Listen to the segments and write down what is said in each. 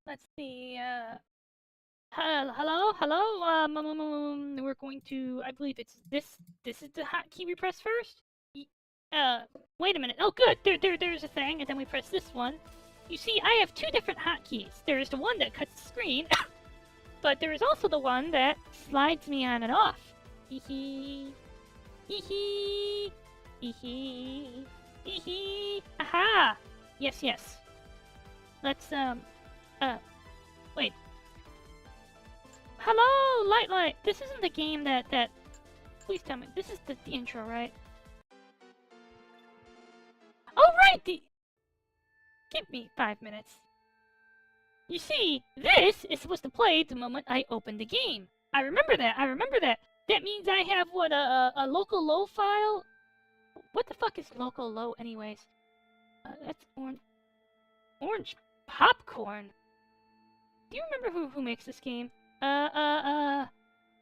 Let's see, hello? We're going to, I believe it's this is the hotkey we press first? Wait a minute. Oh, good. There's a thing, and then we press this one. You see, I have two different hotkeys. There's the one that cuts the screen, but there is also the one that slides me on and off. Hee hee. Hee hee. Hee hee. Hee hee. Aha! Yes. Let's, wait. Hello, Light. This isn't the game that... Please tell me. This is the intro, right? Oh, right! Give me 5 minutes. You see, this is supposed to play the moment I open the game. I remember that. That means I have, what, a local low file? What the fuck is local low, anyways? That's orange popcorn. Do you remember who makes this game?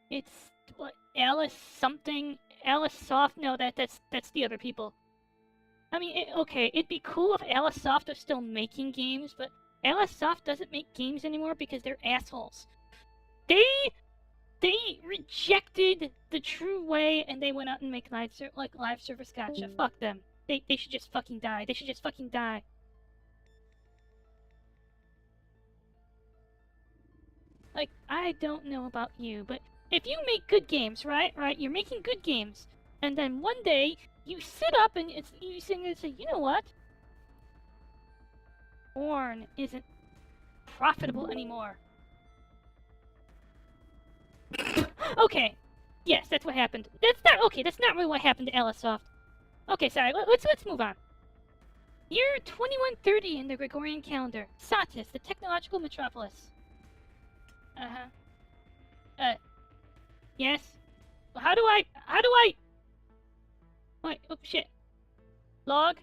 It's what, Alice something, Alice Soft. No, that's the other people. I mean, okay, it'd be cool if Alice Soft was still making games, but Alice Soft doesn't make games anymore because they're assholes. They rejected the true way and they went out and make live service gacha. Fuck them. They should just fucking die. They should just fucking die. Like, I don't know about you, but if you make good games, right? You're making good games, and then one day you sit up and you sing and say, you know what? Porn isn't profitable anymore. Okay, yes, that's what happened. That's not really what happened to Alisoft. Okay, sorry. Let's move on. Year 2130 in the Gregorian calendar. Satis, the technological metropolis. Yes? Well, how do I... Wait, oh, shit. Log?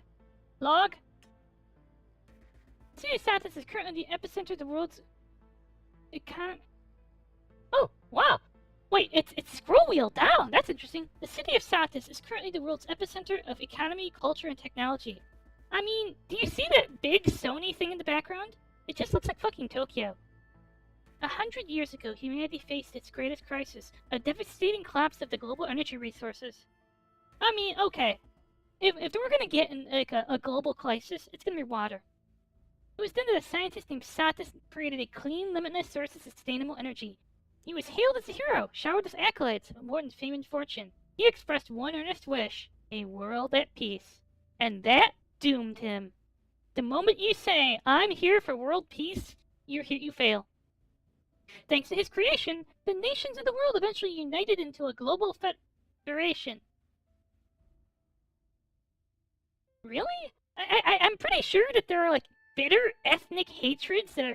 City of Satis is currently the epicenter of the world's economy. Oh, wow! Wait, it's scroll wheel down! That's interesting. The city of Satis is currently the world's epicenter of economy, culture, and technology. I mean, do you see that big Sony thing in the background? It just looks like fucking Tokyo. 100 years ago, humanity faced its greatest crisis, a devastating collapse of the global energy resources. I mean, okay. If we're gonna get in, like, a global crisis, it's gonna be water. It was then that a scientist named Satis created a clean, limitless source of sustainable energy. He was hailed as a hero, showered with accolades, more than fame and fortune. He expressed one earnest wish, a world at peace. And that doomed him. The moment you say, I'm here for world peace, you fail. Thanks to his creation, the nations of the world eventually united into a global federation. Really? I'm pretty sure that there are, like, bitter ethnic hatreds that are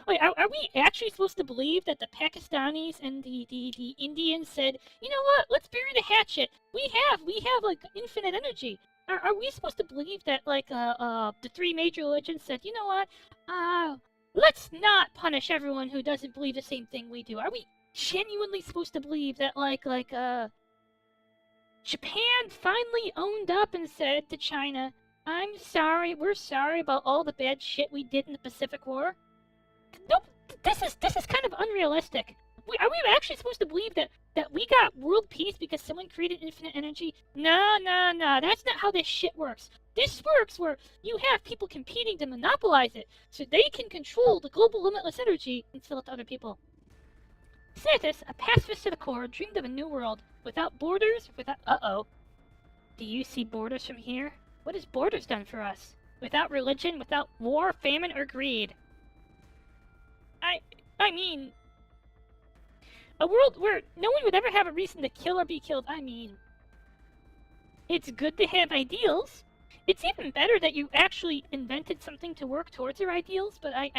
wait, are we actually supposed to believe that the Pakistanis and the Indians said, you know what, let's bury the hatchet. We have like infinite energy. Are we supposed to believe that, like, the three major religions said, you know what, let's not punish everyone who doesn't believe the same thing we do? Are we genuinely supposed to believe that, Japan finally owned up and said to China, I'm sorry, we're sorry about all the bad shit we did in the Pacific War? Nope, this is kind of unrealistic. Are we actually supposed to believe that we got world peace because someone created infinite energy? No, that's not how this shit works. This works where you have people competing to monopolize it, so they can control the global limitless energy and sell it to other people. Satis, a pacifist to the core, dreamed of a new world, without borders, without... Uh-oh. Do you see borders from here? What has borders done for us? Without religion, without war, famine, or greed. I mean... a world where no one would ever have a reason to kill or be killed. I mean... it's good to have ideals. It's even better that you actually invented something to work towards your ideals, but I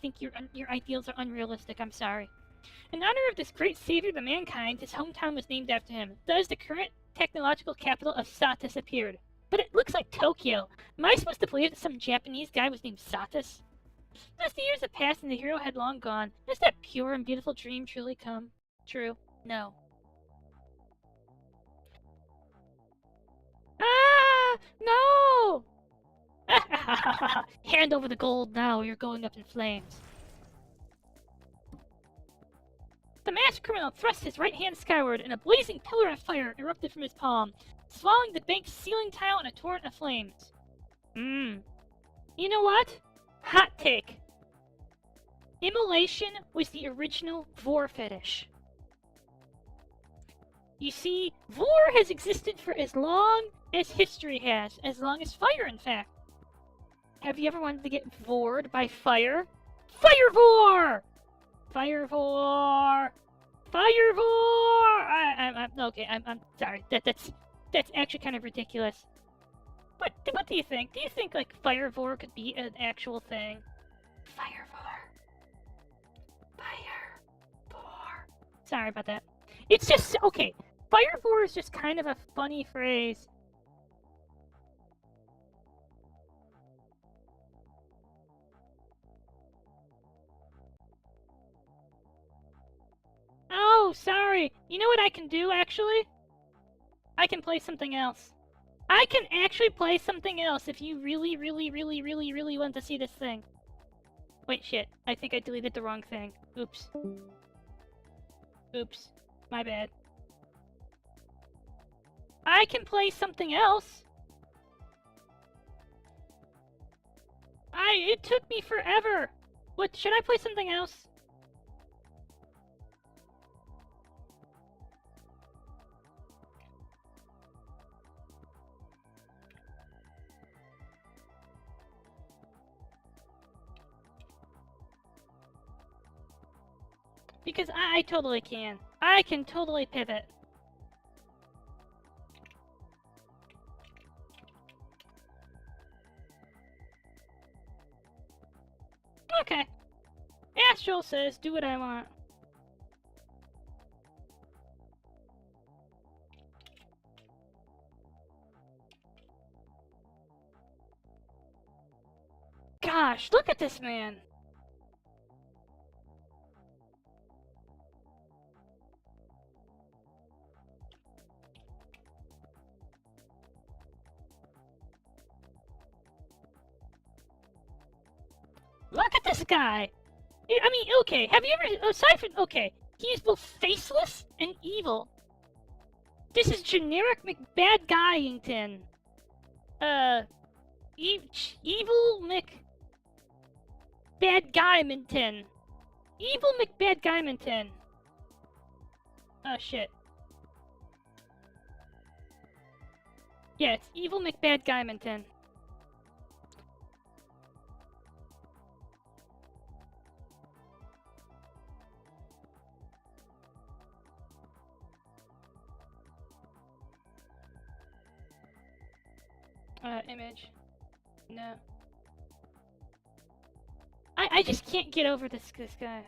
think your ideals are unrealistic. I'm sorry. In honor of this great savior of mankind, his hometown was named after him. Thus, the current technological capital of Satis appeared. But it looks like Tokyo. Am I supposed to believe that some Japanese guy was named Satis? As the years had passed and the hero had long gone, has that pure and beautiful dream truly come true? No. Ah! No! Hand over the gold now, or you're going up in flames. The masked criminal thrust his right hand skyward, and a blazing pillar of fire erupted from his palm, swallowing the bank's ceiling tile in a torrent of flames. You know what? Hot take. Immolation was the original vor fetish. You see, vor has existed for as long as history has, as long as fire, in fact. Have you ever wanted to get vored by fire? Fire vor! Fire vor! Fire vor! I'm sorry. That's actually kind of ridiculous. But what do you think? Do you think like fire vor could be an actual thing? Fire vor. Fire vor. Sorry about that. It's just okay. Fire vor is just kind of a funny phrase. Oh, sorry. You know what I can do, actually? I can play something else. I can actually play something else if you really want to see this thing. Wait, shit. I think I deleted the wrong thing. Oops. Oops. My bad. I can play something else. It took me forever. What, should I play something else? Because I totally can. I can totally pivot. Okay. Astral says, do what I want. Gosh, look at this man. Look at this guy! I mean, okay, have you ever... Aside from... Okay, he is both faceless and evil. This is generic McBad Guyington. Evil McBad Guyminton. Evil McBad Guyminton. Oh, shit. Yeah, it's Evil McBad Guyminton. Image. No. I just can't get over this guy.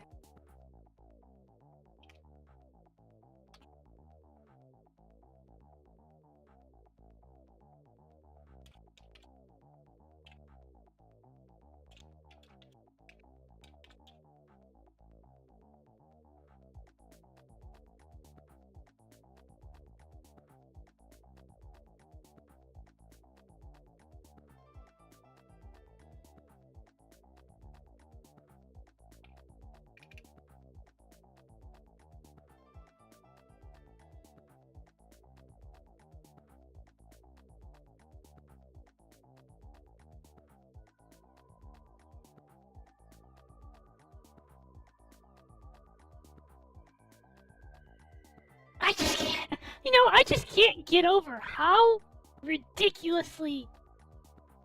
I just can't get over how ridiculously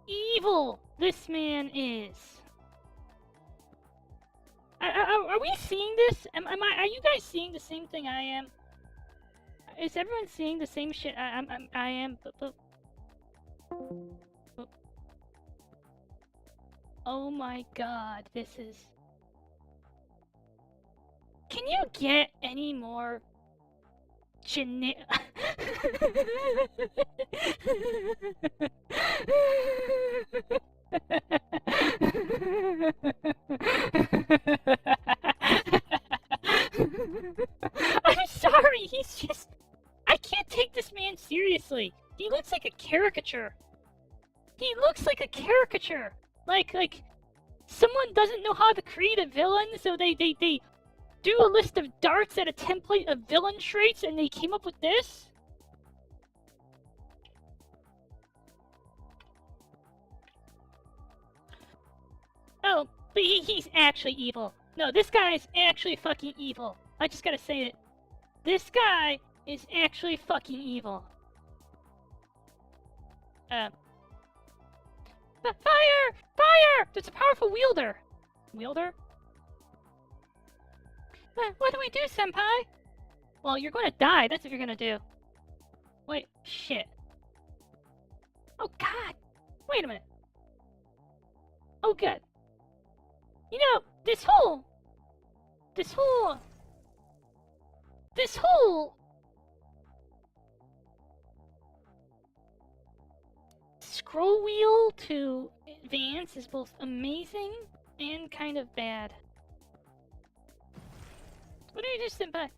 evil this man is. Are we seeing this? Are you guys seeing the same thing I am? Is everyone seeing the same shit I am? Oh my god, this is... Can you get any more... I'm sorry, he's just... I can't take this man seriously. He looks like a caricature. He looks like a caricature. Like, someone doesn't know how to create a villain, so they do a list of darts at a template of villain traits and they came up with this? Oh, but he's actually evil. No, this guy's actually fucking evil. I just gotta say it. This guy is actually fucking evil. Fire! Fire! There's a powerful wielder. Wielder? What do we do, senpai? Well, you're gonna die. That's what you're gonna do. Wait, shit. Oh, God. Wait a minute. Oh, good. You know, this whole scroll wheel to advance is both amazing and kind of bad. What do you do, senpai?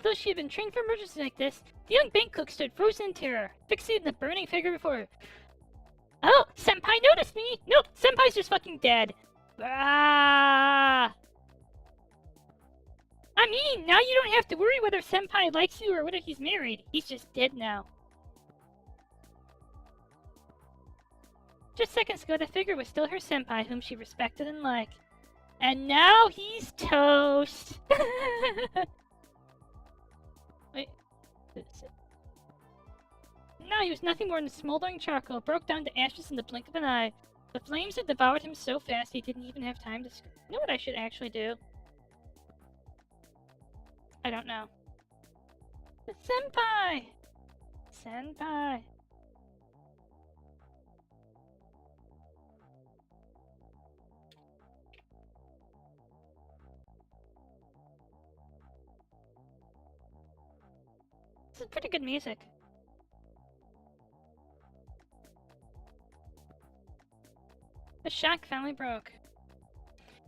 Though she had been trained for emergencies like this, the young bank cook stood frozen in terror, fixated in the burning figure before her. Oh, senpai noticed me! No, senpai's just fucking dead. Ah! I mean, now you don't have to worry whether senpai likes you or whether he's married. He's just dead now. Just seconds ago, the figure was still her senpai, whom she respected and liked. And now he's toast! Wait. Now he was nothing more than smoldering charcoal, broke down to ashes in the blink of an eye. The flames had devoured him so fast he didn't even have time to You know what I should actually do? I don't know. Senpai! Senpai. This is pretty good music. The shock finally broke.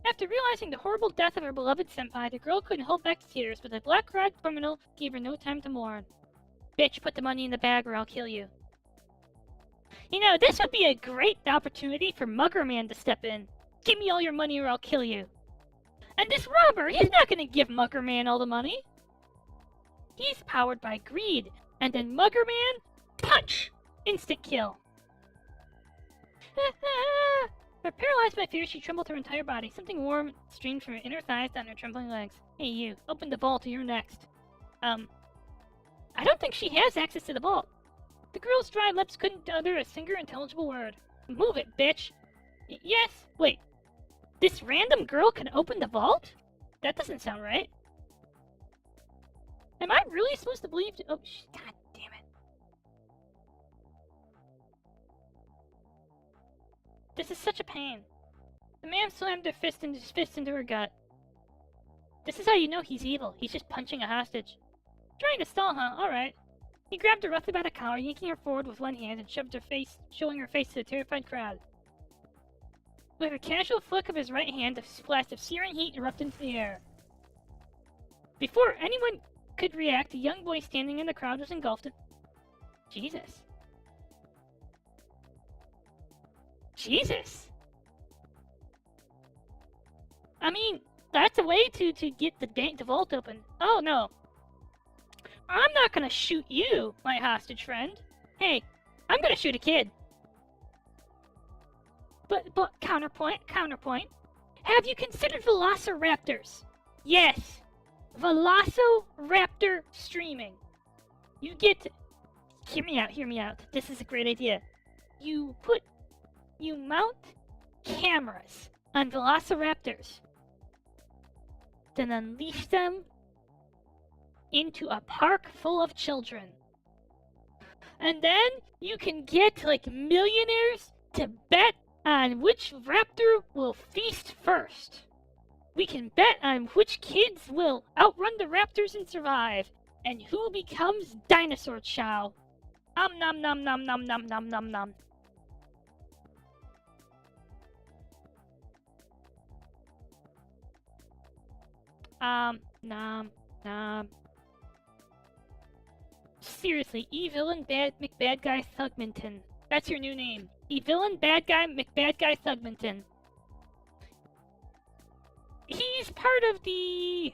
After realizing the horrible death of her beloved senpai, the girl couldn't hold back the tears, but the black-eyed criminal gave her no time to mourn. Bitch, put the money in the bag or I'll kill you. You know, this would be a great opportunity for Mugger Man to step in. Give me all your money or I'll kill you. And this robber, he's not gonna give Mugger Man all the money. He's powered by greed. And then Mugger Man, punch! Instant kill. But paralyzed by fear, she trembled her entire body. Something warm streamed from her inner thighs down her trembling legs. Hey, you. Open the vault or you're next. I don't think she has access to the vault. The girl's dry lips couldn't utter a single intelligible word. Move it, bitch. Yes. Wait. This random girl can open the vault? That doesn't sound right. Am I really supposed to believe... Oh, God damn it. This is such a pain. The man slammed his fist into her gut. This is how you know he's evil. He's just punching a hostage. Trying to stall, huh? Alright. He grabbed her roughly by the collar, yanking her forward with one hand and shoved her face, showing her face to the terrified crowd. With a casual flick of his right hand, a blast of searing heat erupted into the air. Before anyone could react, a young boy standing in the crowd was engulfed in... Jesus. Jesus! I mean, that's a way to get the vault open. Oh, no. I'm not gonna shoot you, my hostage friend. Hey, I'm gonna shoot a kid. But, counterpoint. Have you considered velociraptors? Yes. Velociraptor streaming. You get to... Hear me out. This is a great idea. You mount cameras on velociraptors. Then unleash them into a park full of children. And then you can get, like, millionaires to bet on which raptor will feast first. We can bet on which kids will outrun the raptors and survive, and who becomes dinosaur chow. Nom nom nom nom nom nom nom nom. Nom. Seriously, E-Villain McBad Guy Thugminton. That's your new name. E-Villain Bad Guy McBad Guy Thugminton. He's part of the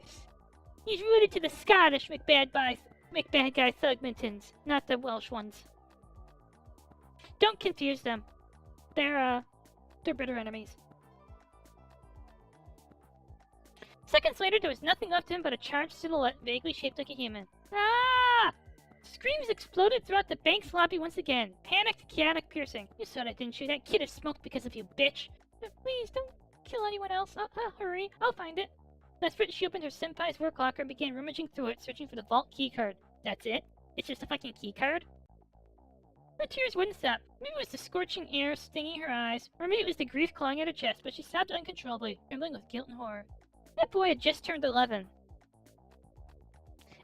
He's rooted to the Scottish McBad Guy Thugmintons, not the Welsh ones. Don't confuse them. They're bitter enemies. Seconds later, there was nothing left of him but a charged silhouette vaguely shaped like a human. Ah! Screams exploded throughout the bank's lobby once again. Panicked, chaotic, piercing. You saw that, didn't you? That kid is smoked because of you, bitch. Please, don't kill anyone else. Hurry. I'll find it. Desperate, she opened her senpai's work locker and began rummaging through it, searching for the vault keycard. That's it? It's just a fucking keycard? Her tears wouldn't stop. Maybe it was the scorching air stinging her eyes, or maybe it was the grief clawing at her chest, but she sobbed uncontrollably, trembling with guilt and horror. That boy had just turned 11.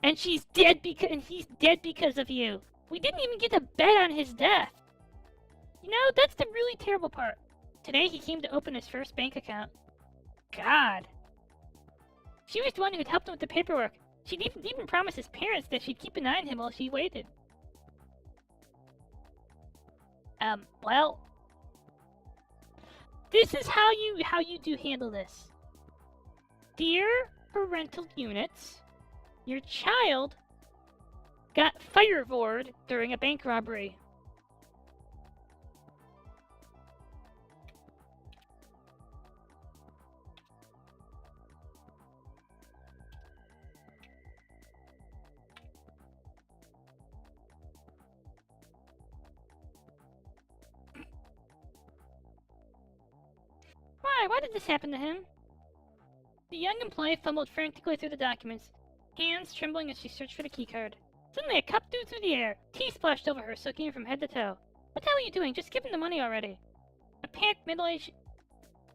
And he's dead because of you. We didn't even get to bet on his death. You know, that's the really terrible part. Today he came to open his first bank account. God. She was the one who had helped him with the paperwork. She'd even promised his parents that she'd keep an eye on him while she waited. Well, this is how you do handle this. Dear parental units, your child got fireboard during a bank robbery. Why? Why did this happen to him? The young employee fumbled frantically through the documents, hands trembling as she searched for the keycard. Suddenly, a cup flew through the air. Tea splashed over her, soaking her from head to toe. What the hell are you doing? Just give him the money already. A panicked middle-aged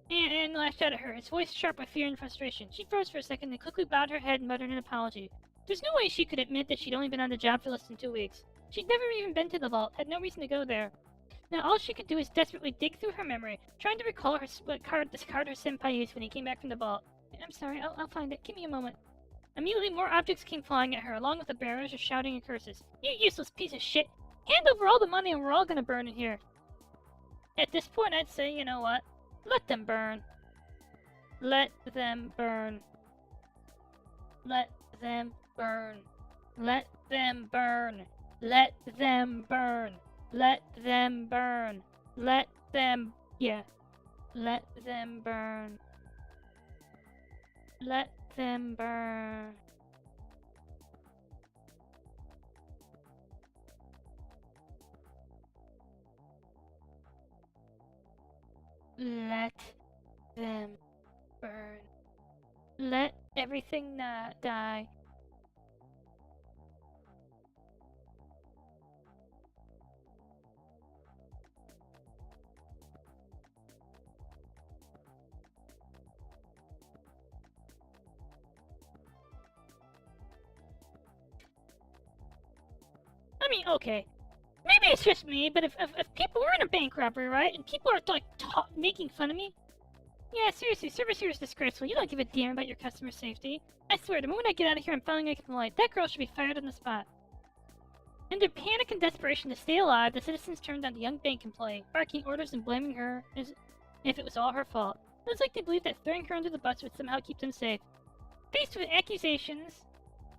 man lashed out at her, his voice sharp with fear and frustration. She froze for a second, then quickly bowed her head and muttered an apology. There's no way she could admit that she'd only been on the job for less than 2 weeks. She'd never even been to the vault, had no reason to go there. Now all she could do is desperately dig through her memory, trying to recall this card her senpai used when he came back from the vault. I'm sorry, I'll find it. Give me a moment. Immediately, more objects came flying at her, along with a barrage of shouting and curses. You useless piece of shit! Hand over all the money and we're all gonna burn in here. At this point, I'd say, you know what? Let them burn. Let them burn. Let them burn. Let them burn. Let them burn. Let them burn. Let them... yeah. Let them burn. Let them burn. Let them burn. Let everything die. I mean, okay. Maybe it's just me, but if people were in a bank robbery, right, and people are, like, making fun of me, yeah, seriously, service here is disgraceful. You don't give a damn about your customer safety. I swear, the moment I get out of here, I'm filing a complaint. That girl should be fired on the spot. In their panic and desperation to stay alive, the citizens turned on the young bank employee, barking orders and blaming her as if it was all her fault. It was like they believed that throwing her under the bus would somehow keep them safe. Faced with accusations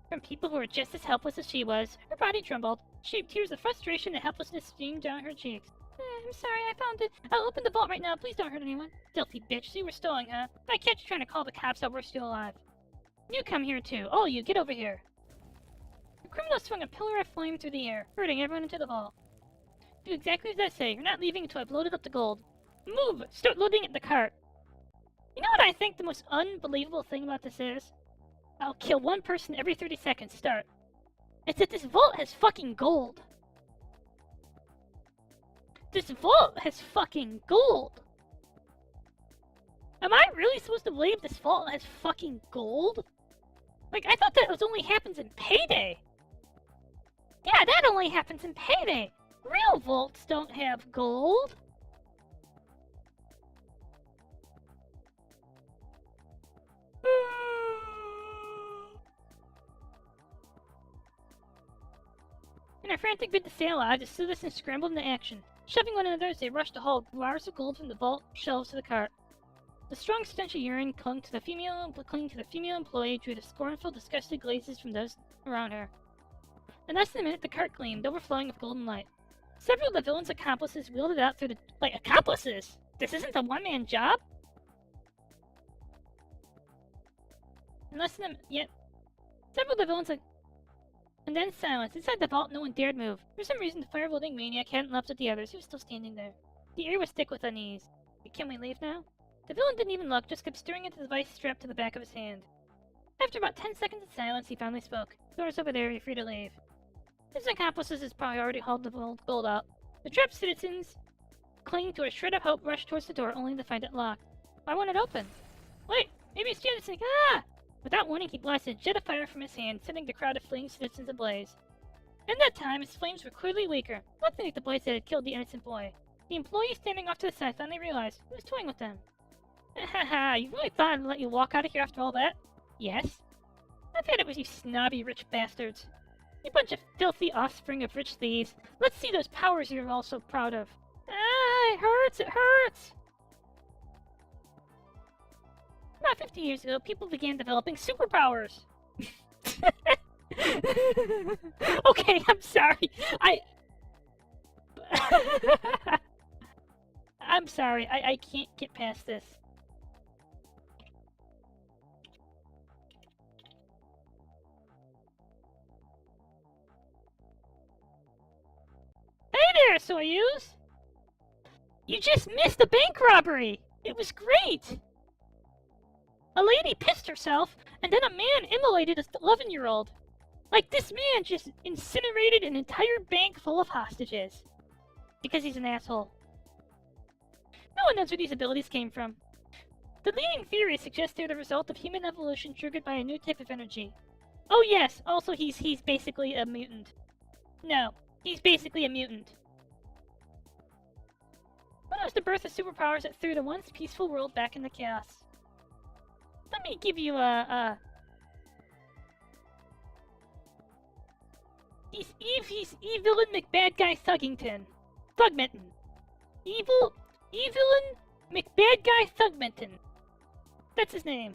from people who were just as helpless as she was, her body trembled. Tears of frustration and helplessness streamed down her cheeks. I'm sorry, I found it. I'll open the vault right now. Please don't hurt anyone. Stealthy bitch, so you were stolen, huh? If I catch you trying to call the cops, I'll burst you alive. You come here, too. All you, get over here. The criminal swung a pillar of flame through the air, hurting everyone into the vault. Do exactly as I say. You're not leaving until I've loaded up the gold. Move! Start loading at the cart. You know what I think the most unbelievable thing about this is? I'll kill one person every 30 seconds. Start. It's that this vault has fucking gold. This vault has fucking gold. Am I really supposed to believe this vault has fucking gold? Like, I thought that only happens in Payday. Yeah, that only happens in Payday. Real vaults don't have gold. In a frantic bid to stay alive, the citizens scrambled into action. Shoving one another as they rushed to haul bars of gold from the vault shelves to the cart. The strong stench of urine clinging to the female employee drew the scornful, disgusted glazes from those around her. In less than a minute, the cart gleamed, overflowing with golden light. Several of the villain's accomplices wielded out through the... Like, accomplices? This isn't a one-man job? In less than a... Yet... Several of the villains... And then silence. Inside the vault, no one dared move. For some reason, the fire-wielding maniac hadn't left with the others. He was still standing there. The air was thick with unease. Can we leave now? The villain didn't even look, just kept staring at the device strapped to the back of his hand. After about 10 seconds of silence, he finally spoke. The door's over there, you're free to leave. His accomplices had probably already hauled the gold out. The trapped citizens, clinging to a shred of hope, rushed towards the door, only to find it locked. Why won't it open? Wait, maybe it's Jennison. Ah! Without warning, he blasted a jet of fire from his hand, setting the crowd of fleeing citizens ablaze. In that time, his flames were clearly weaker, nothing like the blaze that had killed the innocent boy. The employee standing off to the side finally realized who was toying with them. Haha, you really thought I'd let you walk out of here after all that? Yes. I thought it was you snobby rich bastards. You bunch of filthy offspring of rich thieves. Let's see those powers you're all so proud of. Ah, it hurts, it hurts! About 50 years ago, people began developing superpowers. Okay, I'm sorry. I'm sorry, I can't get past this. Hey there, Soyuz! You just missed a bank robbery! It was great! A lady pissed herself, and then a man immolated a 11-year-old. Like, this man just incinerated an entire bank full of hostages. Because he's an asshole. No one knows where these abilities came from. The leading theory suggests they're the result of human evolution triggered by a new type of energy. Oh yes, also he's basically a mutant. No, he's basically a mutant. When it was the birth of superpowers that threw the once peaceful world back into chaos. Let me give you He's Evelyn McBad Guy Thugminton. Evelyn McBad Guy Thugminton. That's his name.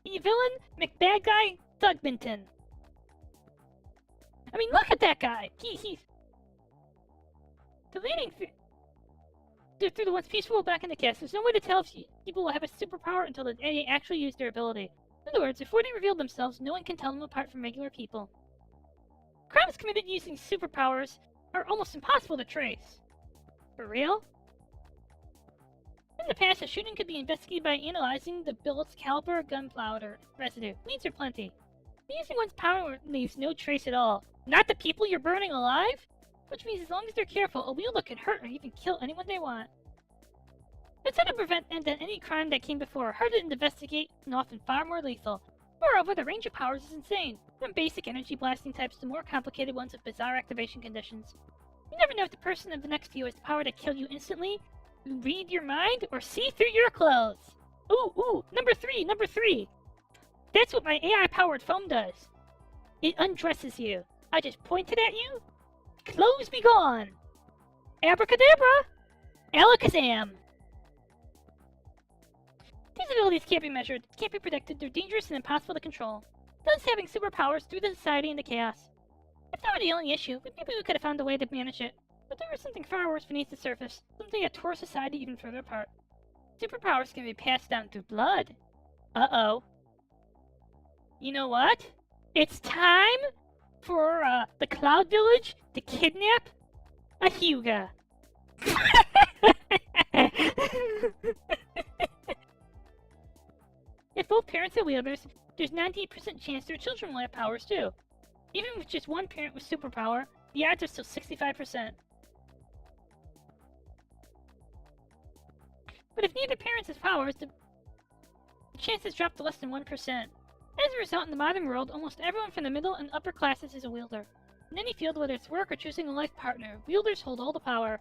Evelyn McBad Guy Thugminton. I mean, look at that guy. He's the leading. Through the once peaceful world back in the cast, there's no way to tell if people will have a superpower until they actually use their ability. In other words, before they reveal themselves, no one can tell them apart from regular people. Crimes committed using superpowers are almost impossible to trace. For real? In the past, a shooting could be investigated by analyzing the bullet's caliber, gunpowder residue. Leads are plenty. Using one's power leaves no trace at all. Not the people you're burning alive? Which means as long as they're careful, a wielder can hurt or even kill anyone they want. It's hard to prevent any crime that came before, harder to investigate, and often far more lethal. Moreover, the range of powers is insane, from basic energy blasting types to more complicated ones with bizarre activation conditions. You never know if the person next to you has the power to kill you instantly, read your mind, or see through your clothes. Ooh, number three. That's what my AI-powered foam does. It undresses you. I just point it at you. Clothes be gone! Abracadabra! Alakazam! These abilities can't be measured, can't be predicted, they're dangerous and impossible to control. Thus, having superpowers threw the society into chaos. If that were the only issue, maybe we could have found a way to manage it. But there was something far worse beneath the surface, something that tore society even further apart. Superpowers can be passed down through blood. Uh-oh. You know what? It's time for, the Cloud Village to kidnap a Hyuga. If both parents are wielders, there's 98% chance their children will have powers too. Even with just one parent with superpower, the odds are still 65%. But if neither parent has powers, the chances drop to less than 1%. As a result, in the modern world, almost everyone from the middle and upper classes is a wielder. In any field, whether it's work or choosing a life partner, wielders hold all the power.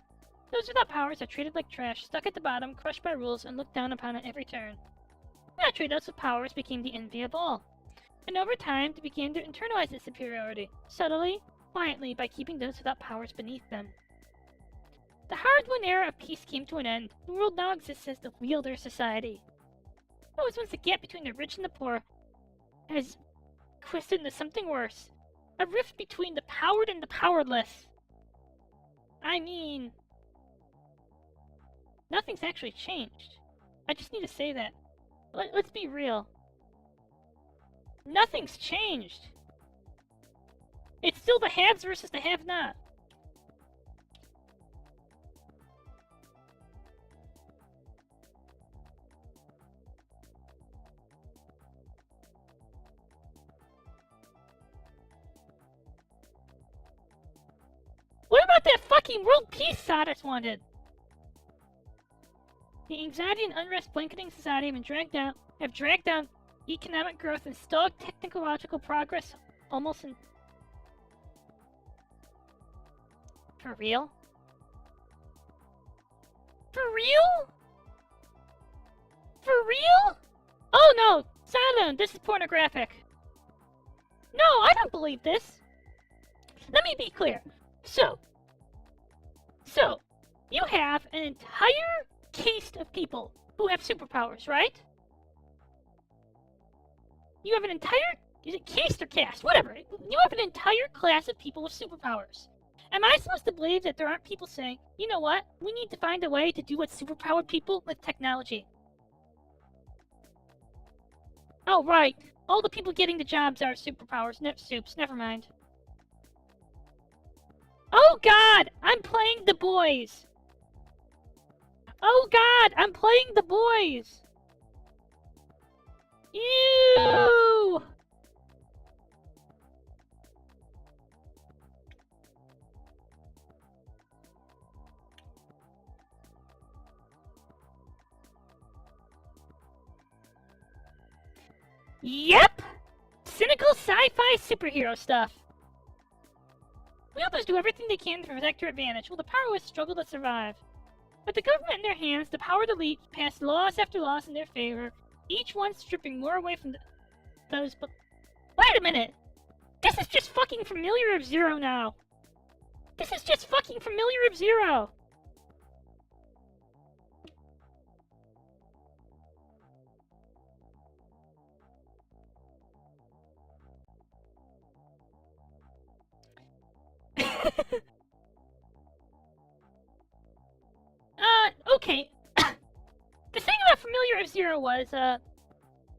Those without powers are treated like trash, stuck at the bottom, crushed by rules, and looked down upon at every turn. Naturally, those with powers became the envy of all. And over time, they began to internalize this superiority, subtly, quietly, by keeping those without powers beneath them. The hard-won era of peace came to an end. The world now exists as the Wielder Society. There was once a gap between the rich and the poor has twisted into something worse. A rift between the powered and the powerless. I mean, nothing's actually changed. I just need to say that. Let's be real. Nothing's changed. It's still the haves versus the have-not. What about that fucking world peace Sodus wanted? The anxiety and unrest blanketing society have dragged down economic growth and stalled technological progress almost in... For real? For real? For real? Oh no! Silent! This is pornographic. No, I don't believe this. Let me be clear. So, you have an entire caste of people who have superpowers, right? You have an entire... Is it caste or caste? Whatever. You have an entire class of people with superpowers. Am I supposed to believe that there aren't people saying, you know what? We need to find a way to do what superpowered people with technology. Oh, right. All the people getting the jobs are superpowers. Soups. Never mind. Oh god! I'm playing the boys! Oh god! I'm playing the boys! Ew! Yep! Cynical sci-fi superhero stuff. Wielders do everything they can to protect their advantage, while the powerless struggle to survive. With the government in their hands, the powered elite pass laws after laws in their favor, each one stripping more away from those but... Wait a minute! This is just fucking familiar of Zero now! This is just fucking familiar of Zero! Okay. The thing about Familiar F-Zero was,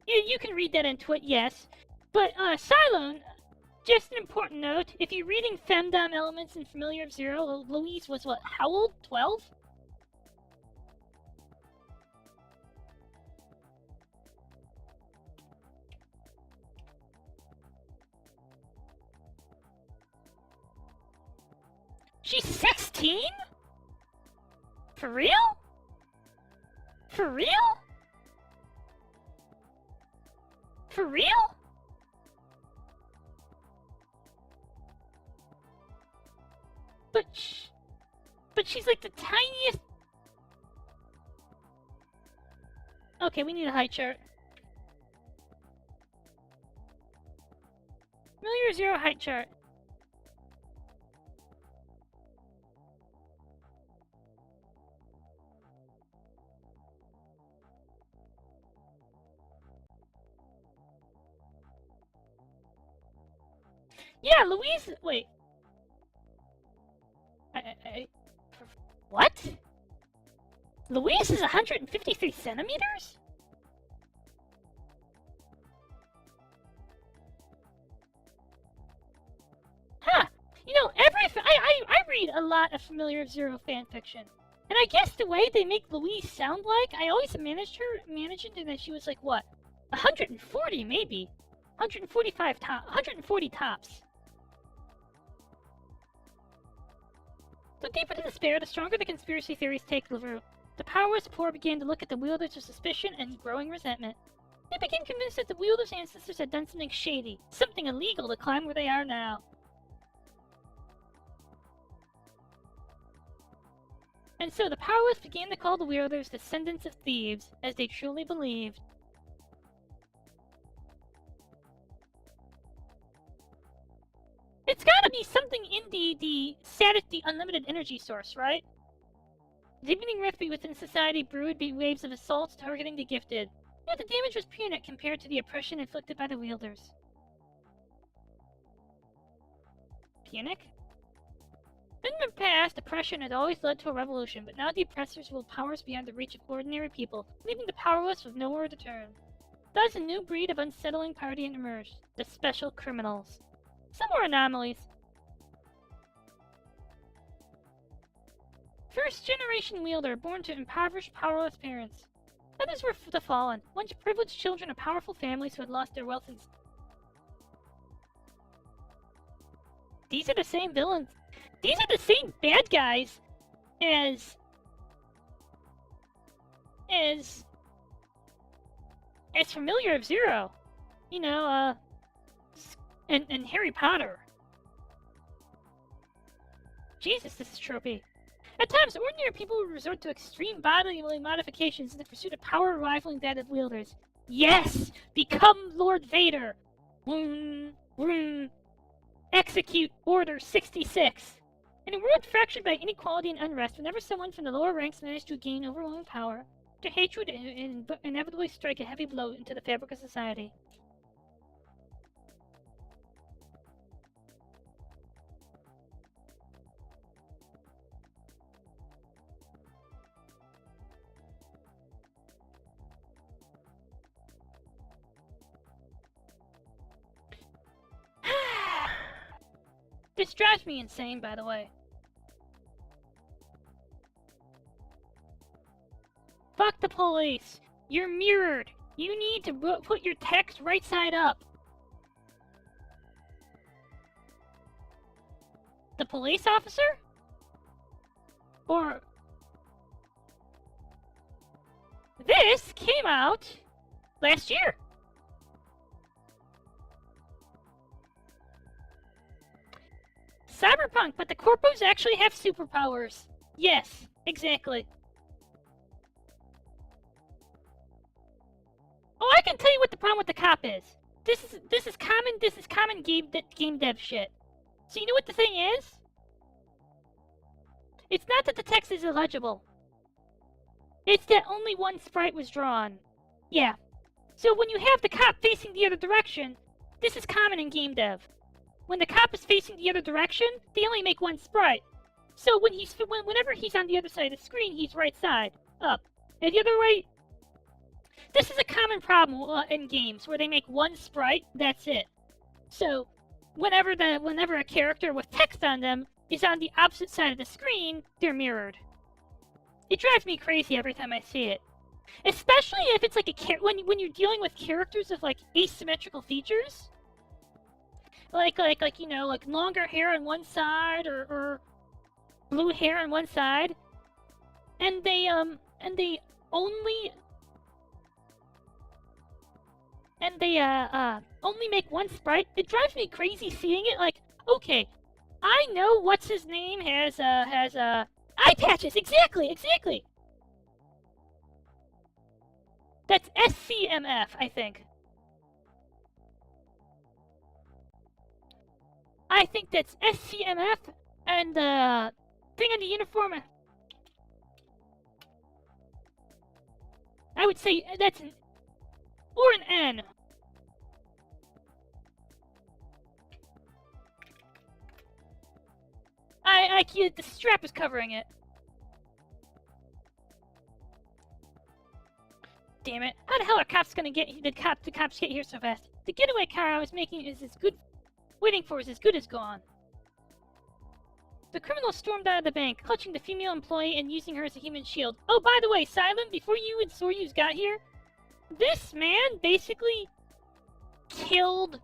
you can read that into it, yes. But, Cylone, just an important note, if you're reading femdom elements in Familiar F-Zero, Louise was what, how old? 12? She's 16? For real? For real? For real? But she's like the tiniest... Okay, we need a height chart. Familiar Zero height chart. Yeah, Louise... Wait. What? Louise is 153 centimeters? Huh. You know, I read a lot of Familiar Zero fanfiction. And I guess the way they make Louise sound like, I always imagined that she was like, what? 140 maybe. 140 tops. The deeper the despair, the stronger the conspiracy theories take root. The powerless poor began to look at the wielders with suspicion and growing resentment. They became convinced that the wielders' ancestors had done something shady, something illegal to climb where they are now. And so the powerless began to call the wielders descendants of thieves, as they truly believed. It's gotta be something in the Unlimited Energy source, right? Deepening rift within society brewed be waves of assaults targeting the gifted. Yet the damage was punic compared to the oppression inflicted by the wielders. Punic? In the past, oppression had always led to a revolution, but now the oppressors wield powers beyond the reach of ordinary people, leaving the powerless with nowhere to turn. Thus, a new breed of unsettling party emerged: the special criminals. Some were anomalies. First-generation wielder, born to impoverished, powerless parents. Others were the fallen, once privileged children of powerful families who had lost their wealth and... These are the same villains. These are the same bad guys as Familiar of Zero. You know, and Harry Potter. Jesus, this is tropey. At times, ordinary people would resort to extreme bodily modifications in the pursuit of power rivaling that of wielders. Yes! Become Lord Vader! Execute Order 66! In a world fractured by inequality and unrest, whenever someone from the lower ranks managed to gain overwhelming power, their hatred would inevitably strike a heavy blow into the fabric of society. This drives me insane, by the way. Fuck the police! You're mirrored! You need to put your text right side up! The police officer? Or... This came out last year! Cyberpunk, but the corpos actually have superpowers. Yes, exactly. Oh, I can tell you what the problem with the cop is. This is common game dev shit. So you know what the thing is? It's not that the text is illegible. It's that only one sprite was drawn. Yeah. So when you have the cop facing the other direction, this is common in game dev. When the cop is facing the other direction, they only make one sprite. So whenever he's on the other side of the screen, he's right side up. And the other way. This is a common problem in games where they make one sprite. That's it. So whenever a character with text on them is on the opposite side of the screen, they're mirrored. It drives me crazy every time I see it. Especially if it's like when you're dealing with characters with like asymmetrical features. Like you know, like longer hair on one side or blue hair on one side, and they only make one sprite. It drives me crazy seeing it. Like, okay, I know what's his name has eye patches. Exactly. That's SCMF, I think. I think that's SCMF, and the thing on the uniform. I would say that's an or an N. The strap is covering it. Damn it! How the hell are cops gonna get the cops get here so fast? The getaway car I was making is as good. Waiting for is as good as gone. The criminal stormed out of the bank, clutching the female employee and using her as a human shield. Oh, by the way, Silent, before you and Soryuz got here, this man basically killed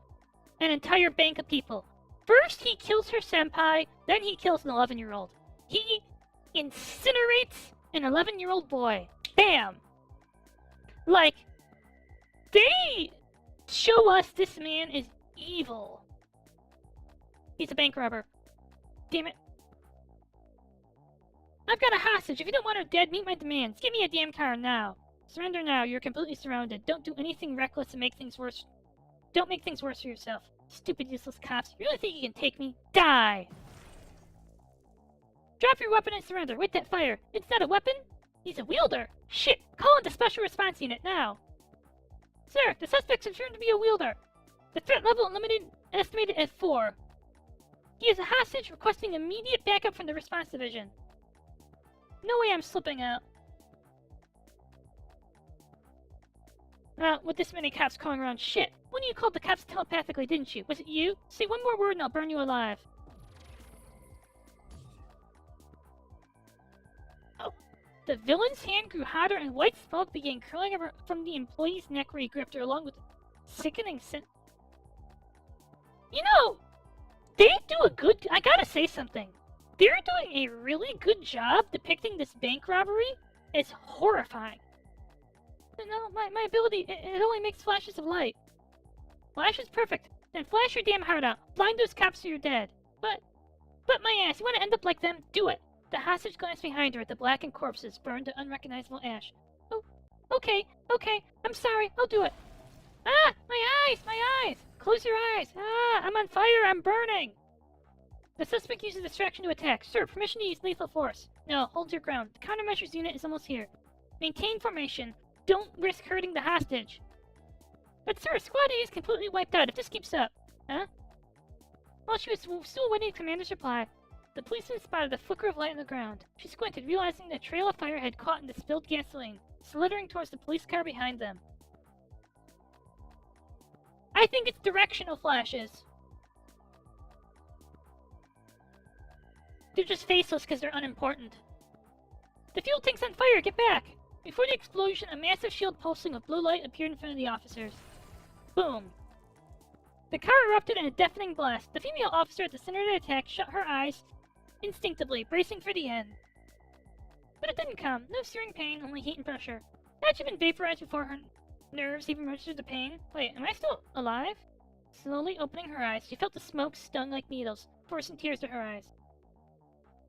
an entire bank of people. First, he kills her senpai, then he kills an 11-year-old. He incinerates an 11-year-old boy. Bam! Like, they show us this man is evil. He's a bank robber. Damn it. I've got a hostage. If you don't want her dead, meet my demands. Give me a damn car now. Surrender now. You're completely surrounded. Don't do anything reckless and make things worse. Don't make things worse for yourself. Stupid, useless cops. You really think you can take me? Die! Drop your weapon and surrender. Wait that fire. It's not a weapon. He's a wielder. Shit. Call in the special response unit now. Sir, the suspect's confirmed to be a wielder. The threat level estimated at 4. He is a hostage requesting immediate backup from the response division. No way I'm slipping out. With this many cops calling around, shit. One of you called the cops telepathically, didn't you? Was it you? Say one more word and I'll burn you alive. Oh. The villain's hand grew hotter and white smoke began curling over from the employee's neck where he gripped her along with sickening scent. You know, they do a good... I gotta say something. They're doing a really good job depicting this bank robbery as horrifying. No, my ability, it only makes flashes of light. Flash is perfect. Then flash your damn heart out. Blind those cops so you're dead. But my ass, you want to end up like them? Do it. The hostage glanced behind her at the blackened corpses burned to unrecognizable ash. Oh, okay. I'm sorry. I'll do it. Ah, my eyes. Close your eyes. Ah, I'm on fire. I'm burning. The suspect uses distraction to attack. Sir, permission to use lethal force. No, hold your ground. The countermeasures unit is almost here. Maintain formation. Don't risk hurting the hostage. But sir, Squad A is completely wiped out if this keeps up. Huh? While she was still waiting for Commander's reply, the policeman spotted a flicker of light on the ground. She squinted, realizing the trail of fire had caught in the spilled gasoline, slithering towards the police car behind them. I think it's directional flashes. They're just faceless because they're unimportant. The fuel tank's on fire! Get back! Before the explosion, a massive shield pulsing with blue light appeared in front of the officers. Boom. The car erupted in a deafening blast. The female officer at the center of the attack shut her eyes instinctively, bracing for the end. But it didn't come. No searing pain, only heat and pressure. Had she been vaporized before her nerves even registered the pain? Wait, am I still alive? Slowly opening her eyes, she felt the smoke stung like needles, forcing tears to her eyes.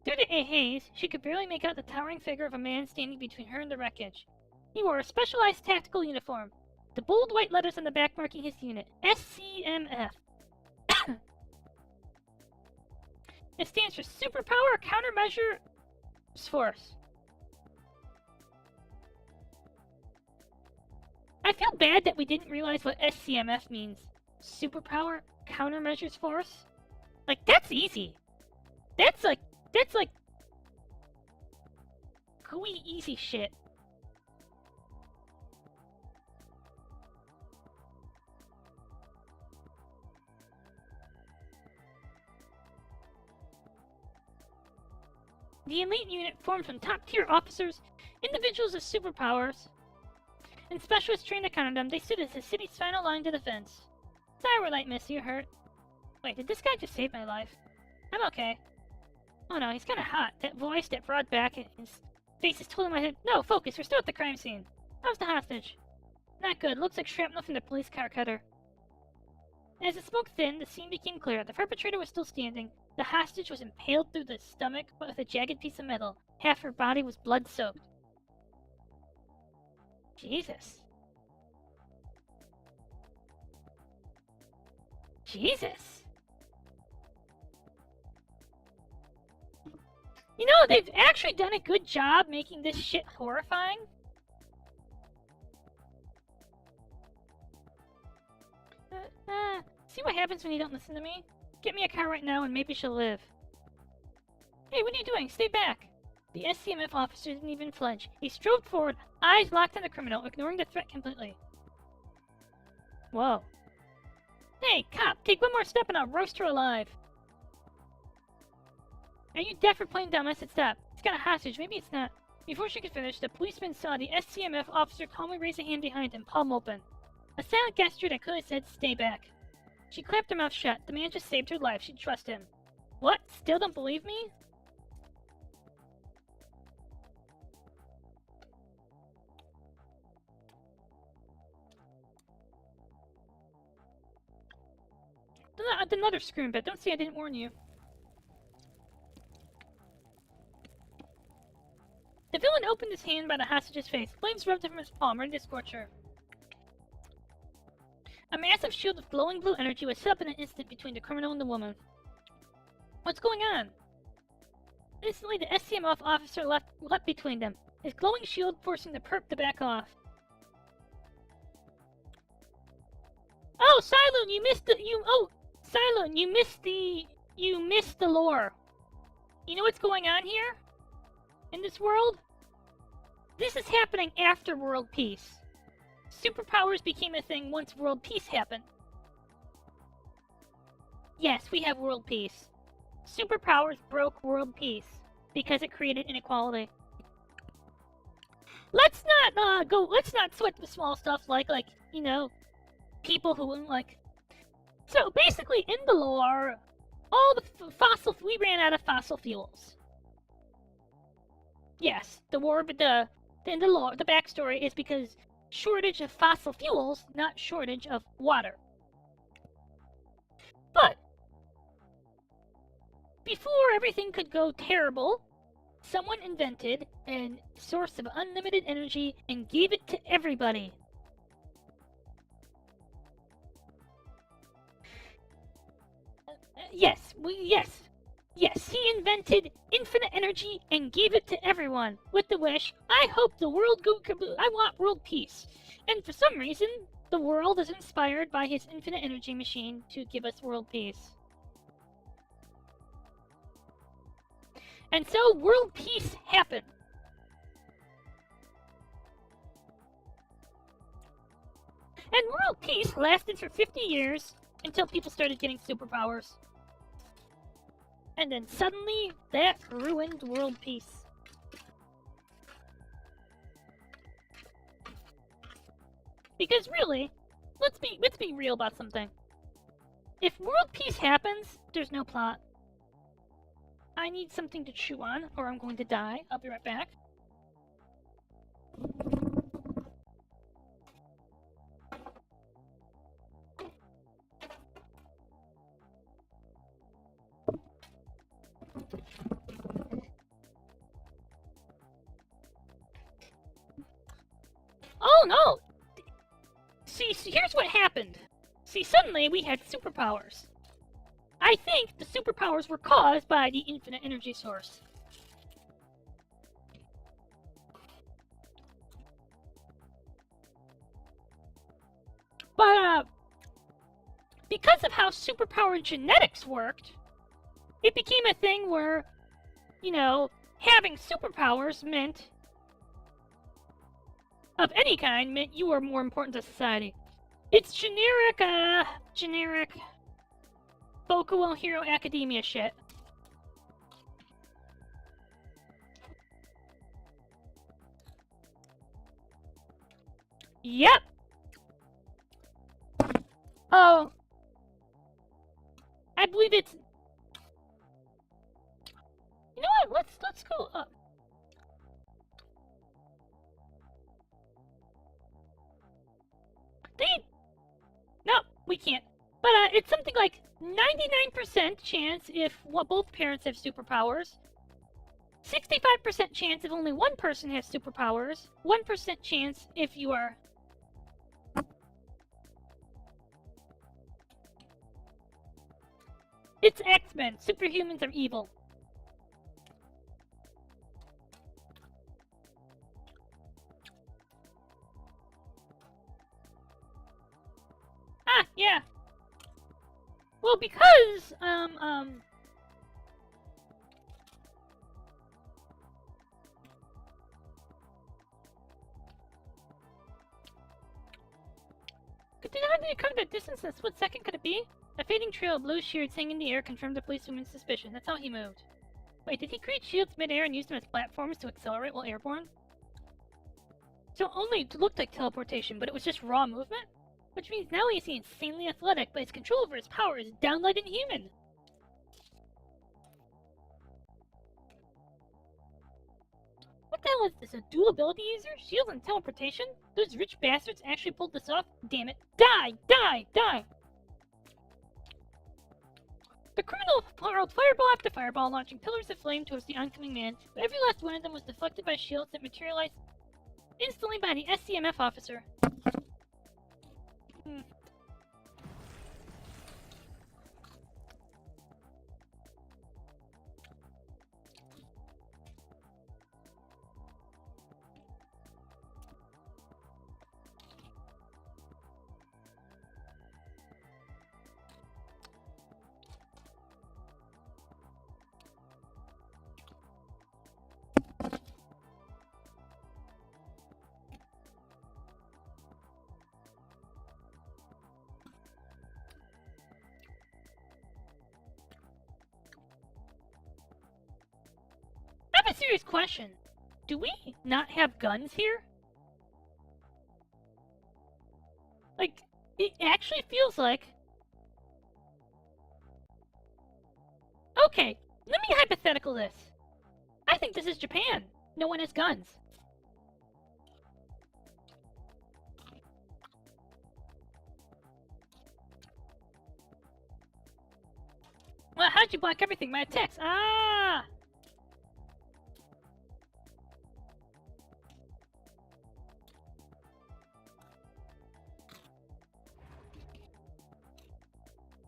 Through the haze, she could barely make out the towering figure of a man standing between her and the wreckage. He wore a specialized tactical uniform, the bold white letters on the back marking his unit, SCMF. It stands for Superpower Countermeasures Force. I feel bad that we didn't realize what SCMF means. Superpower Countermeasures Force? Like, that's easy. That's like gooey easy shit. The elite unit formed from top-tier officers, individuals with superpowers, and specialists trained to counter them. They stood as the city's final line of defense. Sorry we're late, miss. You hurt? Wait, did this guy just save my life? I'm okay. Oh no, he's kinda hot. That voice, that broad back, and his face is totally in my head. No, focus, we're still at the crime scene. How's the hostage? Not good. Looks like shrapnel from the police car cutter. As the smoke thinned, the scene became clear. The perpetrator was still standing. The hostage was impaled through the stomach, but with a jagged piece of metal. Half her body was blood-soaked. Jesus. Jesus. You know, they've actually done a good job making this shit horrifying. See what happens when you don't listen to me? Get me a car right now and maybe she'll live. Hey, what are you doing? Stay back! The SCMF officer didn't even flinch. He strode forward, eyes locked on the criminal, ignoring the threat completely. Whoa. Hey, cop, take one more step and I'll roast her alive. Are you deaf or plain dumb? I said stop. It's got a hostage. Maybe it's not. Before she could finish, the policeman saw the SCMF officer calmly raise a hand behind him, palm open. A silent gesture that could have said, stay back. She clamped her mouth shut. The man just saved her life. She'd trust him. What? Still don't believe me? Another scream, but don't say I didn't warn you. The villain opened his hand by the hostage's face. Flames rubbed from his palm, ready to scorch her. A massive shield of glowing blue energy was set up in an instant between the criminal and the woman. What's going on? Instantly, the SCMF officer leapt between them, his glowing shield forcing the perp to back off. Oh, Cylon, you missed the lore. You know what's going on here? In this world? This is happening after world peace. Superpowers became a thing once world peace happened. Yes, we have world peace. Superpowers broke world peace because it created inequality. Let's not sweat the small stuff like, you know, people who like. So basically, in the lore, all the we ran out of fossil fuels. Yes, in the lore, the backstory is because shortage of fossil fuels, not shortage of water. But before everything could go terrible, someone invented a source of unlimited energy and gave it to everybody. Yes, he invented infinite energy and gave it to everyone with the wish, I hope the world go kaboom, I want world peace. And for some reason, the world is inspired by his infinite energy machine to give us world peace. And so world peace happened. And world peace lasted for 50 years until people started getting superpowers. And then suddenly, that ruined world peace. Because really, let's be real about something. If world peace happens, there's no plot. I need something to chew on, or I'm going to die. I'll be right back. Oh no! See, here's what happened. See, suddenly we had superpowers. I think the superpowers were caused by the infinite energy source. But, because of how superpower genetics worked, it became a thing where, you know, having superpowers meant, of any kind, meant you were more important to society. It's generic Boku Hero Academia shit. Yep. Oh, I believe it's. You know what? Let's go up. No, we can't. But it's something like 99% chance if both parents have superpowers. 65% chance if only one person has superpowers. 1% chance if you are. It's X-Men. Superhumans are evil. Ah, yeah. Well, because, did not come to a distance in a split second, could it be? A fading trail of blue sheards hanging in the air confirmed the policewoman's suspicion. That's how he moved. Wait, did he create shields mid-air and use them as platforms to accelerate while airborne? So only it looked like teleportation, but it was just raw movement? Which means now he's insanely athletic, but his control over his power is downright inhuman. What the hell is this, a dual ability user? Shield and teleportation? Those rich bastards actually pulled this off? Damn it. Die! Die! Die! The criminal hurled fireball after fireball, launching pillars of flame towards the oncoming man, but every last one of them was deflected by shields that materialized instantly by the SCMF officer. serious question. Do we not have guns here? Like, it actually feels like... Okay, let me hypothetical this. I think this is Japan. No one has guns. Well, how'd you block everything? My attacks? Ah!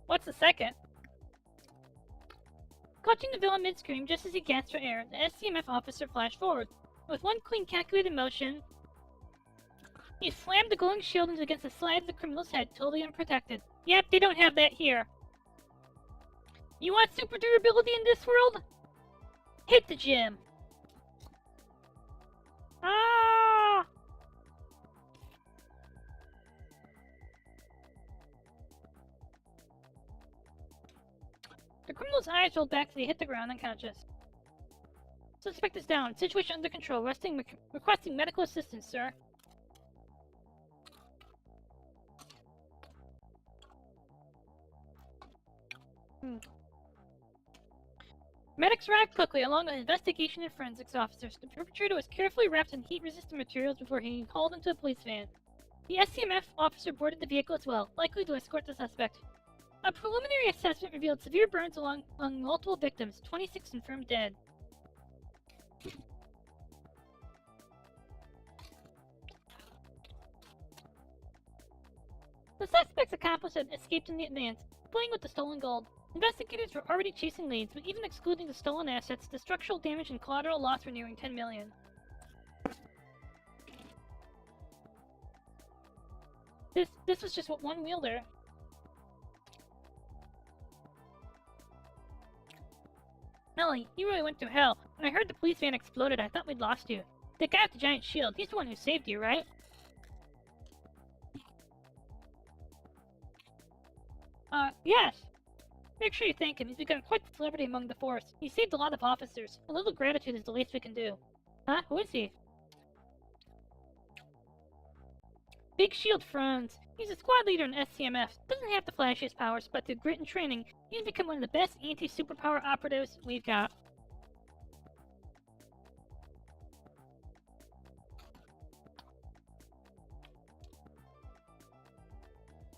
What's the second? Clutching the villain mid-scream just as he gasped for air, the SCMF officer flashed forward. With one clean, calculated motion, he slammed the glowing shield against the side of the criminal's head, totally unprotected. Yep, they don't have that here. You want super durability in this world? Hit the gym. Ah! The criminal's eyes rolled back as he hit the ground unconscious. Suspect is down. Situation under control. Requesting medical assistance, sir. Medics arrived quickly, along with investigation and forensics officers. The perpetrator was carefully wrapped in heat-resistant materials before being hauled into a police van. The SCMF officer boarded the vehicle as well, likely to escort the suspect. A preliminary assessment revealed severe burns among multiple victims, 26 confirmed dead. The suspect's accomplice had escaped in the advance, fleeing with the stolen gold. Investigators were already chasing leads, but even excluding the stolen assets, the structural damage and collateral loss were nearing 10 million. This was just what one wielder. Melly, you really went through hell. When I heard the police van exploded, I thought we'd lost you. The guy with the giant shield, he's the one who saved you, right? Yes. Make sure you thank him. He's become quite the celebrity among the force. He saved a lot of officers. A little gratitude is the least we can do. Huh? Who is he? Big Shield frowns. He's a squad leader in SCMF. Doesn't have the flashiest powers, but through grit and training, he's become one of the best anti-superpower operatives we've got.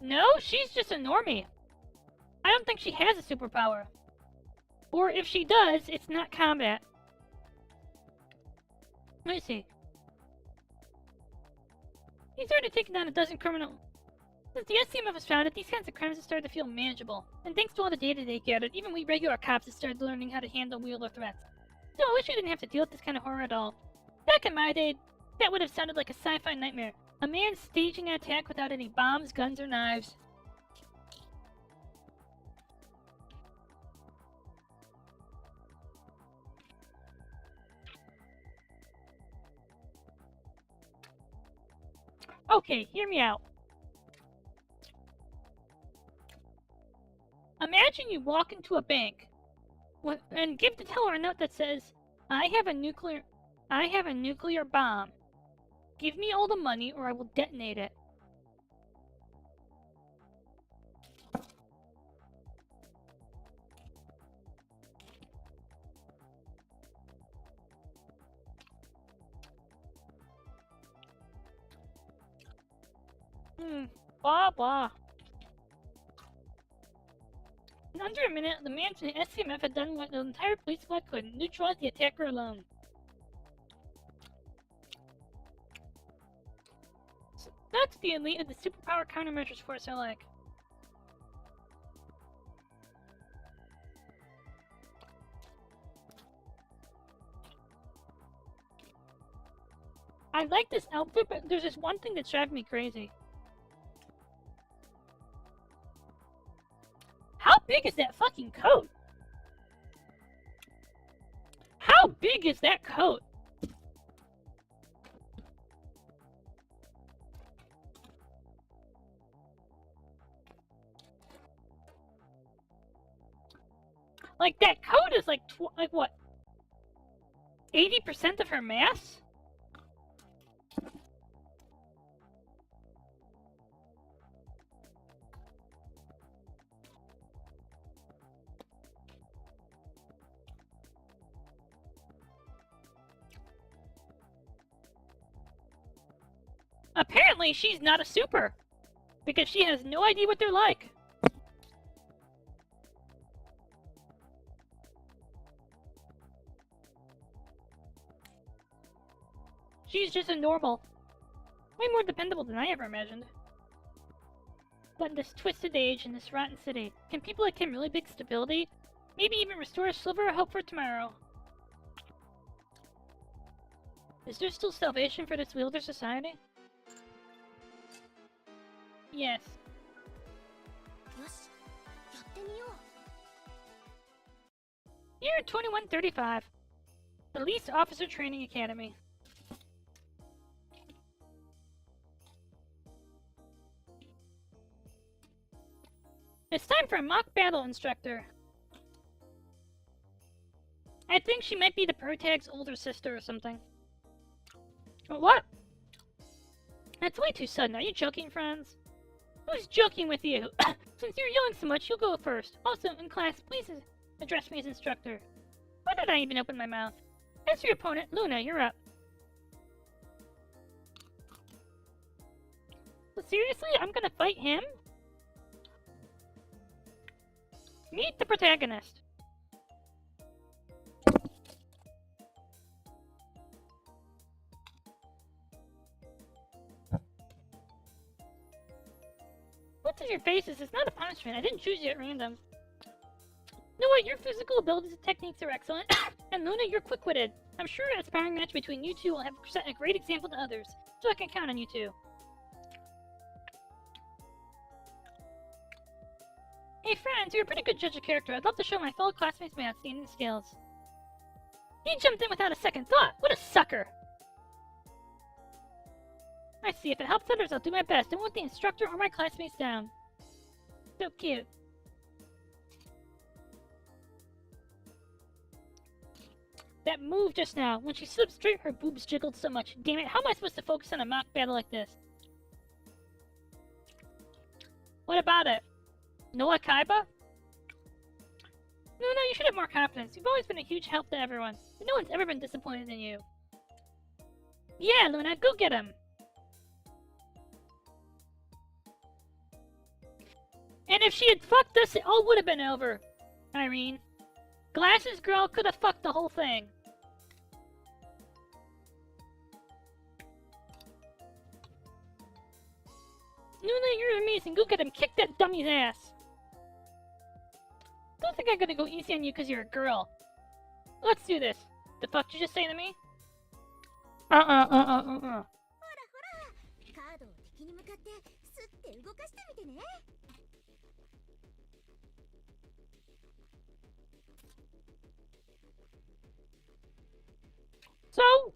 No, she's just a normie. I don't think she has a superpower. Or if she does, it's not combat. Let me see. He's already taken down a dozen criminals. Since the SCMF was founded, these kinds of crimes have started to feel manageable. And thanks to all the data they gathered, even we regular cops have started learning how to handle wielder threats. Still, I wish we didn't have to deal with this kind of horror at all. Back in my day, that would have sounded like a sci-fi nightmare. A man staging an attack without any bombs, guns, or knives. Okay, hear me out. Imagine you walk into a bank and give the teller a note that says, I have a nuclear bomb. Give me all the money or I will detonate it. Blah blah. In under a minute, the man from the SCMF had done what the entire police squad couldn't, neutralize the attacker alone. So that's the elite of the superpower countermeasures force I like. I like this outfit, but there's just one thing that's driving me crazy. How big is that fucking coat? How big is that coat? Like, that coat is like what? 80% of her mass? Apparently, she's not a super, because she has no idea what they're like. She's just a normal. Way more dependable than I ever imagined. But in this twisted age, in this rotten city, can people like him really big stability? Maybe even restore a sliver of hope for tomorrow. Is there still salvation for this wielder society? Yes. Year 2135. Police Officer Training Academy. It's time for a mock battle instructor. I think she might be the protag's older sister or something. What? That's way too sudden. Are you joking, friends? Who's joking with you? Since you're yelling so much, you'll go first. Also, in class, please address me as instructor. Why did I even open my mouth? As your opponent, Luna, you're up. So seriously, I'm gonna fight him? Meet the protagonist. What does your face is? It's not a punishment. I didn't choose you at random. You know what? Your physical abilities and techniques are excellent. And Luna, you're quick-witted. I'm sure a sparring match between you two will have set a great example to others. So I can count on you two. Hey friends, you're a pretty good judge of character. I'd love to show my fellow classmates my outstanding skills. He jumped in without a second thought. What a sucker! I see. If it helps others, I'll do my best. I won't let the instructor or my classmates down. So cute. That move just now, when she stood up straight, her boobs jiggled so much. Damn it, how am I supposed to focus on a mock battle like this? What about it? Noah Kaiba? No, you should have more confidence. You've always been a huge help to everyone. But no one's ever been disappointed in you. Yeah, Luna, go get him! And if she had fucked us, it all would have been over, Irene. Glasses Girl could have fucked the whole thing. Luna, you're amazing. Go get him. Kick that dummy's ass. Don't think I'm gonna go easy on you because you're a girl. Let's do this. The fuck did you just say to me? So?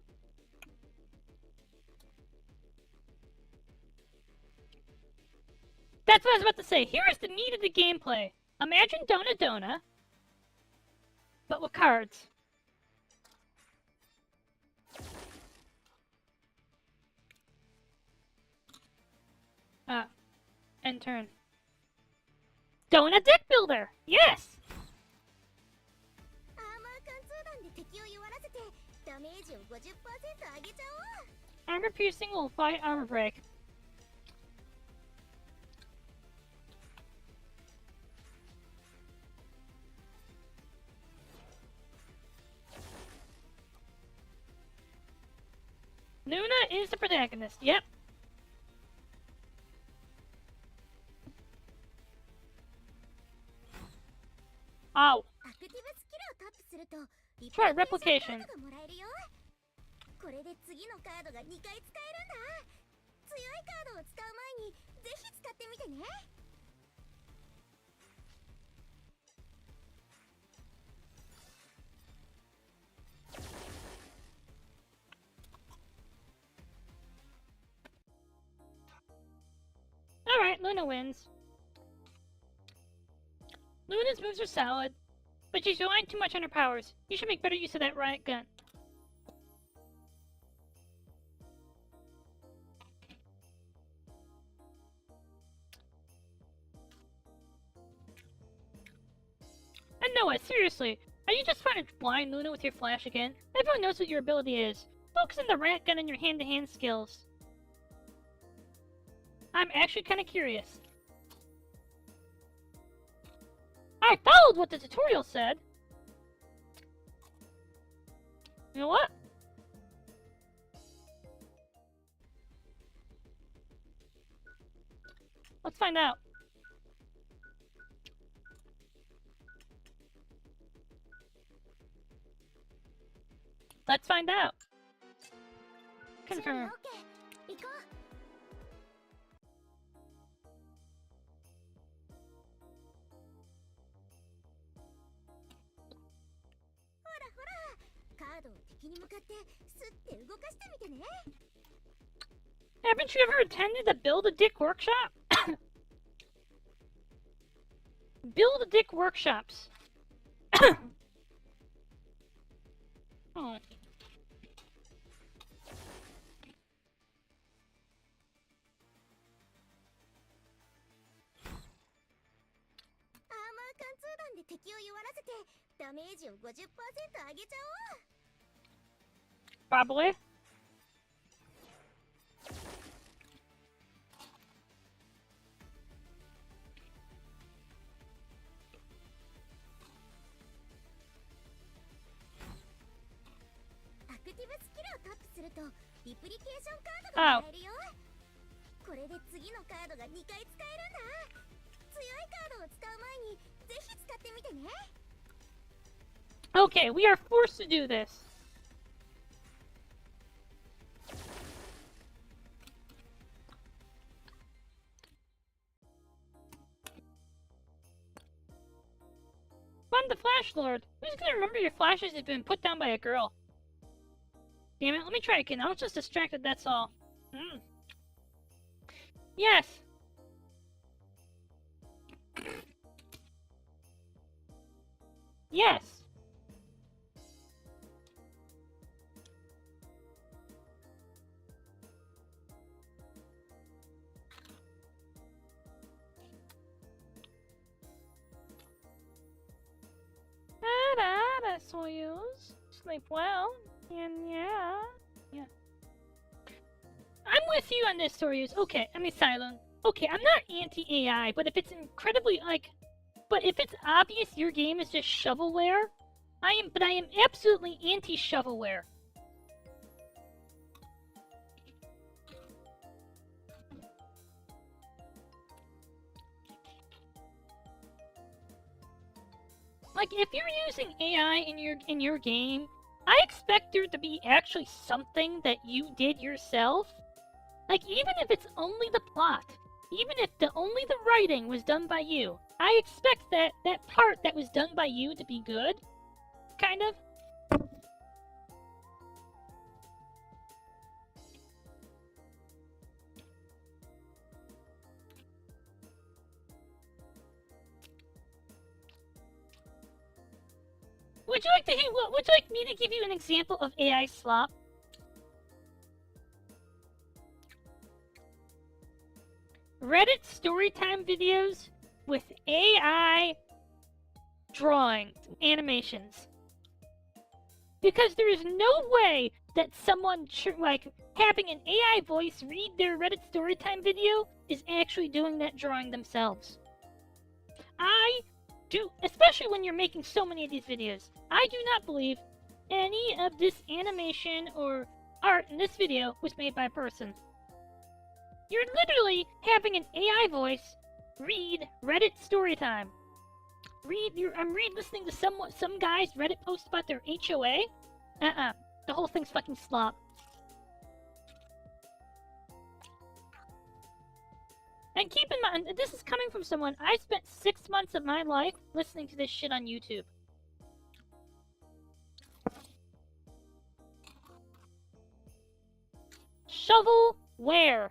That's what I was about to say. Here is the meat of the gameplay. Imagine Dona, but with cards. End turn. Dona Deck Builder! Yes! Armor piercing will apply armor break. Luna is the protagonist, yep. Ow. Try replication. Alright, Luna wins. Luna's moves are solid, but she's relying too much on her powers. You should make better use of that riot gun. know what? Seriously. Are you just trying to blind Luna with your flash again? Everyone knows what your ability is. Focus on the rat gun and your hand-to-hand skills. I'm actually kind of curious. I followed what the tutorial said. You know what? Let's find out. Let's find out. Confirm. Haven't you ever attended the Build-A-Dick workshop? Build-A-Dick workshops. Oh. Probably. Oh. Okay, we are forced to do this. Fund the Flash Lord. Who's gonna remember your flashes have been put down by a girl? Damn it, let me try again. I was just distracted, that's all. Yes. Yes. Da-da-da, Soyuz. Sleep well. And yeah. I'm with you on this, Soyuz. Okay, I mean, Cylon. Okay, I'm not anti-AI, but if it's incredibly, but if it's obvious your game is just shovelware, I am absolutely anti-shovelware. Like, if you're using AI in your game, I expect there to be actually something that you did yourself. Like, even if it's only the plot, even if only the writing was done by you, I expect that part that was done by you to be good, kind of. Would you like me to give you an example of AI slop? Reddit storytime videos with AI drawings, animations. Because there is no way that someone, having an AI voice read their Reddit storytime video is actually doing that drawing themselves. I do, especially when you're making so many of these videos, I do not believe any of this animation or art in this video was made by a person. You're literally having an AI voice read Reddit storytime. I'm listening to some guy's Reddit post about their HOA. The whole thing's fucking slop. And keep in mind, this is coming from someone, I spent 6 months of my life listening to this shit on YouTube. Shovelware.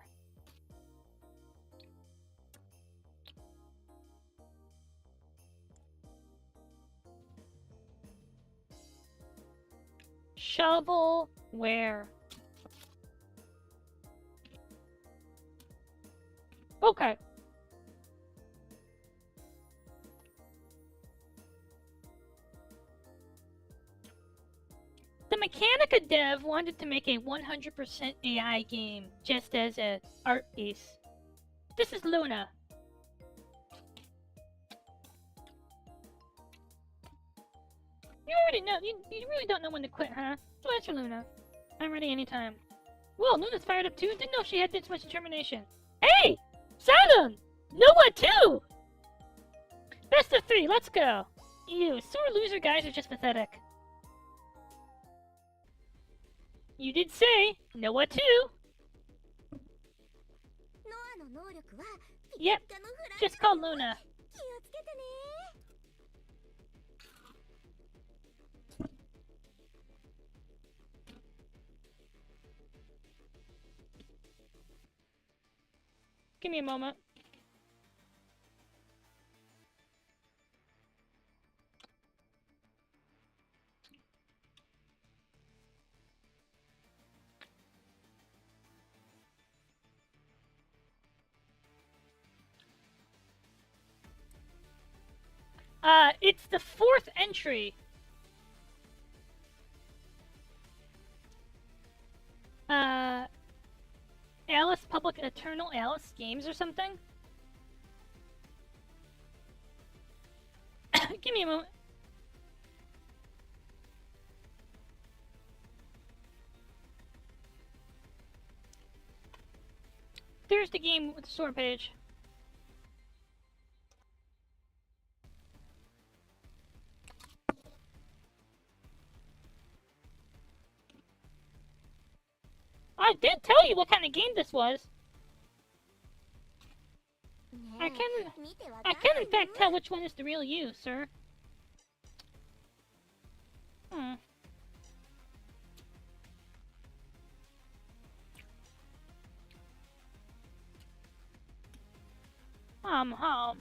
Shovelware. Okay. The Mechanica dev wanted to make a 100% AI game, just as an art piece. This is Luna. You already know. You really don't know when to quit, huh? So that's for Luna. I'm ready anytime. Whoa, Luna's fired up too? Didn't know she had this much determination. Hey! Saturn! Noah too! Best of 3, let's go! Ew, sore loser guys are just pathetic. You did say, Noah too! Yep, just call Luna. Give me a moment. It's the 4th entry. Alice Public Eternal Alice Games or something? Give me a moment. There's the game with the store page. I did tell you what kind of game this was. I can in fact tell which one is the real you, sir. I'm home.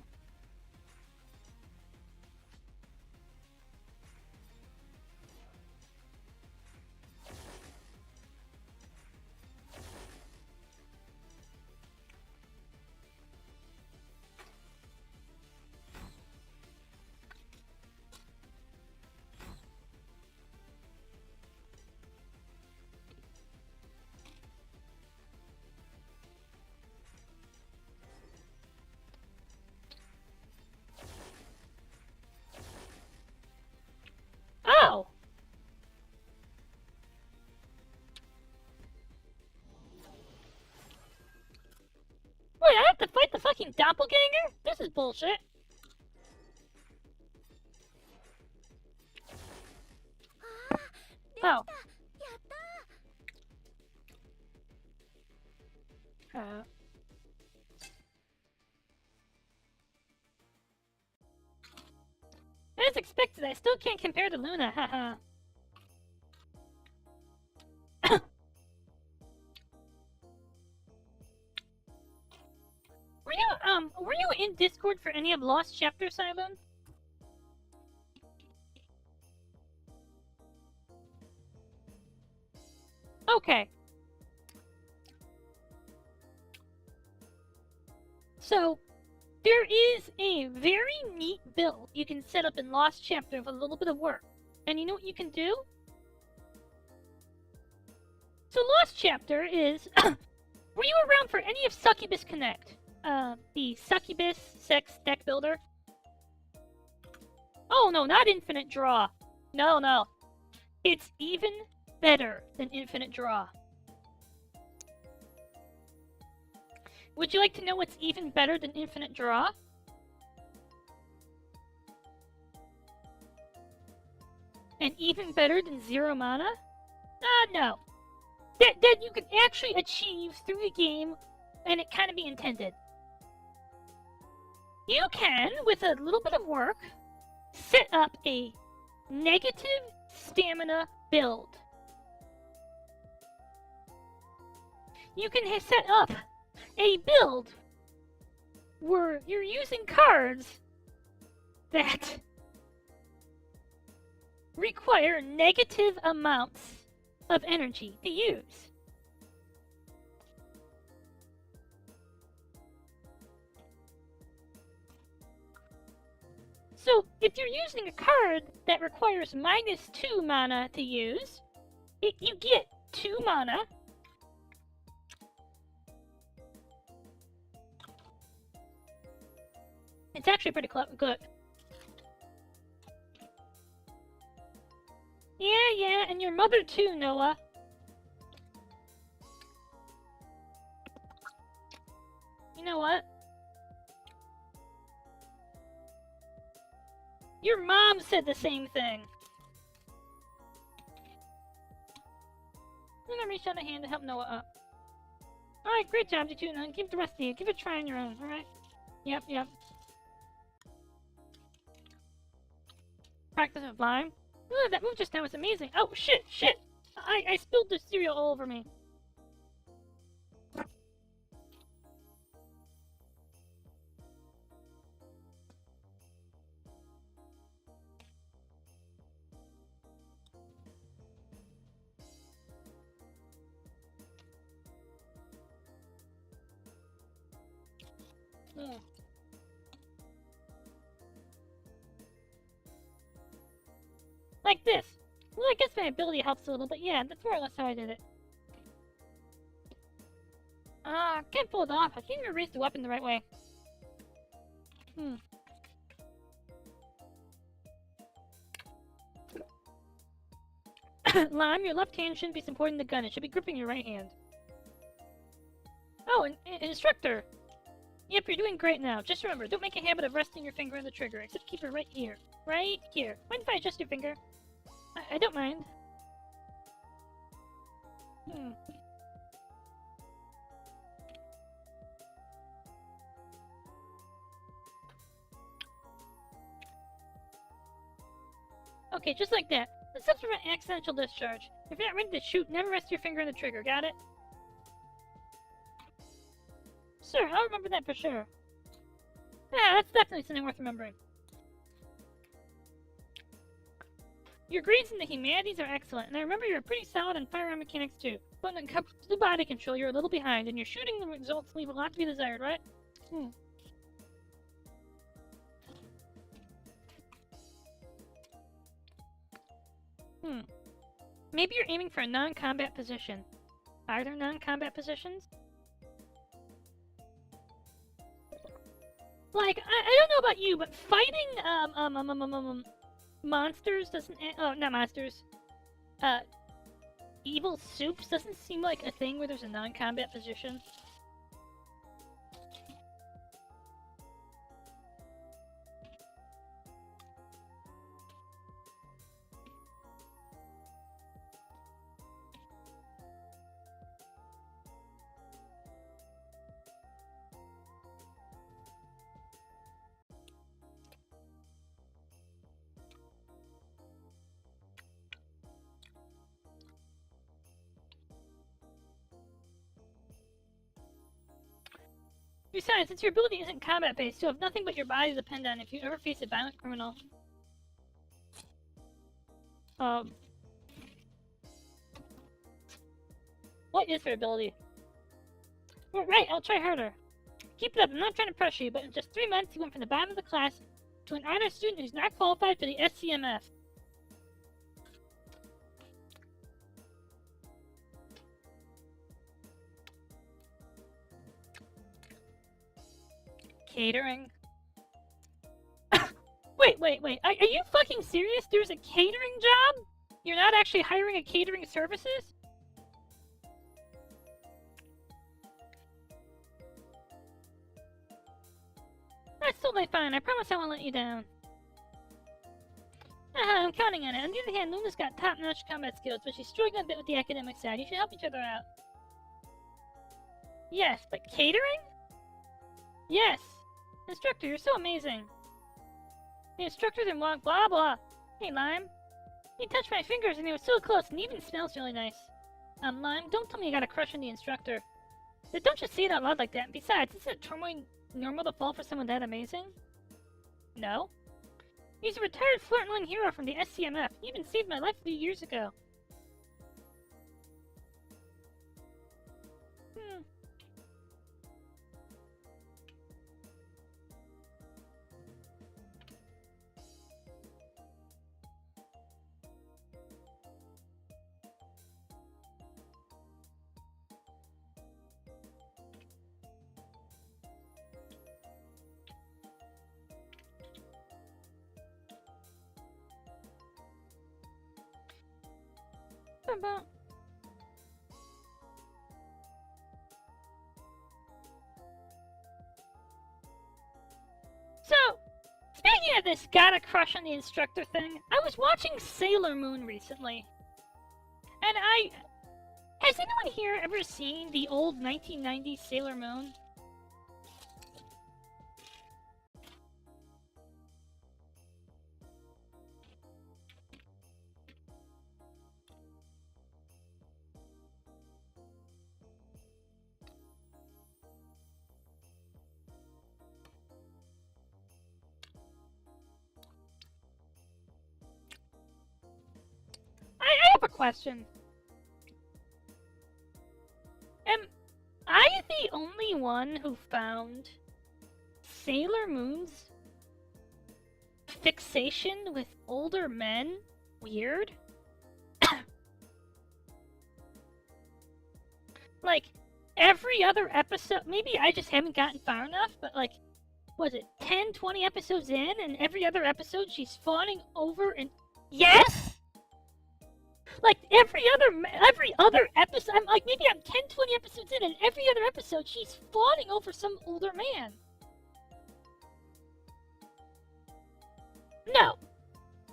Oh! Wait, I have to fight the fucking doppelganger? This is bullshit. Oh. As expected, I still can't compare to Luna, haha. Were you in Discord for any of Lost Chapter, Simon? Okay. So, there is a very neat build you can set up in Lost Chapter with a little bit of work. And you know what you can do? So Lost Chapter is... Were you around for any of Succubus Connect? The Succubus Sex Deck Builder? Oh no, not Infinite Draw. No, no. It's even better than Infinite Draw. Would you like to know what's even better than Infinite Draw? And even better than Zero Mana? No. That you can actually achieve through the game, and it kind of be intended. You can, with a little bit of work, set up a negative stamina build. You can set up a build where you're using cards that require negative amounts of energy to use. So, if you're using a card that requires -2 mana to use, You get 2 mana. It's actually pretty good. Yeah, and your mother too, Noah. You know what? Your mom said the same thing. I'm gonna reach out a hand to help Noah up. Alright, great job, you two. Now give the rest of you. Give it a try on your own, alright? Yep. Practice with lime. Ooh, that move just now was amazing. Oh, shit! I spilled the cereal all over me. Like this. Well, I guess my ability helps a little, but yeah, that's more or less how I did it. Can't pull it off. I can't even raise the weapon the right way. Lime, your left hand shouldn't be supporting the gun. It should be gripping your right hand. Oh, an instructor! Yep, you're doing great now. Just remember, don't make a habit of resting your finger on the trigger, except keep it right here. Right here. Mind if I adjust your finger? I don't mind. Okay, just like that. This helps prevent accidental discharge. If you're not ready to shoot, never rest your finger on the trigger, got it? Sure, I'll remember that for sure. Yeah, that's definitely something worth remembering. Your grades in the humanities are excellent, and I remember you're pretty solid in firearm mechanics too. But when it comes to body control, you're a little behind, and your shooting results leave a lot to be desired, right? Maybe you're aiming for a non-combat position. Are there non-combat positions? Like, I don't know about you, but fighting, monsters doesn't... Oh, not monsters. Evil soups doesn't seem like a thing where there's a non-combat position. Besides, since your ability isn't combat-based, you'll have nothing but your body to depend on if you ever face a violent criminal. What is her ability? Well, right, I'll try harder. Keep it up, I'm not trying to pressure you, but in just 3 months, you went from the bottom of the class to an honor student who's not qualified for the SCMF. Catering? Wait. Are you fucking serious? There's a catering job? You're not actually hiring a catering services? That's totally fine. I promise I won't let you down. I'm counting on it. On the other hand, Luna's got top-notch combat skills, but she's struggling a bit with the academic side. You should help each other out. Yes, but catering? Yes. Instructor, you're so amazing. The instructor then walked blah blah. Hey, Lime. He touched my fingers and he was so close and even smells really nice. Lime, don't tell me you got a crush on the instructor. Don't just say it out loud like that. Besides, isn't it totally normal to fall for someone that amazing? No. He's a retired flirt-line hero from the SCMF. He even saved my life a few years ago. about... So, speaking of this got a crush on the instructor thing, I was watching Sailor Moon recently. And has anyone here ever seen the old 1990s Sailor Moon? I have a question. Am I the only one who found Sailor Moon's fixation with older men weird? Like, every other episode, maybe I just haven't gotten far enough, but like, was it 10, 20 episodes in, and every other episode she's fawning over and... Yes! Like, every other episode, I'm like, maybe I'm 10, 20 episodes in, and every other episode she's fawning over some older man. No.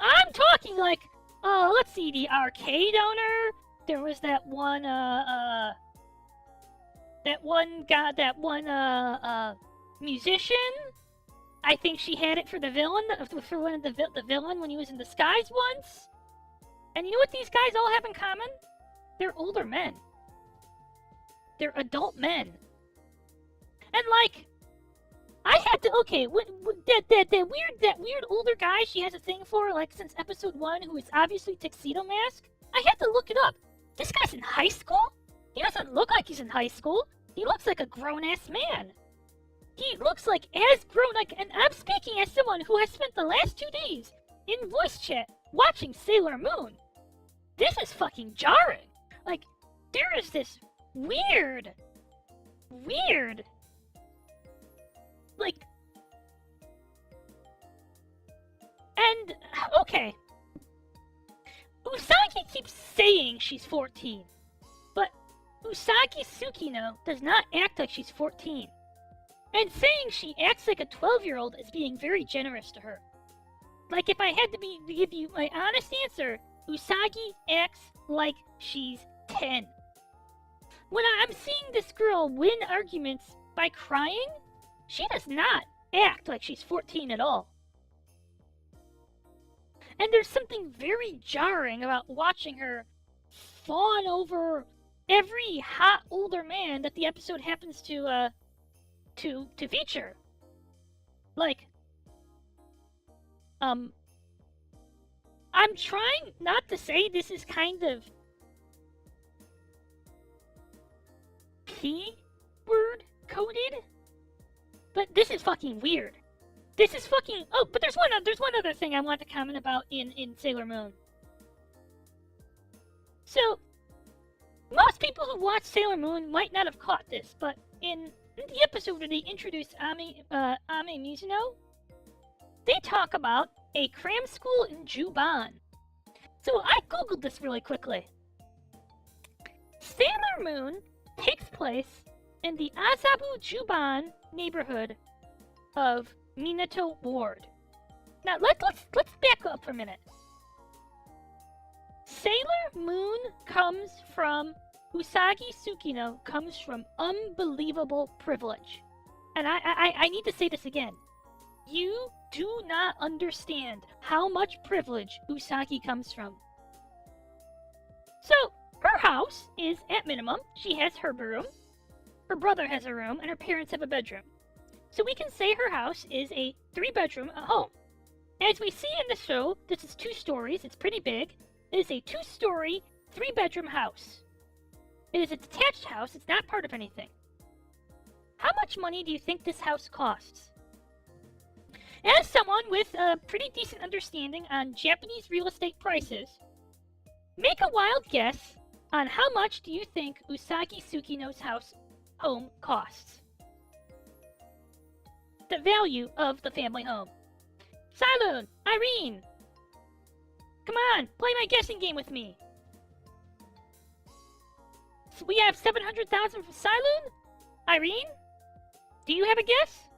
I'm talking like, let's see, the arcade owner, there was that one musician. I think she had it for the villain, for one of the villain when he was in disguise once. And you know what these guys all have in common? They're older men. They're adult men. And like, I had to, okay, that weird older guy she has a thing for, like since episode 1, who is obviously Tuxedo Mask. I had to look it up. This guy's in high school? He doesn't look like he's in high school. He looks like a grown-ass man. He looks like as grown, like, and I'm speaking as someone who has spent the last 2 days in voice chat watching Sailor Moon. This is fucking jarring. Like, there is this weird, like, and, okay. Usagi keeps saying she's 14, but Usagi Tsukino does not act like she's 14. And saying she acts like a 12-year-old is being very generous to her. Like, if I had to give you my honest answer, Usagi acts like she's 10. When I'm seeing this girl win arguments by crying, she does not act like she's 14 at all. And there's something very jarring about watching her fawn over every hot older man that the episode happens to feature. Like, I'm trying not to say this is kind of P-word coded, but this is fucking weird. This is fucking... Oh, but there's one other thing I want to comment about in Sailor Moon. So, most people who watch Sailor Moon might not have caught this, but in the episode where they introduced Ame Mizuno, they talk about a cram school in Juban. So I googled this really quickly. Sailor Moon takes place in the Azabu Juban neighborhood of Minato Ward. Now let's back up for a minute. Sailor Moon comes from Usagi Tsukino comes from unbelievable privilege. And I need to say this again. You do not understand how much privilege Usagi comes from. So, her house is, at minimum, she has her room, her brother has a room, and her parents have a bedroom. So we can say her house is a 3-bedroom home. As we see in the show, this is 2 stories, it's pretty big. It is a 2-story, 3-bedroom house. It is a detached house, it's not part of anything. How much money do you think this house costs? As someone with a pretty decent understanding on Japanese real estate prices, make a wild guess on how much do you think Usagi Tsukino's home costs? The value of the family home. Silun, Irene, come on, play my guessing game with me. we have 700,000 for Siloon? Irene? Do you have a guess?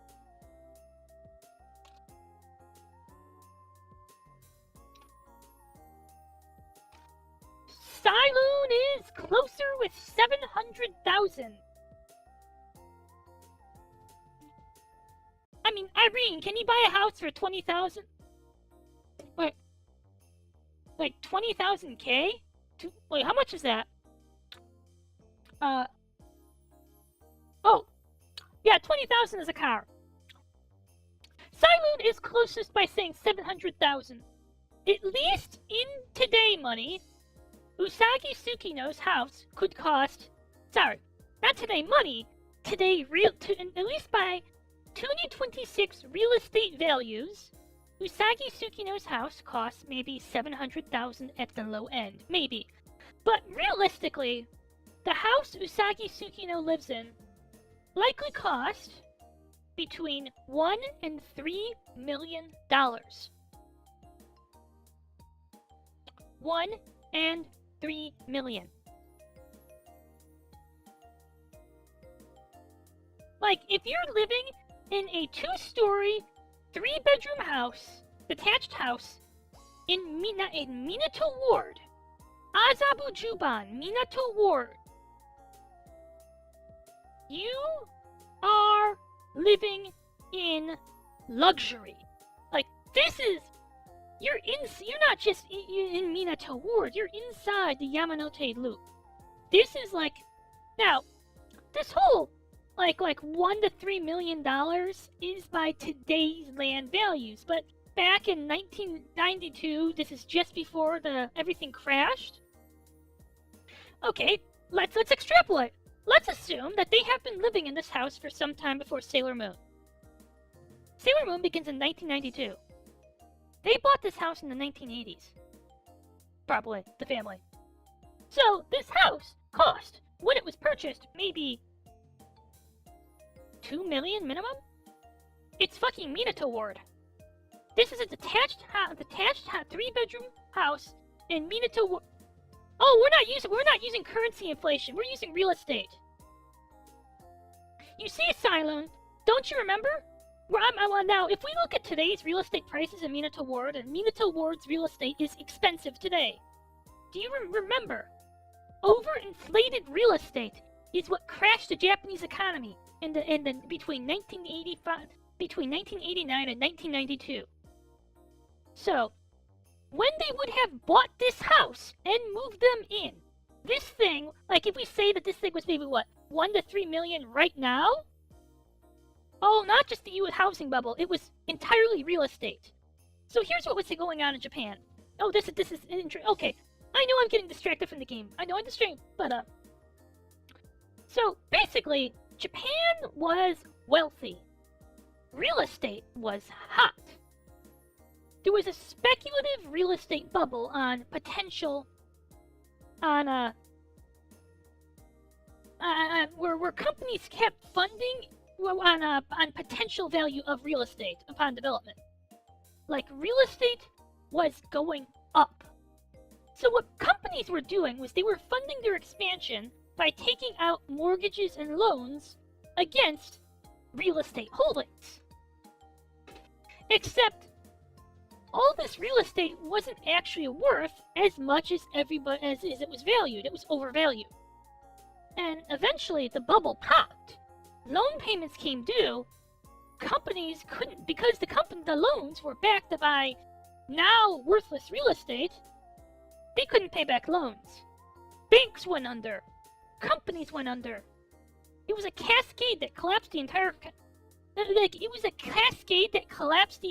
Siloon is closer with 700,000. I mean, Irene, can you buy a house for 20,000? Wait, like 20,000K? Wait, how much is that? Oh, yeah, 20,000 is a car. Siloon is closest by saying 700,000. At least in today money, Usagi Tsukino's house could cost, sorry, not today money, today at least by 2026 real estate values, Usagi Tsukino's house costs maybe 700,000 at the low end, maybe. But realistically, the house Usagi Tsukino lives in likely cost between $1 and $3 million. 1 and 3 million. Like, if you're living in a 2-story, 3-bedroom house, detached house, in Minato Ward, Azabu Juban, Minato Ward, you are living in luxury. Like, this is, you're not just in Minato Ward, you're inside the Yamanote Loop. This is like, now, this whole, like $1 to $3 million is by today's land values, but back in 1992, this is just before everything crashed. Okay, let's extrapolate. Let's assume that they have been living in this house for some time before Sailor Moon. Sailor Moon begins in 1992. They bought this house in the 1980s. Probably, the family. So, this house cost, when it was purchased, maybe $2 million minimum? It's fucking Minato Ward. This is a detached 3-bedroom house in Minato Ward. Oh, we're not using currency inflation. We're using real estate. You see, Siloon, don't you remember? Now, if we look at today's real estate prices in Minato Ward, and Minato Ward's real estate is expensive today. Do you remember? Overinflated real estate is what crashed the Japanese economy between 1989 and 1992. So, when they would have bought this house and moved them in, this thing, like if we say that this thing was maybe what, 1 to 3 million right now? Oh, not just the U.S. housing bubble, it was entirely real estate. So here's what was going on in Japan. Oh, this is okay. I know I'm getting distracted from the game. I know I'm distracted, but so basically, Japan was wealthy. Real estate was hot. There was a speculative real estate bubble on where companies kept funding on potential value of real estate upon development. Like, real estate was going up. So what companies were doing was they were funding their expansion by taking out mortgages and loans against real estate holdings. Except all this real estate wasn't actually worth as much as it was valued. It was overvalued. And eventually the bubble popped. Loan payments came due. Companies couldn't, because the loans were backed by now worthless real estate, they couldn't pay back loans. Banks went under. Companies went under. It was a cascade that collapsed the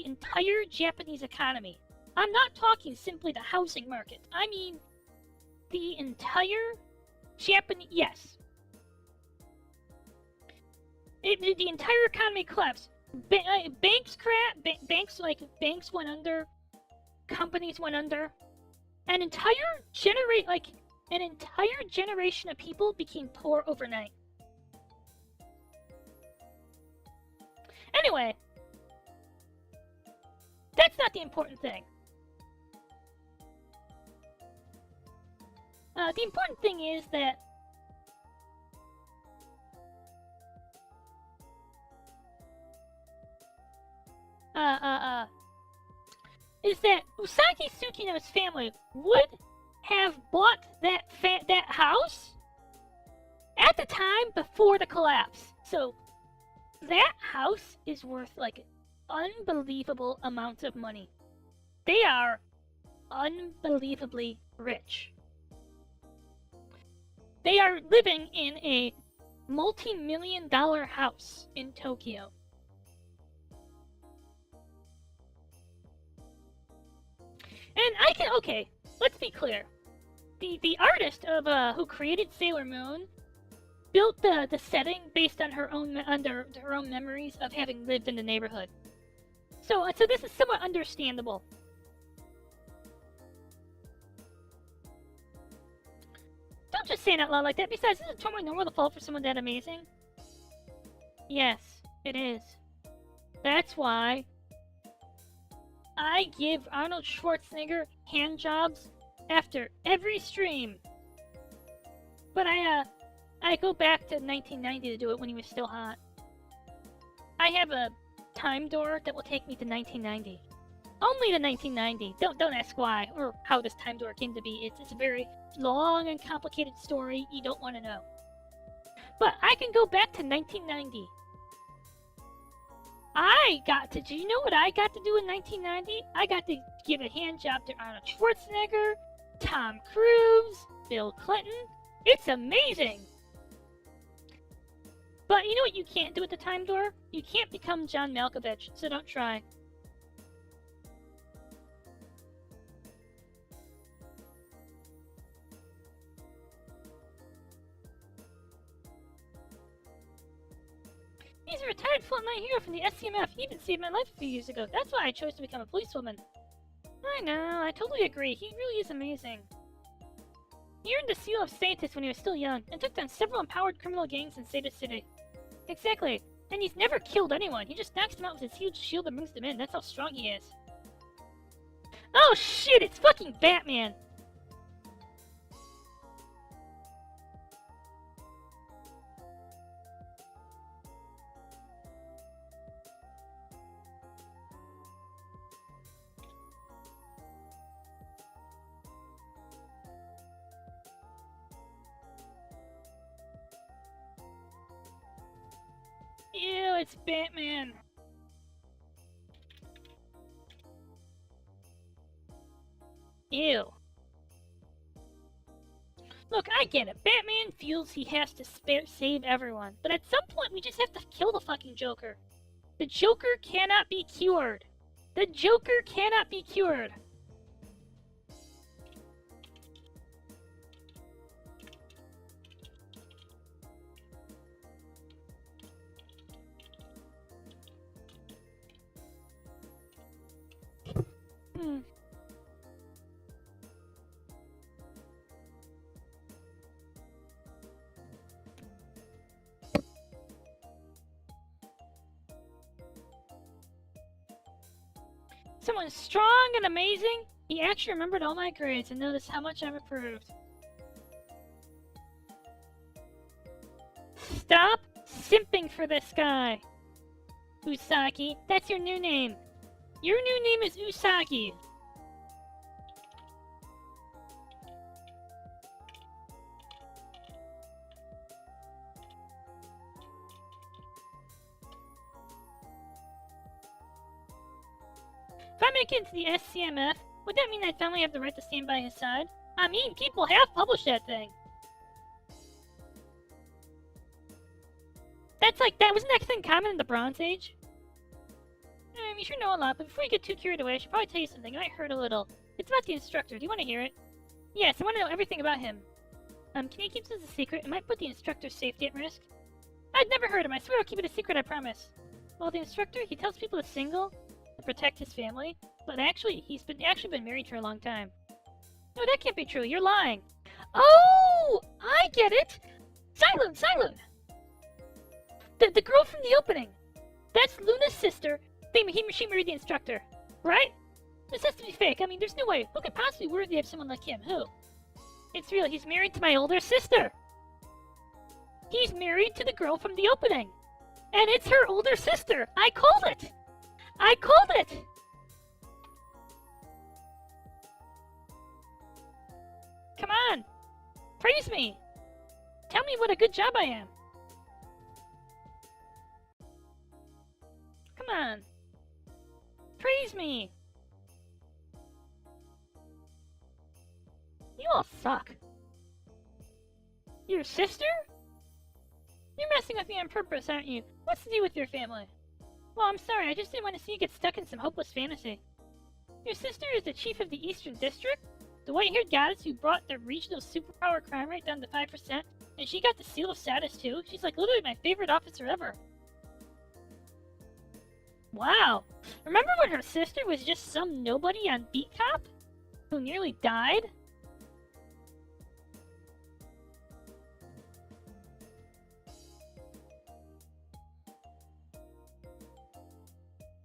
entire Japanese economy. I'm not talking simply the housing market. I mean the entire Japanese. Yes. The entire economy collapsed. Banks went under. Companies went under. An entire generation of people became poor overnight. Anyway, that's not the important thing. The important thing is that is that Usagi Tsukino's family would have bought that house at the time before the collapse. So that house is worth like unbelievable amounts of money. They are unbelievably rich. They are living in a multi-million-dollar house in Tokyo. And okay, let's be clear. The artist of who created Sailor Moon built the setting based on her own memories of having lived in the neighborhood. So this is somewhat understandable. Don't just say it out loud like that. Besides, isn't it totally normal to fall for someone that amazing? Yes, it is. That's why I give Arnold Schwarzenegger hand jobs after every stream. But I go back to 1990 to do it when he was still hot. I have a time door that will take me to 1990. Only to 1990. Don't ask why or how this time door came to be. It's a very long and complicated story you don't want to know. But I can go back to 1990. Do you know what I got to do in 1990? I got to give a hand job to Arnold Schwarzenegger, Tom Cruise, Bill Clinton. It's amazing! But you know what you can't do with the time door? You can't become John Malkovich, so don't try. He's a retired frontline hero from the SCMF. He even saved my life a few years ago. That's why I chose to become a policewoman. I know, I totally agree. He really is amazing. He earned the seal of Saintess when he was still young, and took down several empowered criminal gangs in Seda City. Exactly. And he's never killed anyone. He just knocks them out with his huge shield and brings them in. That's how strong he is. Oh shit, it's fucking Batman! Ew, it's Batman. Ew. Look, I get it. Batman feels he has to save everyone. But at some point, we just have to kill the fucking Joker. The Joker cannot be cured. The Joker cannot be cured. Someone strong and amazing? He actually remembered all my grades and noticed how much I've improved. Stop simping for this guy! Usagi, that's your new name. Your new name is Usagi. If I make it into the SCMF, would that mean that family have the right to stand by his side? I mean, people have published that thing. That's like that. Wasn't that thing common in the Bronze Age? You sure know a lot, but before you get too carried away, I should probably tell you something. You might hurt a little. It's about the instructor. Do you want to hear it? Yes, I want to know everything about him. Can you keep this a secret? It might put the instructor's safety at risk. I'd never heard him. I swear I'll keep it a secret, I promise. Well, the instructor, he tells people to single to protect his family, but actually, he's been married for a long time. No, that can't be true. You're lying. Oh, I get it. Silent. The girl from the opening. That's Luna's sister. She married the instructor, right? This has to be fake. I mean, there's no way. Who could possibly be worthy of someone like him? Who? It's real. He's married to my older sister. He's married to the girl from the opening. And it's her older sister. I called it. I called it! Come on! Praise me! Tell me what a good job I am! Come on! Praise me! You all suck. Your sister? You're messing with me on purpose, aren't you? What's the deal with your family? Well, I'm sorry, I just didn't want to see you get stuck in some hopeless fantasy. Your sister is the chief of the Eastern District? The white-haired goddess who brought the regional superpower crime rate down to 5%, and she got the seal of status too? She's like literally my favorite officer ever. Wow. Remember when her sister was just some nobody on Beat Cop? Who nearly died?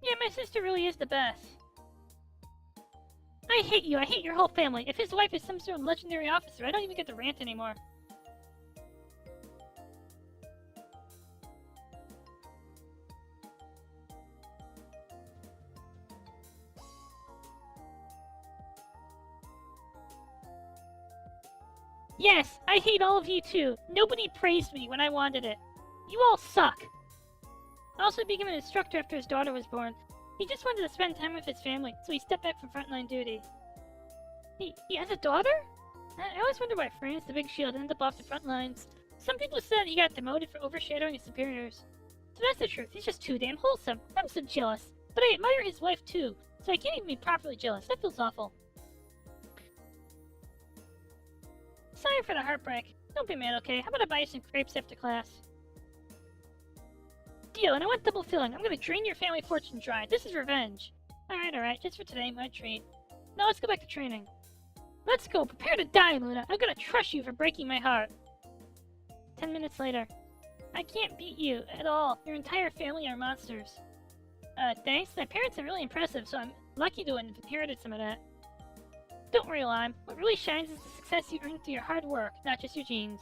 Yeah, my sister really is the best. I hate you. I hate your whole family. If his wife is some sort of legendary officer, I don't even get to rant anymore. Yes, I hate all of you too. Nobody praised me when I wanted it. You all suck. I also became an instructor after his daughter was born. He just wanted to spend time with his family, so he stepped back from frontline duty. He has a daughter? I always wonder why France, the big shield, ended up off the front lines. Some people said he got demoted for overshadowing his superiors. So that's the truth, he's just too damn wholesome. I'm so jealous. But I admire his wife too, so I can't even be properly jealous. That feels awful. Sorry for the heartbreak. Don't be mad, okay? How about I buy you some crepes after class? Deal, and I want double filling. I'm gonna drain your family fortune dry. This is revenge. Alright, just for today, my treat. Now let's go back to training. Let's go, prepare to die, Luna. I'm gonna crush you for breaking my heart. 10 minutes later. I can't beat you at all. Your entire family are monsters. Thanks. My parents are really impressive, so I'm lucky to have inherited some of that. Don't worry, Lime. What really shines is the success you earned through your hard work, not just your genes.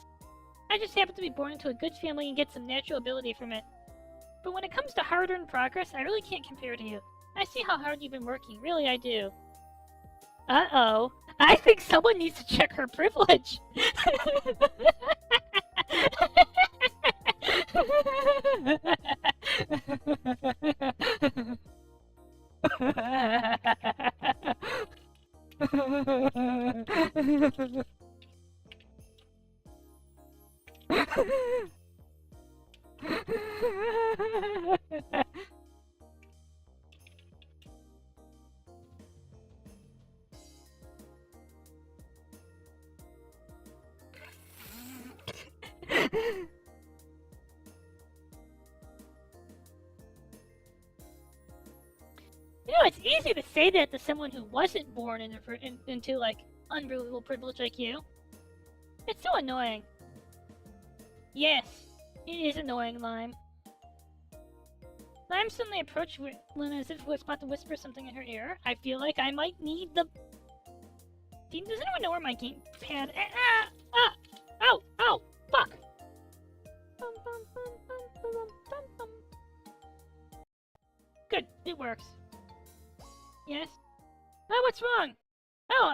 I just happen to be born into a good family and get some natural ability from it. But when it comes to hard-earned progress, I really can't compare to you. I see how hard you've been working. Really, I do. Uh-oh. I think someone needs to check her privilege. You know, it's easy to say that to someone who wasn't born into, like, unbelievable privilege like you. It's so annoying. Yes, it is annoying, Lime. Lime suddenly approached Luna as if he was about to whisper something in her ear. I feel like I might need the... Does anyone know where my gamepad... Ow! Ow! Fuck! Good, it works. Yes? Oh, what's wrong? Oh,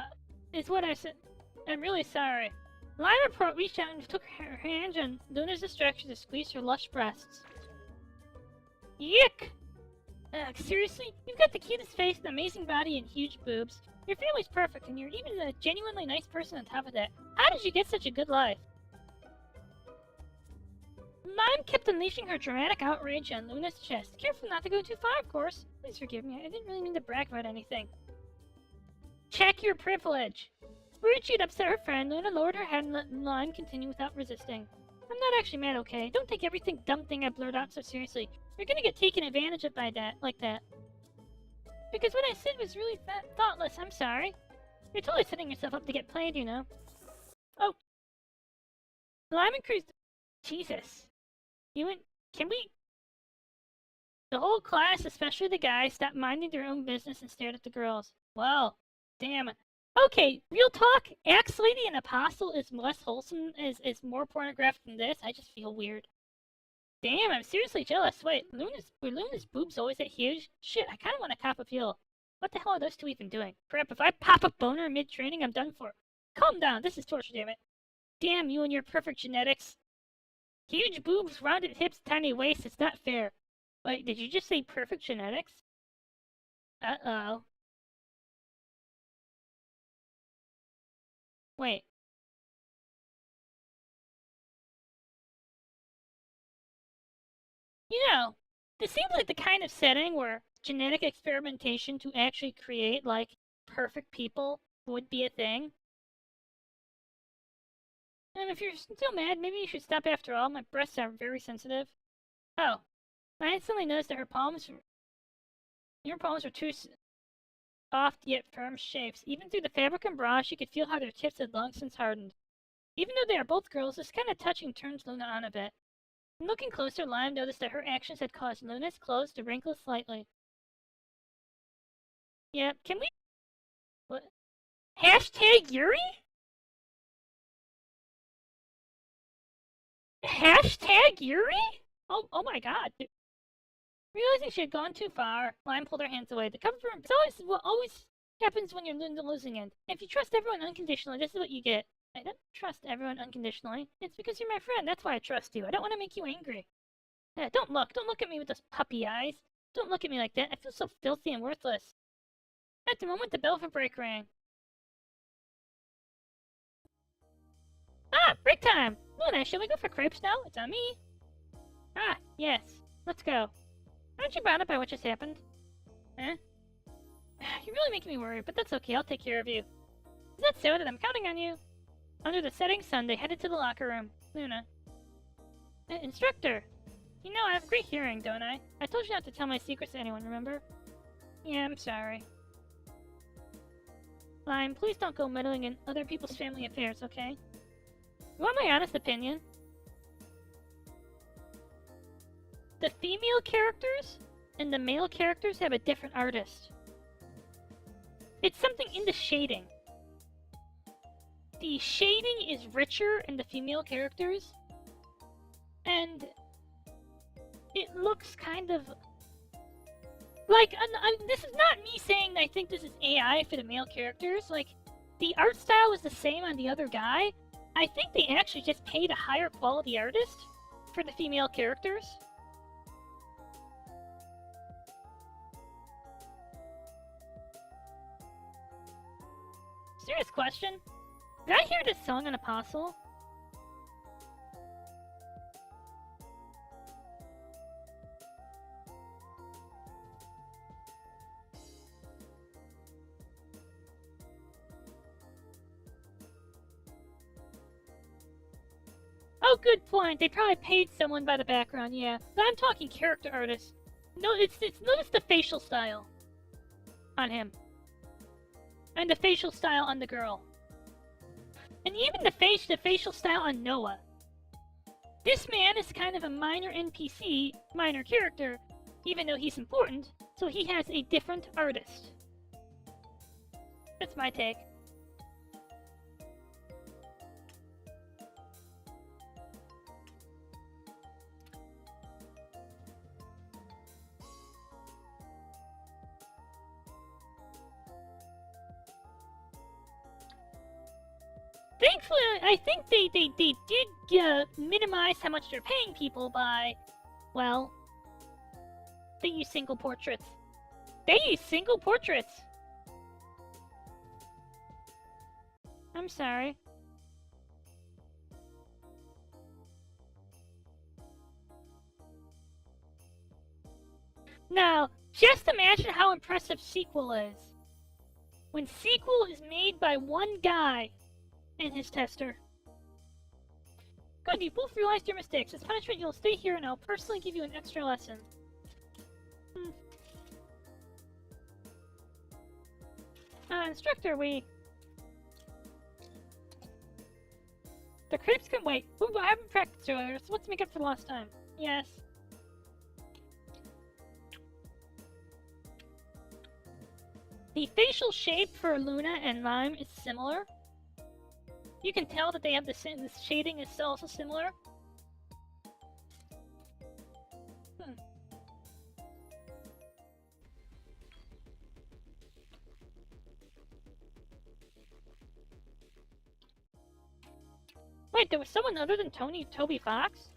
is what I said. I'm really sorry. Lime reached out and took her hand on Luna's distraction to squeeze her lush breasts. Yick! Seriously? You've got the cutest face, an amazing body, and huge boobs. Your family's perfect, and you're even a genuinely nice person on top of that. How did you get such a good life? Lime kept unleashing her dramatic outrage on Luna's chest. Careful not to go too far, of course. Please forgive me, I didn't really mean to brag about anything. Check your privilege! Worried she'd upset her friend, Luna lowered her head and let Lime continue without resisting. I'm not actually mad, okay? Don't take everything dumb thing I blurred out so seriously. You're gonna get taken advantage of by that, like that. Because what I said was really thoughtless, I'm sorry. You're totally setting yourself up to get played, you know. Oh. Lime increased... Jesus. Can we... The whole class, especially the guys, stopped minding their own business and stared at the girls. Well, damn it. Okay, real talk, Axe Lady and Apostle is less wholesome, is more pornographic than this. I just feel weird. Damn, I'm seriously jealous. Wait, were Luna's boobs always that huge? Shit, I kinda wanna cop a feel. What the hell are those two even doing? Crap, if I pop a boner mid-training, I'm done for. Calm down, this is torture, damn it. Damn you and your perfect genetics. Huge boobs, rounded hips, tiny waist, it's not fair. Wait, did you just say perfect genetics? Uh-oh. Wait. You know, this seems like the kind of setting where genetic experimentation to actually create, like, perfect people would be a thing. And if you're still mad, maybe you should stop after all. My breasts are very sensitive. Oh, I instantly noticed that your palms were too soft yet firm shapes. Even through the fabric and bra, she could feel how their tips had long since hardened. Even though they are both girls, this kind of touching turns Luna on a bit. Looking closer, Lime noticed that her actions had caused Luna's clothes to wrinkle slightly. Yeah, can we... What? Hashtag Yuri? Hashtag Yuri? Oh my god. Realizing she had gone too far, Lime pulled her hands away. The cover for it's always what always happens when you're in the losing end. If you trust everyone unconditionally, this is what you get. I don't trust everyone unconditionally. It's because you're my friend. That's why I trust you. I don't want to make you angry. Don't look at me with those puppy eyes. Don't look at me like that. I feel so filthy and worthless. At the moment, the bell for break rang. Ah, break time! Luna, shall we go for crepes now? It's on me. Ah, yes. Let's go. Aren't you bound up by what just happened? Eh? You're really making me worried, but that's okay. I'll take care of you. Is that so? That I'm counting on you? Under the setting sun, they headed to the locker room. Luna. Instructor! You know, I have great hearing, don't I? I told you not to tell my secrets to anyone, remember? Yeah, I'm sorry. Lime, please don't go meddling in other people's family affairs, okay? You want my honest opinion? The female characters and the male characters have a different artist. It's something in the shading. The shading is richer in the female characters, and it looks kind of like, this is not me saying I think this is AI for the male characters. Like, the art style is the same on the other guy. I think they actually just paid a higher quality artist for the female characters. Serious question. Did I hear this song on Apostle? Oh, good point. They probably paid someone by the background, yeah. But I'm talking character artists. No, notice the facial style on him. And the facial style on the girl. And even the facial style on Noah. This man is kind of a minor NPC, minor character, even though he's important, so he has a different artist. That's my take. Thankfully, I think they did minimize how much they're paying people by, well, they use single portraits. They use single portraits! I'm sorry. Now, just imagine how impressive Sequel is. When Sequel is made by one guy and his tester. Good, you both realized your mistakes. As punishment, you'll stay here and I'll personally give you an extra lesson. Instructor, the crepes can wait. Ooh, I haven't practiced earlier, so let's make up for lost time. Yes. The facial shape for Luna and Lime is similar. You can tell that they have the shading is also similar. Wait, there was someone other than Toby Fox?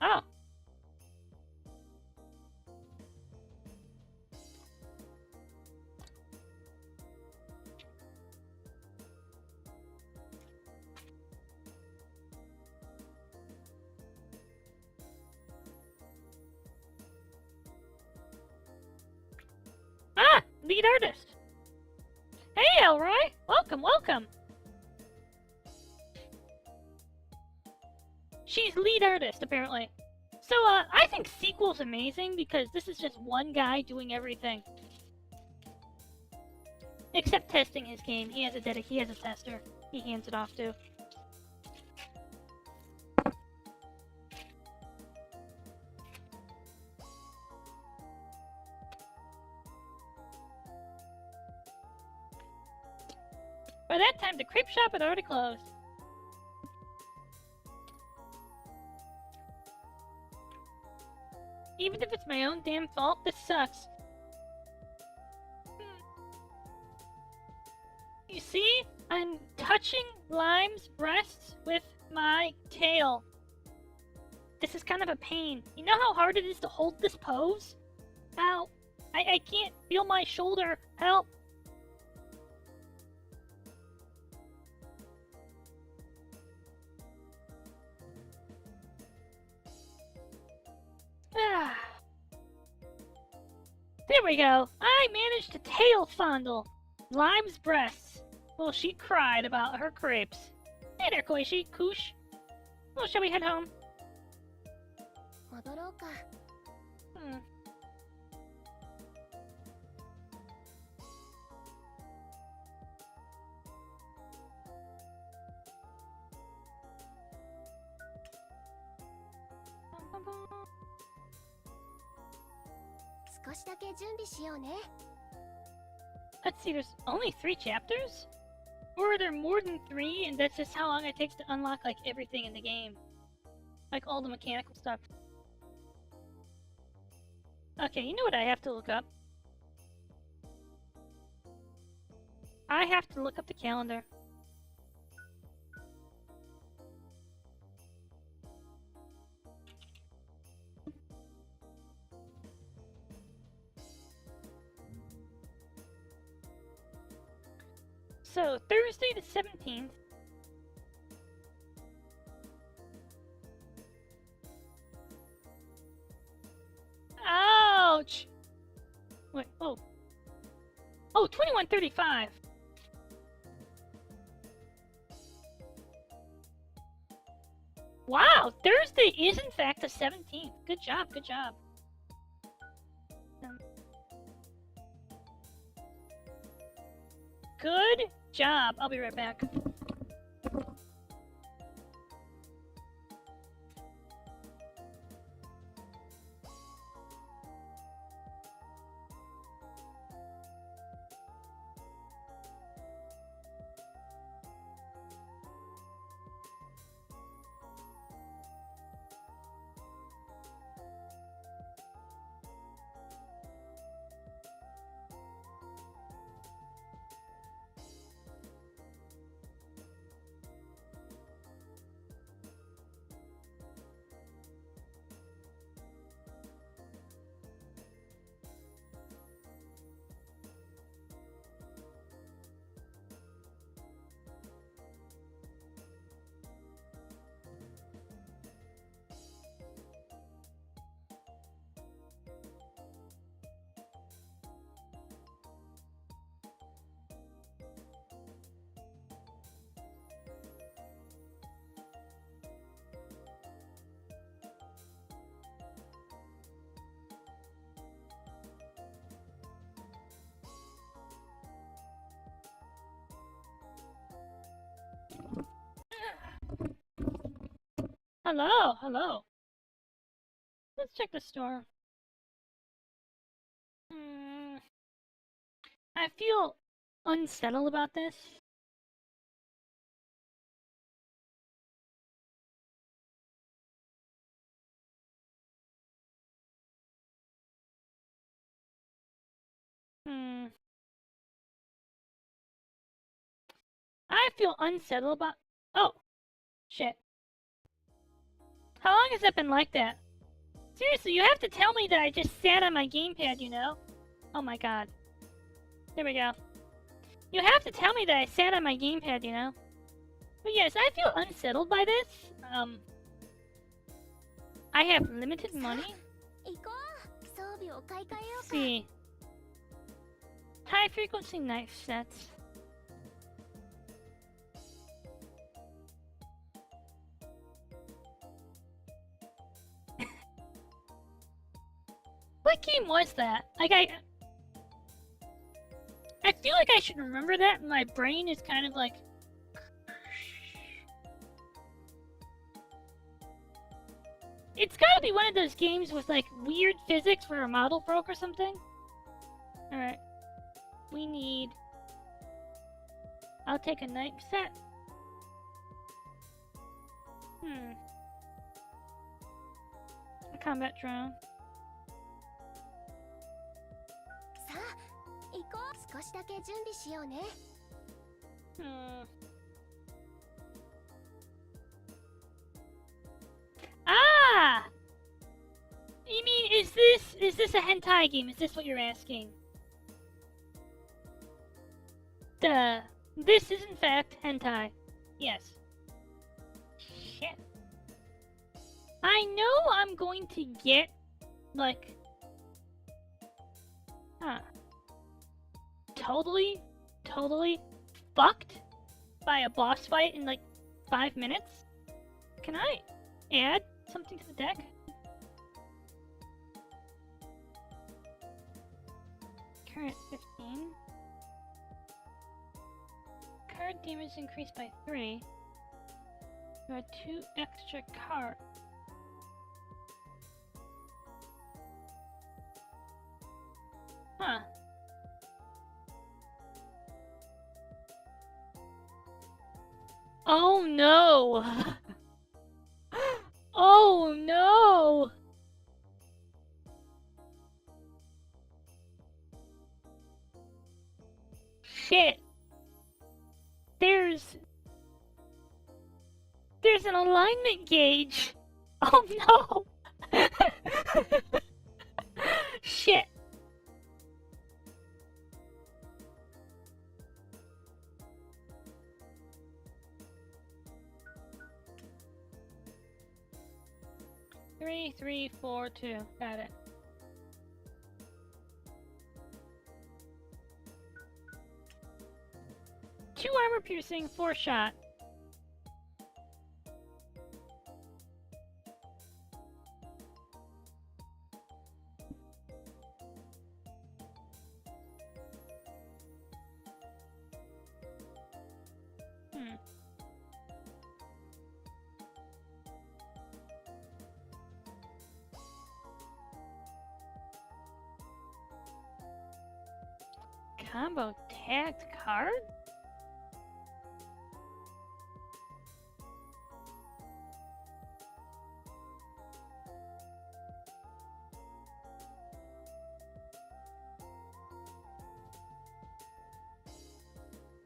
Oh. Ah! Lead artist! Hey, Elroy! Welcome, welcome! She's lead artist, apparently. So, I think sequel's amazing because this is just one guy doing everything. Except testing his game. He has a tester. He hands it off to. By that time, the crepe shop had already closed. Even if it's my own damn fault, this sucks. You see? I'm touching Lime's breasts with my tail. This is kind of a pain. You know how hard it is to hold this pose? Ow. I can't feel my shoulder. Help. There we go. I managed to tail fondle Lime's breasts. Well, she cried about her crepes. Hey there, Koishi, Koosh. Well, shall we head home? Hmm. Let's see, there's only 3 chapters? Or are there more than 3 and that's just how long it takes to unlock, like, everything in the game? Like, all the mechanical stuff. Okay, you know what I have to look up? I have to look up the calendar. So, Thursday the 17th. Ouch! Wait, oh. Oh, 21:35. Wow, Thursday is in fact the 17th. Good job, good job. Good job. I'll be right back. Hello, hello. Let's check the store. I feel unsettled about this. I feel unsettled about... Oh, shit. How long has that been like that? Seriously, you have to tell me that I just sat on my gamepad, you know? Oh my god. There we go. You have to tell me that I sat on my gamepad, you know? But yes, I feel unsettled by this. I have limited money. Let's see. High frequency knife sets. What game was that? Like I feel like I should remember that. My brain is kind of like... It's gotta be one of those games with like weird physics where a model broke or something. Alright. We need... I'll take a knife set. A combat drone. Ah! You mean, is this a hentai game? Is this what you're asking? This is in fact hentai. Yes. Shit. I know I'm going to get, like... Totally fucked by a boss fight in like 5 minutes? Can I add something to the deck? Current 15. Card damage increased by 3. You add 2 extra cards. Huh. Oh no! Oh no! Shit! There's an alignment gauge! Oh no! Shit! Three, 3, 4, 2. Got it. Two armor piercing, 4 shot. Combo tagged card?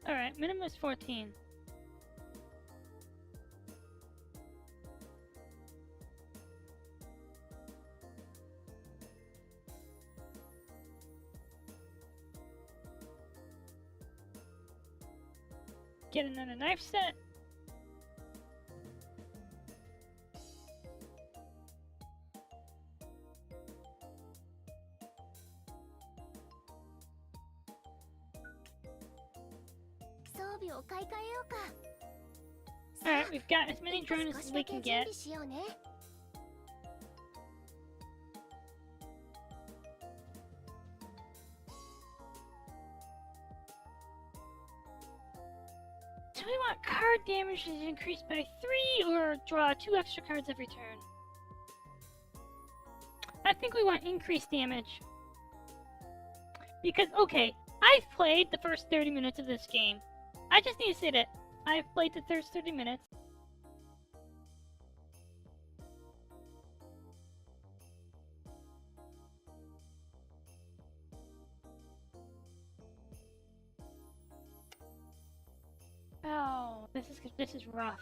Alright, minimum is 14. Get another knife set. Alright, we've got as many drones as we can get. Do we want card damage to increase by 3 or draw 2 extra cards every turn? I think we want increased damage. Because, okay, I've played the first 30 minutes of this game. I just need to say that I've played the first 30 minutes. This is rough.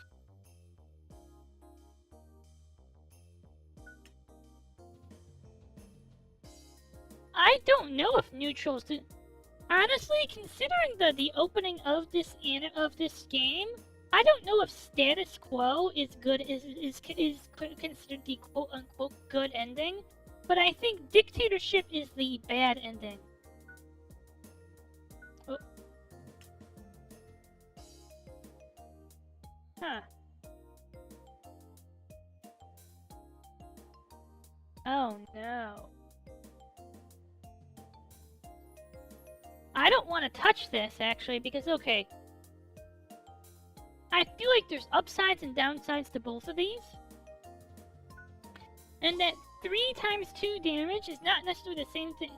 I don't know if neutrals do. Honestly, considering the opening of this game, I don't know if status quo is good is considered the quote unquote good ending, but I think dictatorship is the bad ending. Oh. Huh. Oh no. I don't want to touch this, actually, because, okay. I feel like there's upsides and downsides to both of these. And that 3 times 2 damage is not necessarily the same thing.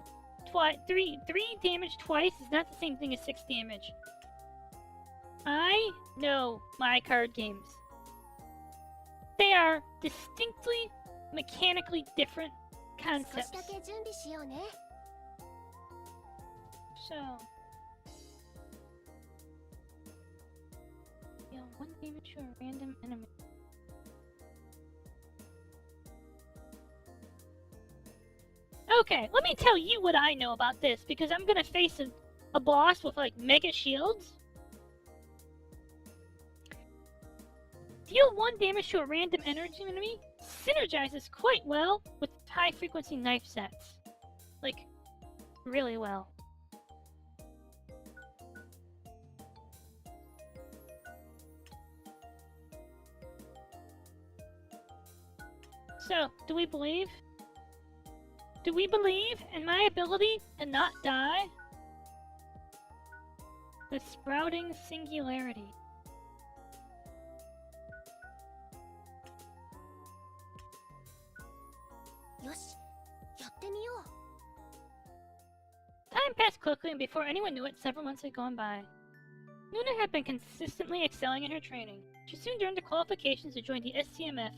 3 damage twice is not the same thing as 6 damage. I know my card games. They are distinctly, mechanically different concepts. So, deal 1 damage to a random enemy. Okay, let me tell you what I know about this, because I'm gonna face a boss with, like, mega shields. Deal 1 damage to a random energy enemy synergizes quite well with high-frequency knife sets. Like, really well. So, do we believe? Do we believe in my ability to not die? The sprouting singularity. Time passed quickly, and before anyone knew it, several months had gone by. Luna had been consistently excelling in her training. She soon earned the qualifications to join the SCMF,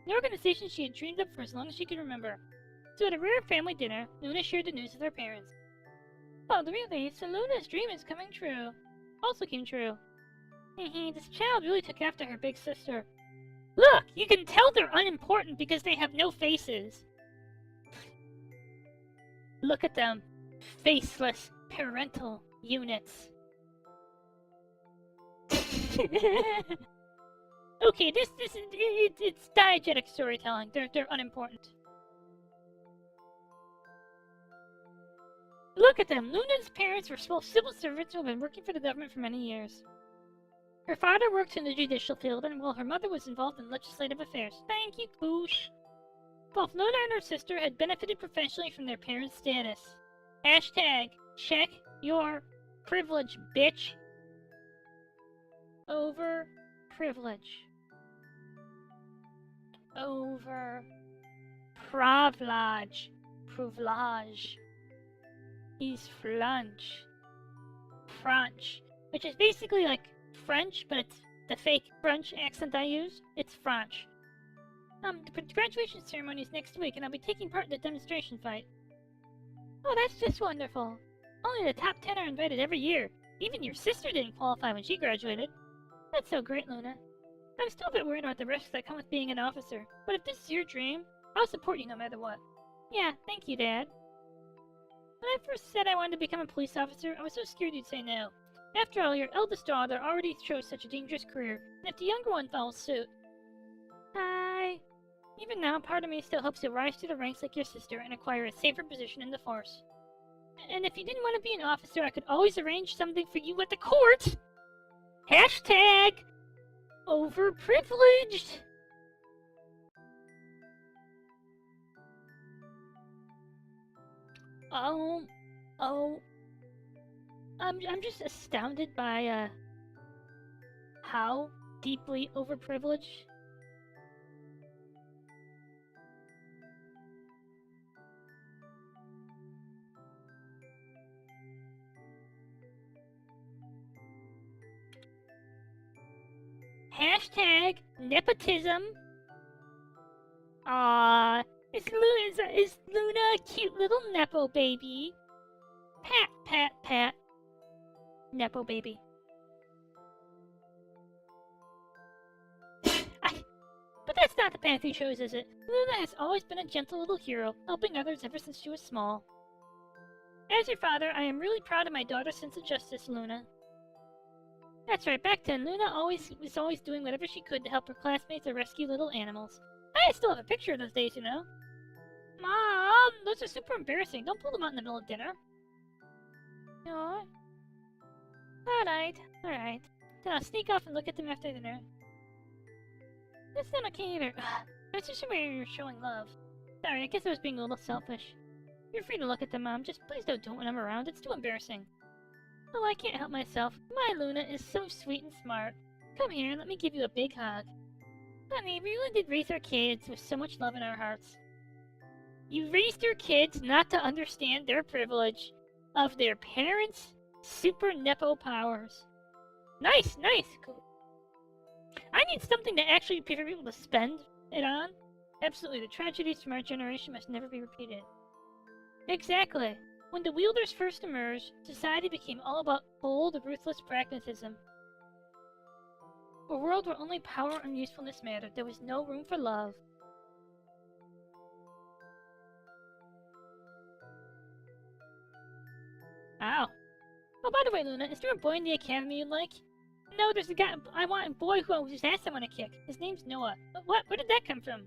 an organization she had dreamed of for as long as she could remember. So at a rare family dinner, Luna shared the news with her parents. Oh, really? So Luna's dream is coming true. Also came true. Hehe, this child really took after her big sister. Look, you can tell they're unimportant because they have no faces. Look at them. Faceless parental units. Okay, it's diegetic storytelling. They're unimportant. Look at them. Luna's parents were civil servants who have been working for the government for many years. Her father worked in the judicial field, and while her mother was involved in legislative affairs. Thank you, Koosh. Both Luna and her sister had benefited professionally from their parents' status. Hashtag, check your privilege, bitch. Over privilege. Over privilege. Privilege. He's French. French. Which is basically like French, but it's the fake French accent I use. It's French. The graduation ceremony is next week, and I'll be taking part in the demonstration fight. Oh, that's just wonderful. Only the top 10 are invited every year. Even your sister didn't qualify when she graduated. That's so great, Luna. I'm still a bit worried about the risks that come with being an officer, but if this is your dream, I'll support you no matter what. Yeah, thank you, Dad. When I first said I wanted to become a police officer, I was so scared you'd say no. After all, your eldest daughter already chose such a dangerous career, and if the younger one follows suit... Hi. Even now, part of me still hopes you'll rise to the ranks like your sister and acquire a safer position in the force. And if you didn't want to be an officer, I could always arrange something for you at the court! Hashtag overprivileged! I'm just astounded by, how deeply overprivileged. Hashtag nepotism. Aww, is Luna a cute little nepo baby? Pat, pat, pat. Nepo baby. But that's not the path he chose, is it? Luna has always been a gentle little hero, helping others ever since she was small. As your father, I am really proud of my daughter's sense of justice, Luna. That's right, back then, Luna was always doing whatever she could to help her classmates or rescue little animals. I still have a picture of those days, you know. Mom, those are super embarrassing. Don't pull them out in the middle of dinner. No. Alright. Then I'll sneak off and look at them after dinner. That's not okay either. That's just a way you're showing love. Sorry, I guess I was being a little selfish. You're free to look at them, Mom. Just please don't do it when I'm around. It's too embarrassing. Oh, I can't help myself. My Luna is so sweet and smart. Come here and let me give you a big hug. Honey, we really did raise our kids with so much love in our hearts. You raised your kids not to understand their privilege of their parents' super nepo powers. Nice. Cool. I need something to actually be able to spend it on. Absolutely, the tragedies from our generation must never be repeated. Exactly. When the wielders first emerged, society became all about cold, ruthless pragmatism. A world where only power and usefulness mattered. There was no room for love. Ow. Oh, by the way, Luna, is there a boy in the academy you'd like? No, there's a guy. I want a boy whose ass I want to kick. His name's Noah. What? Where did that come from?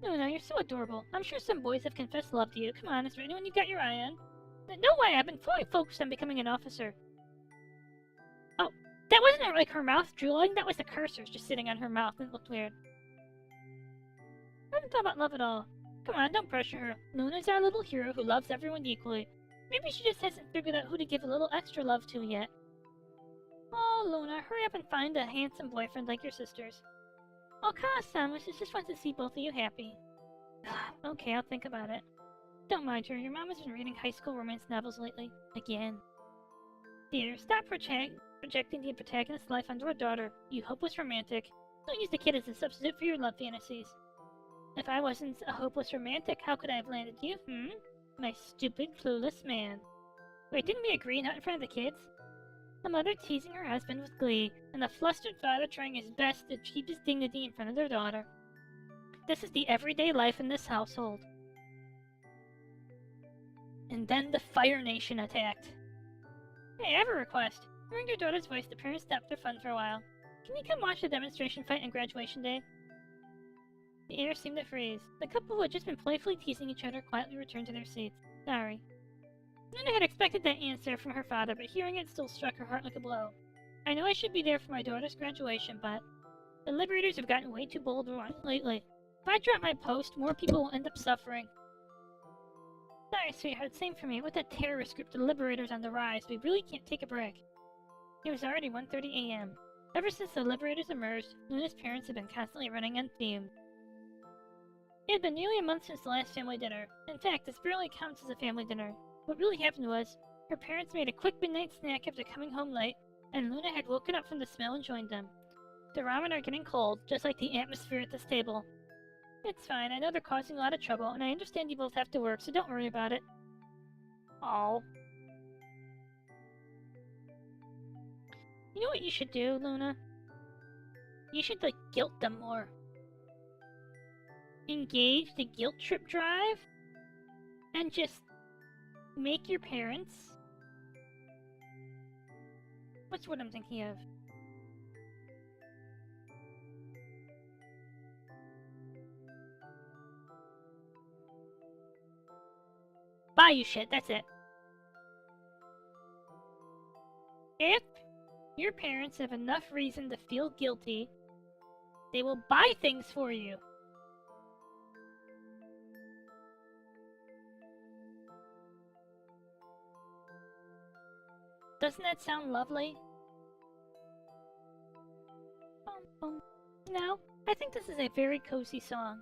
Luna, you're so adorable. I'm sure some boys have confessed love to you. Come on, is there anyone you've got your eye on? No way, I've been fully focused on becoming an officer. Oh, that wasn't like her mouth drooling, that was the cursors just sitting on her mouth and it looked weird. I haven't thought about love at all. Come on, don't pressure her. Luna's our little hero who loves everyone equally. Maybe she just hasn't figured out who to give a little extra love to yet. Oh, Luna, hurry up and find a handsome boyfriend like your sisters. Oh, Kasa-san just wants to see both of you happy. Okay, I'll think about it. Don't mind her, your mom has been reading high school romance novels lately. Again. Dear, stop projecting the protagonist's life onto our daughter, you hopeless romantic. Don't use the kid as a substitute for your love fantasies. If I wasn't a hopeless romantic, how could I have landed you, My stupid, clueless man. Wait, didn't we agree not in front of the kids? The mother teasing her husband with glee, and the flustered father trying his best to keep his dignity in front of their daughter. This is the everyday life in this household. And then the Fire Nation attacked. Hey, I have a request. Hearing your daughter's voice, the parents stopped their fun for a while. Can you come watch the demonstration fight on graduation day? The air seemed to freeze. The couple who had just been playfully teasing each other quietly returned to their seats. Sorry. Nuna had expected that answer from her father, but hearing it still struck her heart like a blow. I know I should be there for my daughter's graduation, but the Liberators have gotten way too bold lately. If I drop my post, more people will end up suffering. Sorry, sweetheart, same for me. With that terrorist group, the Liberators on the rise, we really can't take a break. It was already 1:30 a.m. Ever since the Liberators emerged, Luna's parents have been constantly running on fumes. It had been nearly a month since the last family dinner. In fact, this barely counts as a family dinner. What really happened was, her parents made a quick midnight snack after coming home late, and Luna had woken up from the smell and joined them. The ramen are getting cold, just like the atmosphere at this table. It's fine, I know they're causing a lot of trouble, and I understand you both have to work, so don't worry about it. Oh. You know what you should do, Luna? You should, guilt them more. Engage the guilt trip drive, and just make your parents... What's what I'm thinking of? Buy you shit, that's it. If your parents have enough reason to feel guilty, they will buy things for you. Doesn't that sound lovely? No, I think this is a very cozy song.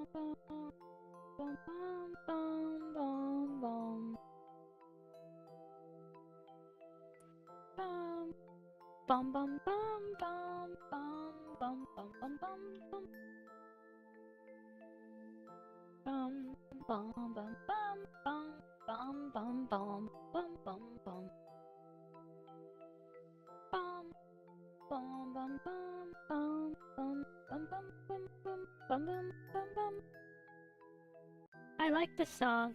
Bum bum bum bum bum bum bum bum bum bum. Bum bum bum bum bum bum bum bum bum bum bum. Bum bum bum bum bum bum bum bum bum bum bum bum bum. I like this song.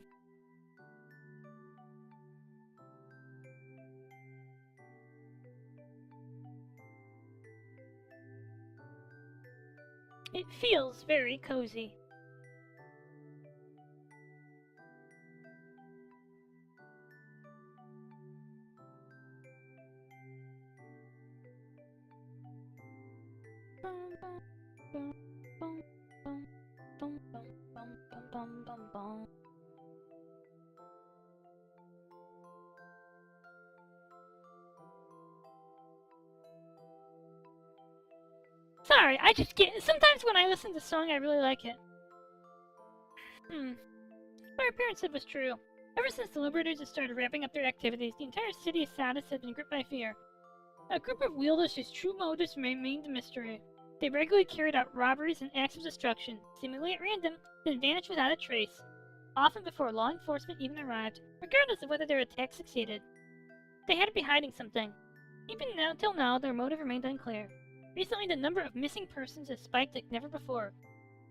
It feels very cozy. Sorry, I just get. Sometimes when I listen to the song, I really like it. What our parents said was true. Ever since the Liberators had started wrapping up their activities, the entire city of Sardis had been gripped by fear. A group of wielders whose true motives remained a mystery. They regularly carried out robberies and acts of destruction, seemingly at random, then vanished without a trace, often before law enforcement even arrived, regardless of whether their attack succeeded. They had to be hiding something. Even now, till now, their motive remained unclear. Recently, the number of missing persons has spiked like never before.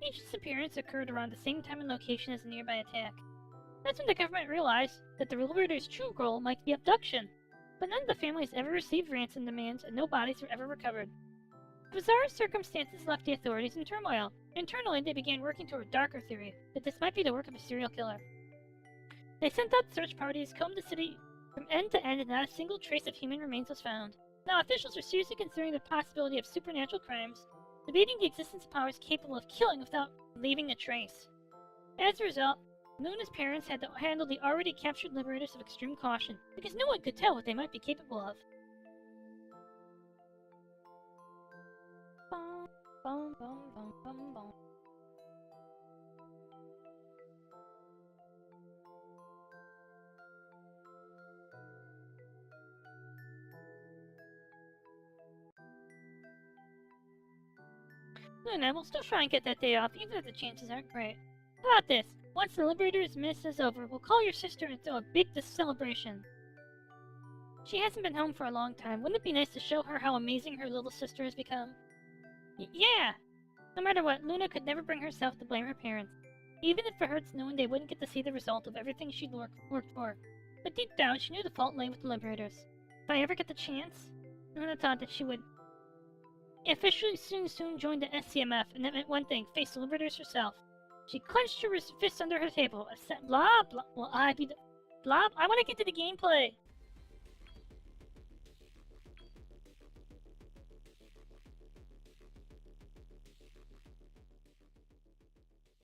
Each disappearance occurred around the same time and location as a nearby attack. That's when the government realized that the Liberators' true goal might be abduction. But none of the families ever received ransom demands, and no bodies were ever recovered. Bizarre circumstances left the authorities in turmoil. Internally, they began working toward a darker theory, that this might be the work of a serial killer. They sent out search parties, combed the city from end to end, and not a single trace of human remains was found. Now officials are seriously considering the possibility of supernatural crimes, debating the existence of powers capable of killing without leaving a trace. As a result, Luna's parents had to handle the already captured Liberators with extreme caution, because no one could tell what they might be capable of. Bum, bum, bum, bum, bum, bum. Luna, we'll still try and get that day off, even if the chances aren't great. How about this? Once the Liberators' miss is over, we'll call your sister and throw a big celebration. She hasn't been home for a long time. Wouldn't it be nice to show her how amazing her little sister has become? Yeah! No matter what, Luna could never bring herself to blame her parents, even if it hurts knowing they wouldn't get to see the result of everything she'd worked for. But deep down, she knew the fault lay with the Liberators. If I ever get the chance, Luna thought that she would officially soon join the SCMF, and that meant one thing, face the Liberators herself. She clenched her fist under her table. Blah, blah, will I be the... Blah, I want to get to the gameplay!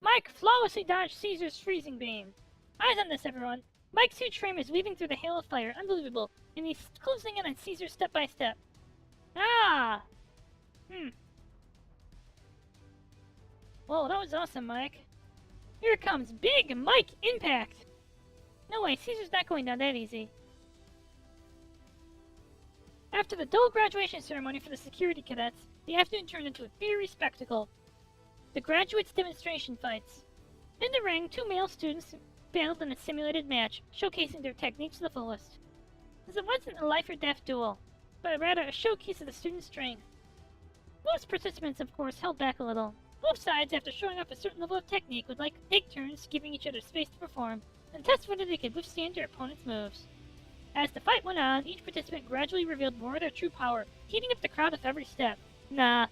Mike flawlessly dodged Caesar's freezing beam. Eyes on this, everyone. Mike's huge frame is weaving through the hail of fire. Unbelievable. And he's closing in on Caesar step by step. Ah! Whoa, that was awesome, Mike. Here comes Big Mike Impact! No way, Caesar's not going down that easy. After the dull graduation ceremony for the security cadets, the afternoon turned into a fiery spectacle. The graduates' demonstration fights. In the ring, two male students battled in a simulated match, showcasing their techniques to the fullest. As it wasn't a life-or-death duel, but rather a showcase of the students' strength. Most participants, of course, held back a little. Both sides, after showing off a certain level of technique, would like to take turns, giving each other space to perform, and test whether they could withstand their opponent's moves. As the fight went on, each participant gradually revealed more of their true power, heating up the crowd with every step. Nah,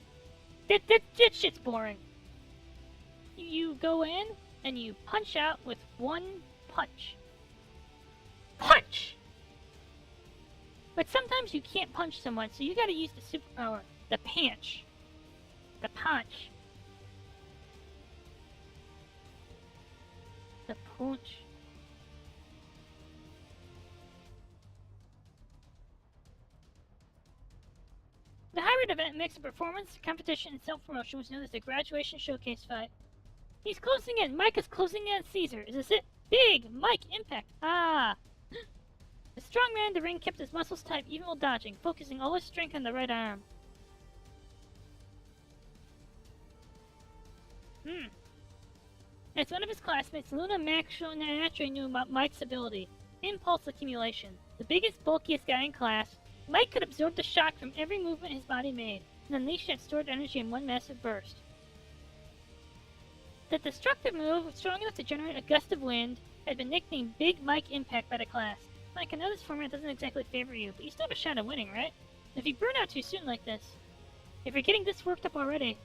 that shit's boring. You go in, and you punch out with one punch. Punch! But sometimes you can't punch someone, so you gotta use the superpower. The punch. The punch. The punch. The hybrid event mix of performance, competition, and self-promotion was known as the Graduation Showcase Fight. He's closing in. Mike is closing in on Caesar. Is this it? Big Mike impact. Ah. The strong man in the ring kept his muscles tight even while dodging, focusing all his strength on the right arm. As one of his classmates, Luna naturally knew about Mike's ability. Impulse accumulation. The biggest, bulkiest guy in class, Mike could absorb the shock from every movement his body made, and unleash that stored energy in one massive burst. The destructive move, strong enough to generate a gust of wind, had been nicknamed Big Mike Impact by the class. Mike, I know this format doesn't exactly favor you, but you still have a shot at winning, right? If you burn out too soon like this, if you're getting this worked up already...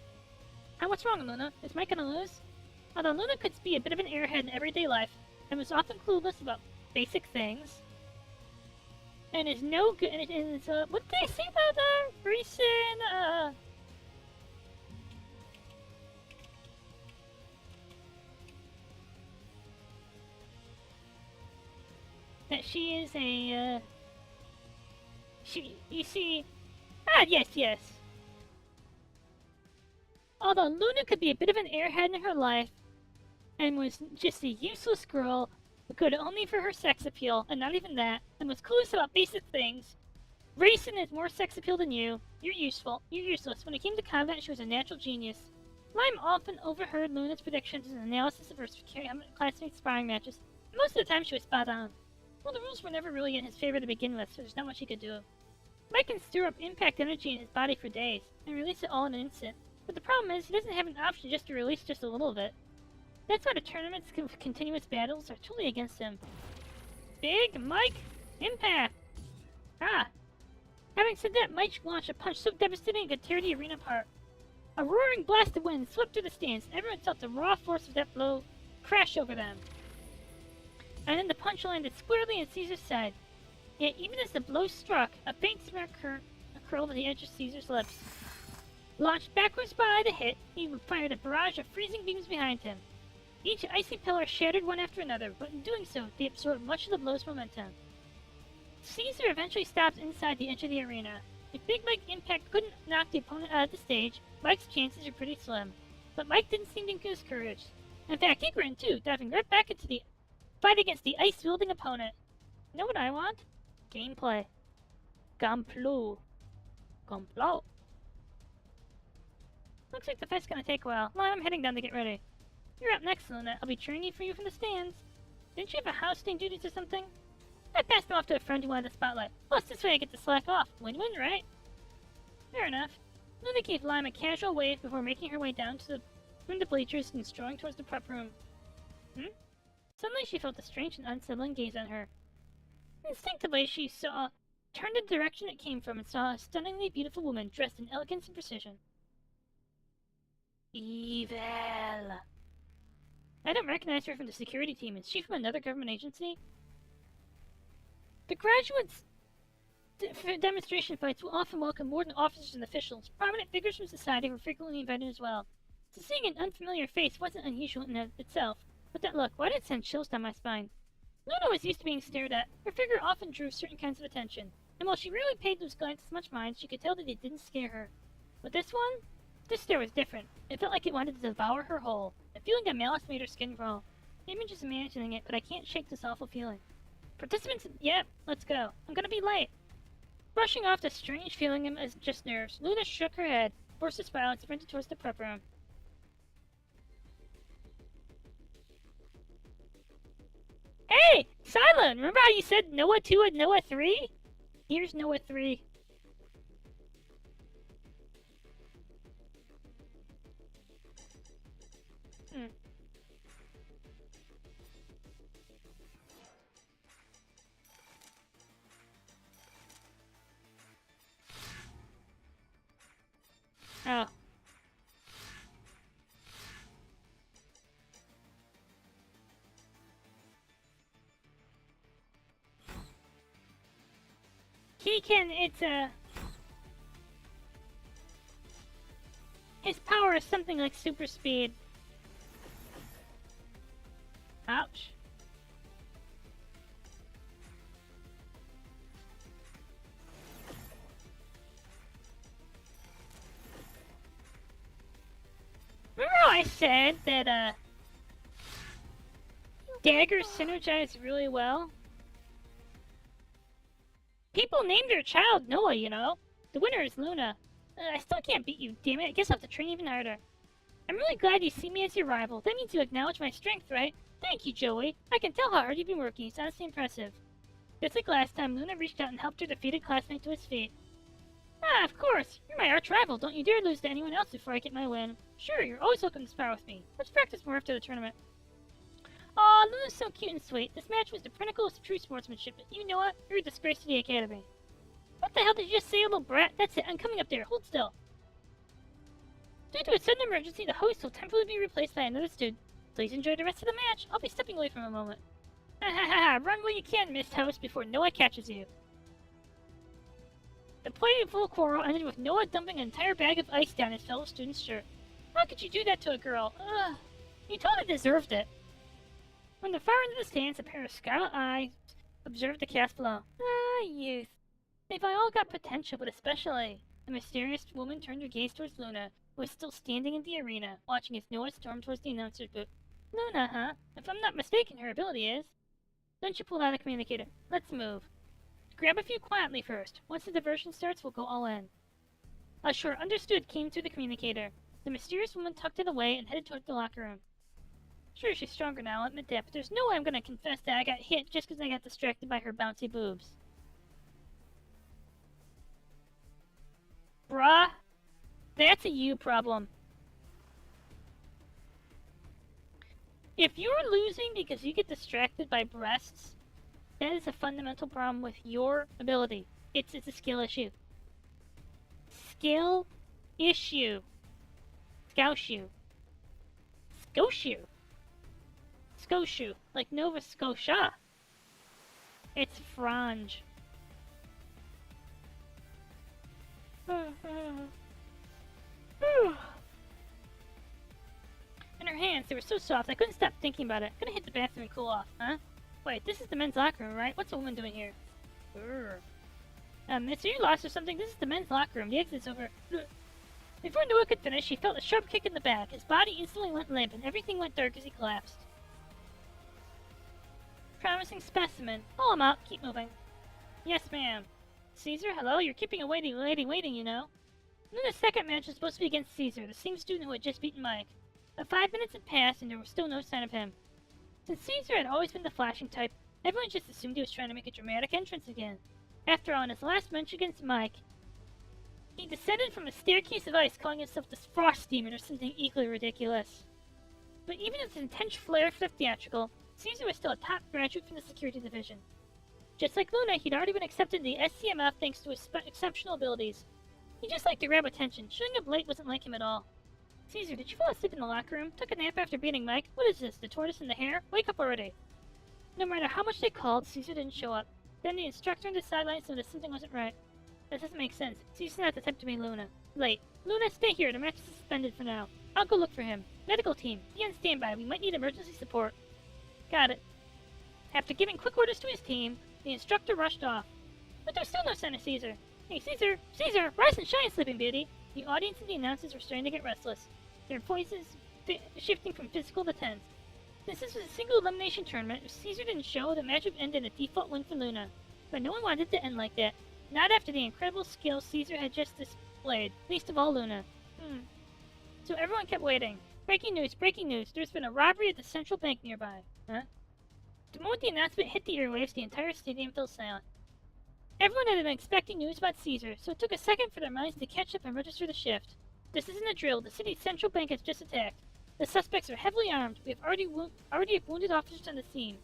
what's wrong, Luna? Is Mike gonna lose? Although Luna could be a bit of an airhead in everyday life, and was often clueless about basic things, and is no good, and is, what did they say about, recent, that she is a, you see... yes. Although Luna could be a bit of an airhead in her life, and was just a useless girl, good only for her sex appeal, and not even that, and was clueless about basic things, Racing has more sex appeal than you. You're useless. When it came to combat, she was a natural genius. Lime often overheard Luna's predictions and analysis of her classmates' sparring matches. Most of the time, she was spot on. Well, the rules were never really in his favor to begin with, so there's not much he could do. Mike can stir up impact energy in his body for days, and release it all in an instant. But the problem is, he doesn't have an option just to release just a little of it. That's why the tournament's continuous battles are totally against him. Big Mike Impact! Having said that, Mike launched a punch so devastating it could tear the arena apart. A roaring blast of wind swept through the stands, and everyone felt the raw force of that blow crash over them. And then the punch landed squarely on Caesar's side. Yet even as the blow struck, a faint smirk curled at the edge of Caesar's lips. Launched backwards by the hit, he fired a barrage of freezing beams behind him. Each icy pillar shattered one after another, but in doing so, they absorbed much of the blow's momentum. Caesar eventually stopped inside the edge of the arena. If Big Mike Impact couldn't knock the opponent out of the stage, Mike's chances are pretty slim. But Mike didn't seem discouraged. In fact, he grinned too, diving right back into the fight against the ice-wielding opponent. You know what I want? Gameplay. Complot. Looks like the fight's gonna take a while. Well, I'm heading down to get ready. You're up next, Luna. I'll be cheering for you from the stands. Didn't you have a house-staying duties or something? I passed them off to a friend who wanted the spotlight. Plus, this way I get to slack off. Win-win, right? Fair enough. Luna gave Lime a casual wave before making her way down from the bleachers and strolling towards the prep room. Suddenly she felt a strange and unsettling gaze on her. Instinctively, she turned the direction it came from and saw a stunningly beautiful woman dressed in elegance and precision. Evil. I don't recognize her from the security team. Is she from another government agency? The graduates' demonstration fights will often welcome more than officers and officials. Prominent figures from society were frequently invited as well. So seeing an unfamiliar face wasn't unusual in itself, but that look, why did it send chills down my spine? Luna was used to being stared at. Her figure often drew certain kinds of attention, and while she rarely paid those glances much mind, she could tell that it didn't scare her. But this stare was different. It felt like it wanted to devour her whole. A feeling of malice made her skin crawl. Maybe I'm just imagining it, but I can't shake this awful feeling. Participants, yep, let's go. I'm gonna be late. Brushing off the strange feeling as just nerves, Luna shook her head, forced a smile, and sprinted towards the prep room. Hey! Silent! Remember how you said Noah 2 and Noah 3? Here's Noah 3. Oh. His power is something like super speed. Ouch. Remember how I said that, daggers synergize really well. People named their child Noah, you know. The winner is Luna. I still can't beat you, damn it. I guess I'll have to train even harder. I'm really glad you see me as your rival. That means you acknowledge my strength, right? Thank you, Joey. I can tell how hard you've been working. It's honestly impressive. Just like last time, Luna reached out and helped her defeated classmate to his fate. Ah, of course. You're my arch rival. Don't you dare lose to anyone else before I get my win. Sure, you're always welcome to spar with me. Let's practice more after the tournament. Aw, Luna's so cute and sweet. This match was the pinnacle of true sportsmanship, but you know what? You're a disgrace to the academy. What the hell did you just say, little brat? That's it. I'm coming up there. Hold still. Due to a sudden emergency, the host will temporarily be replaced by another student. Please enjoy the rest of the match. I'll be stepping away for a moment. Ha ha ha! Run where you can, Miss Host, before Noah catches you. The playful quarrel ended with Noah dumping an entire bag of ice down his fellow student's shirt. How could you do that to a girl? Ugh. You totally deserved it. From the far end of the stands, a pair of scarlet eyes observed the cast below. Ah, youth. They've all got potential, but especially... The mysterious woman turned her gaze towards Luna, who was still standing in the arena, watching as Noah stormed towards the announcer's booth. Luna, huh? If I'm not mistaken, her ability is... Then she pulled out a communicator. Let's move. Grab a few quietly first. Once the diversion starts, we'll go all in. A short understood came through the communicator. The mysterious woman tucked it away and headed toward the locker room. Sure, she's stronger now, I'll admit that, but there's no way I'm gonna confess that I got hit just because I got distracted by her bouncy boobs. Bruh, that's a you problem. If you're losing because you get distracted by breasts, that is a fundamental problem with your ability. It's a skill issue. Skill issue. Scoushu. Scoshu. Scoshu. Like Nova Scotia. It's frange. In her hands, they were so soft I couldn't stop thinking about it. Gonna hit the bathroom and cool off, huh? Wait, this is the men's locker room, right? What's a woman doing here? Miss, are you lost or something? This is the men's locker room. The exit's over. Before Noah could finish, he felt a sharp kick in the back. His body instantly went limp, and everything went dark as he collapsed. Promising specimen. Pull him out. Keep moving. Yes, ma'am. Caesar, hello? You're keeping a lady waiting, you know. And then the second match was supposed to be against Caesar, the same student who had just beaten Mike. But 5 minutes had passed, and there was still no sign of him. Since Caesar had always been the flashing type, everyone just assumed he was trying to make a dramatic entrance again. After all, in his last match against Mike, he descended from a staircase of ice calling himself the Frost Demon or something equally ridiculous. But even with his intense flair for the theatrical, Caesar was still a top graduate from the security division. Just like Luna, he'd already been accepted in the SCMF thanks to his exceptional abilities. He just liked to grab attention. Showing up late wasn't like him at all. Caesar, did you fall asleep in the locker room? Took a nap after beating Mike? What is this, the tortoise and the hare? Wake up already! No matter how much they called, Caesar didn't show up. Then the instructor on the sidelines noticed something wasn't right. That doesn't make sense. Caesar's not the type to be Luna. Late. Luna, stay here. The match is suspended for now. I'll go look for him. Medical team, be on standby. We might need emergency support. Got it. After giving quick orders to his team, the instructor rushed off. But there's still no sign of Caesar. Hey, Caesar! Caesar! Rise and shine, Sleeping Beauty! The audience and the announcers were starting to get restless, their voices shifting from physical to tense. Since this was a single elimination tournament, if Caesar didn't show, the match would end in a default win for Luna. But no one wanted it to end like that. Not after the incredible skill Caesar had just displayed, least of all Luna. So everyone kept waiting. Breaking news, breaking news. There's been a robbery at the central bank nearby. Huh? The moment the announcement hit the airwaves, the entire stadium fell silent. Everyone had been expecting news about Caesar, so it took a second for their minds to catch up and register the shift. This isn't a drill. The city's central bank has just attacked. The suspects are heavily armed. We have already wounded officers on the scene.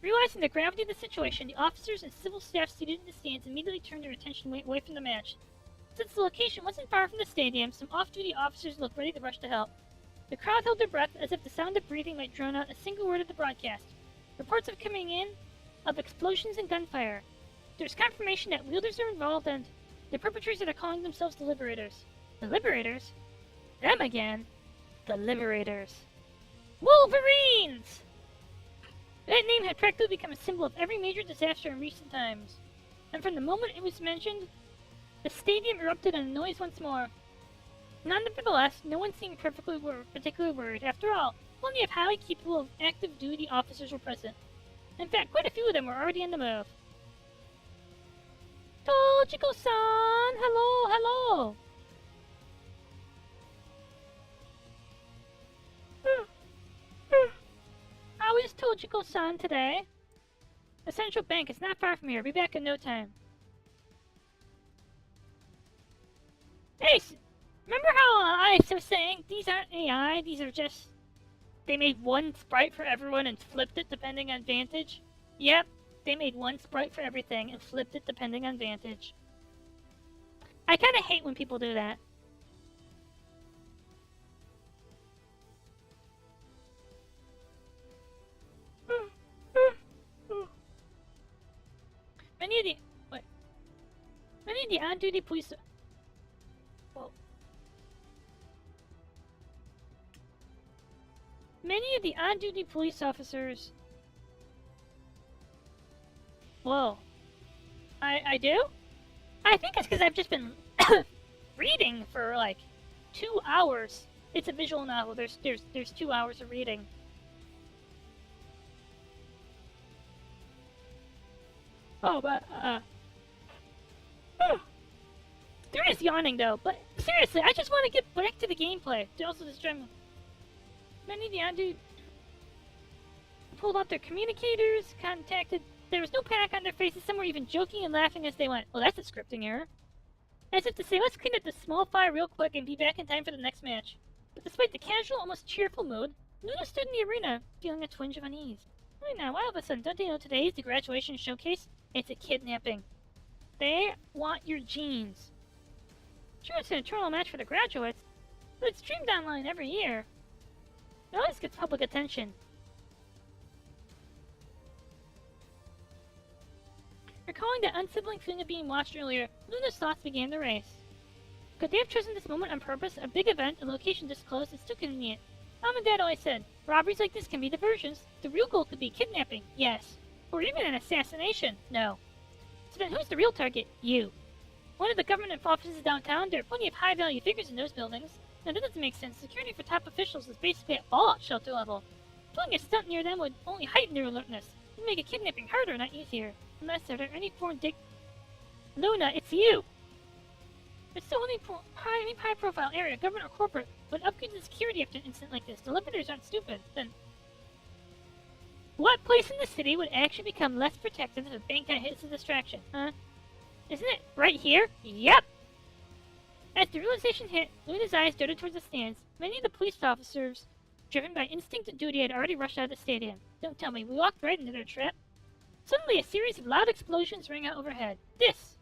Realizing the gravity of the situation, the officers and civil staff seated in the stands immediately turned their attention away from the match. Since the location wasn't far from the stadium, some off-duty officers looked ready to rush to help. The crowd held their breath as if the sound of breathing might drown out a single word of the broadcast. Reports of coming in of explosions and gunfire. There's confirmation that wielders are involved and the perpetrators are calling themselves the Liberators. The Liberators? Them again? The Liberators. Wolverines! That name had practically become a symbol of every major disaster in recent times. And from the moment it was mentioned, the stadium erupted in noise once more. Nonetheless, no one seemed particularly worried. After all, Plenty of highly capable active duty officers were present. In fact, quite a few of them were already in the move. Tojiko-san! Hello, hello! How is Tojiko-san today? The central bank is not far from here. Be back in no time. Hey, remember how I was saying these aren't AI? These are just... They made one sprite for everyone and flipped it depending on vantage? Yep, they made one sprite for everything and flipped it depending on vantage. I kinda hate when people do that. Many of the on-duty police... Whoa. Many of the on-duty police officers... Whoa. I do? I think it's because I've just been reading for like 2 hours. It's a visual novel. There's 2 hours of reading. Oh, but there is yawning though. But seriously, I just want to get back to the gameplay. They also destroy me. Many of the on-duty pulled out their communicators, contacted. There was no panic on their faces. Some were even joking and laughing as they went. Well, that's a scripting error. As if to say, let's clean up this small fire real quick and be back in time for the next match. But despite the casual, almost cheerful mood, Luna stood in the arena, feeling a twinge of unease. Right now, all of a sudden, don't they know today is the graduation showcase? It's a kidnapping. They want your genes. Sure, it's an eternal match for the graduates, but it's streamed online every year. It always gets public attention. Recalling that unsibling feeling of being watched earlier, Luna's thoughts began to race. Could they have chosen this moment on purpose? A big event, a location disclosed, it's too convenient. Mom and Dad always said, robberies like this can be diversions. The real goal could be kidnapping, yes. Or even an assassination, no. So then who's the real target? You. One of the government offices downtown, there are plenty of high-value figures in those buildings. Now that doesn't make sense. Security for top officials is basically at fallout shelter level. Pulling a stunt near them would only heighten their alertness. It would make a kidnapping harder, not easier. Unless there are any foreign Luna, it's you! It's still any high-profile area, government or corporate, would upgrade the security after an incident like this. The Liberators aren't stupid. Then, what place in the city would actually become less protected if a bank got hit as a distraction, huh? Isn't it right here? Yep! As the realization hit, Luna's eyes darted towards the stands. Many of the police officers, driven by instinct and duty, had already rushed out of the stadium. Don't tell me, we walked right into their trap. Suddenly, a series of loud explosions rang out overhead. This!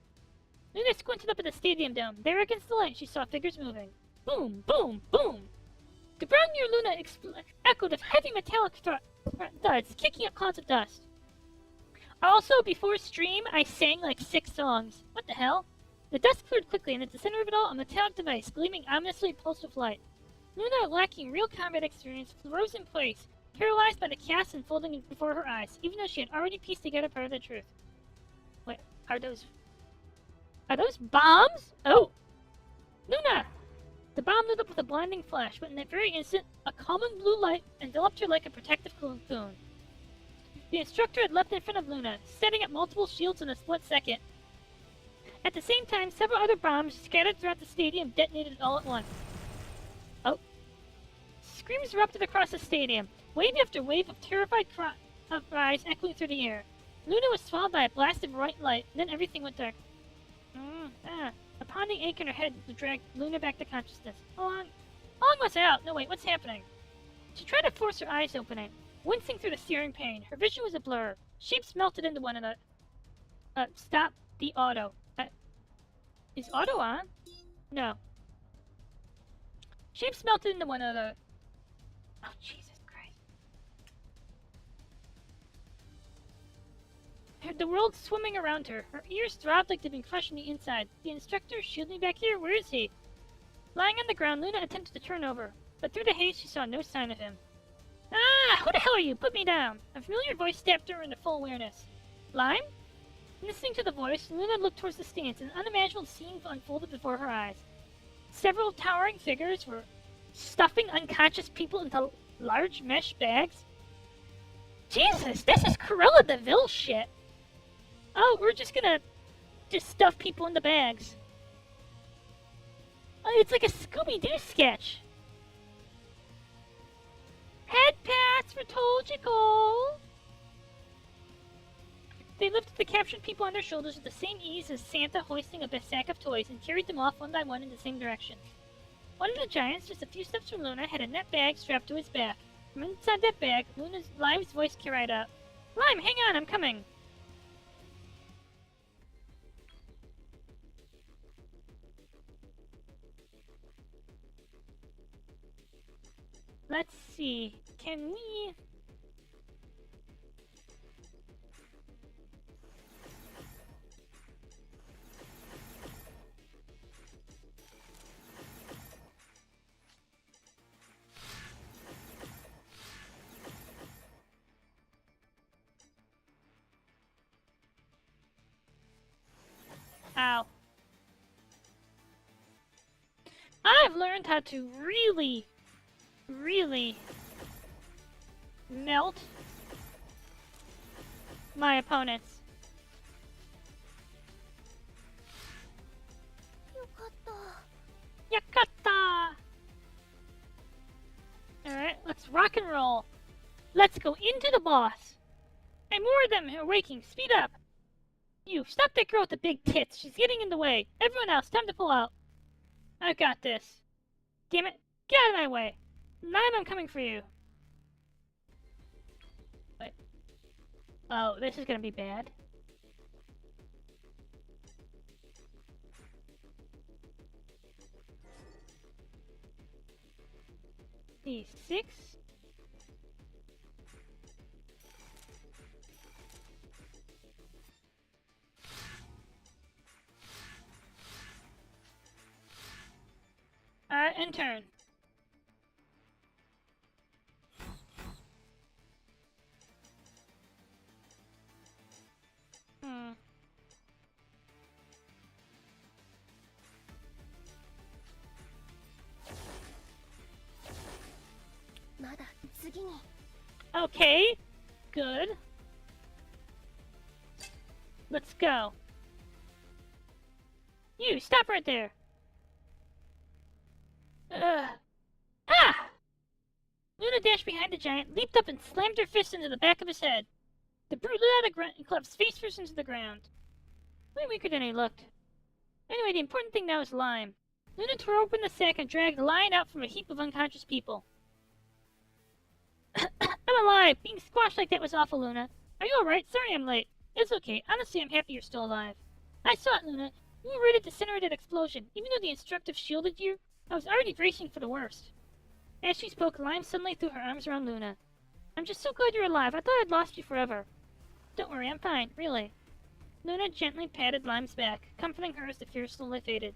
Luna squinted up at the stadium dome. There against the light, she saw figures moving. Boom! Boom! Boom! The ground near Luna echoed of heavy metallic thuds, kicking up clouds of dust. Also, before stream, I sang like 6 songs. What the hell? The dust cleared quickly, and at the center of it all, a metallic device, gleaming ominously pulsed with light. Luna, lacking real combat experience, froze in place, paralyzed by the chaos unfolding before her eyes, even though she had already pieced together part of the truth. Wait, are those bombs? Oh! Luna! The bomb lit up with a blinding flash, but in that very instant, a common blue light enveloped her like a protective cocoon. The instructor had leapt in front of Luna, setting up multiple shields in a split second. At the same time, several other bombs scattered throughout the stadium detonated all at once. Oh. Screams erupted across the stadium, wave after wave of terrified cries echoing through the air. Luna was swallowed by a blast of bright light, then everything went dark. A pounding ache in her head dragged Luna back to consciousness. How long was I out? No, wait, what's happening? She tried to force her eyes opening, wincing through the searing pain. Her vision was a blur. Shapes melted into one another. Stop the auto. Is auto on? No. Shapes melted into one another. Oh, Jesus Christ. The world swimming around her. Her ears throbbed like they'd been crushed on the inside. The instructor, shield me back here, where is he? Lying on the ground, Luna attempted to turn over, but through the haze she saw no sign of him. Ah! Who the hell are you? Put me down! A familiar voice stabbed her into full awareness. Lime? Listening to the voice, Luna looked towards the stands, and an unimaginable scene unfolded before her eyes. Several towering figures were stuffing unconscious people into Large mesh bags? Jesus, this is Cruella de Vil shit. Oh, we're just gonna stuff people in the bags. Oh, it's like a Scooby-Doo sketch. Head pats for Tojical. They lifted the captured people on their shoulders with the same ease as Santa hoisting a sack of toys and carried them off one by one in the same direction. One of the giants, just a few steps from Luna, had a net bag strapped to his back. From inside that bag, Lime's voice carried out. Lime, hang on, I'm coming. Let's see. Can we... Ow. I've learned how to really melt my opponents. Yakata! Alright, let's rock and roll. Let's go into the boss. And more of them are waking. Speed up. You, stop that girl with the big tits. She's getting in the way. Everyone else, time to pull out. I've got this. Damn it. Get out of my way. Lime, I'm coming for you. Wait. Oh, this is gonna be bad. D6. And turn. Okay, good. Let's go. You, stop right there. Ah! Luna dashed behind the giant, leaped up and slammed her fist into the back of his head. The brute let out a grunt and collapsed face first into the ground. Way weaker than he looked. Anyway, the important thing now is Lime. Luna tore open the sack and dragged the lion out from a heap of unconscious people. I'm alive! Being squashed like that was awful, Luna. Are you alright? Sorry I'm late. It's okay. Honestly, I'm happy you're still alive. I saw it, Luna. You were right at the center of that explosion. Even though the instructive shielded you, I was already bracing for the worst. As she spoke, Lime suddenly threw her arms around Luna. I'm just so glad you're alive. I thought I'd lost you forever. Don't worry, I'm fine, really. Luna gently patted Lime's back, comforting her as the fear slowly faded.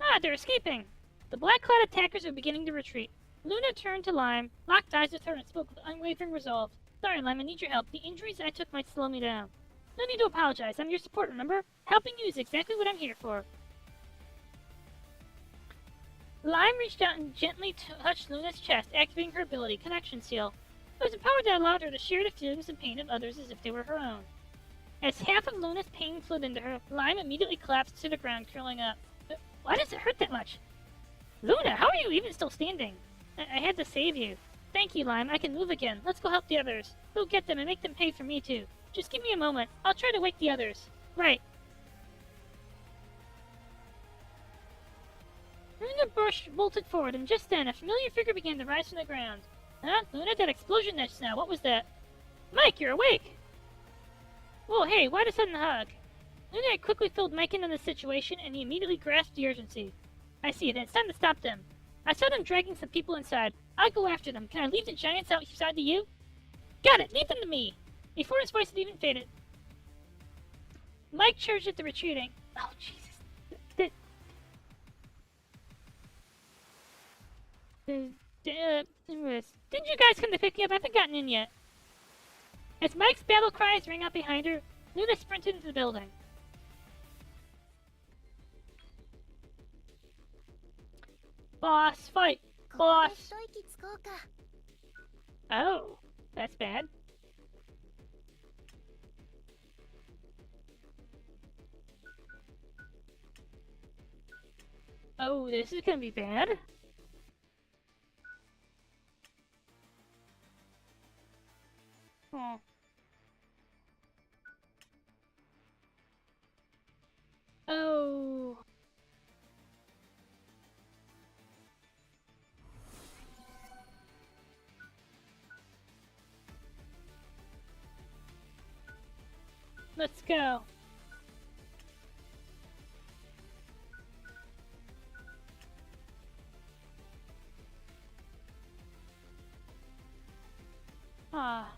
Ah, they're escaping! The black-clad attackers were beginning to retreat. Luna turned to Lime, locked eyes with her, and spoke with unwavering resolve. Sorry, Lime, I need your help. The injuries I took might slow me down. No need to apologize. I'm your support, remember? Helping you is exactly what I'm here for. Lime reached out and gently touched Luna's chest, activating her ability, Connection Seal. It was a power that allowed her to share the feelings and pain of others as if they were her own. As half of Luna's pain flowed into her, Lime immediately collapsed to the ground, curling up. Why does it hurt that much? Luna, how are you even still standing? I had to save you. Thank you, Lime. I can move again. Let's go help the others. Go get them and make them pay for me, too. Just give me a moment. I'll try to wake the others. Right. Luna bolted forward, and just then, a familiar figure began to rise from the ground. Huh? Luna, that explosion just now. What was that? Mike, you're awake! Whoa, hey, why the sudden hug? Luna had quickly filled Mike in on the situation, and he immediately grasped the urgency. I see, then it's time to stop them. I saw them dragging some people inside. I'll go after them. Can I leave the giants outside to you? Got it! Leave them to me! Before his voice had even faded, Mike charged at the retreating. Oh, Jesus. Didn't you guys come to pick me up? I haven't gotten in yet. As Mike's battle cries rang out behind her, Luna sprinted into the building. Boss fight! ここで Boss! 一息つこうか。 Oh, that's bad. Oh, this is gonna be bad. Oh. Oh. Let's go. Ah.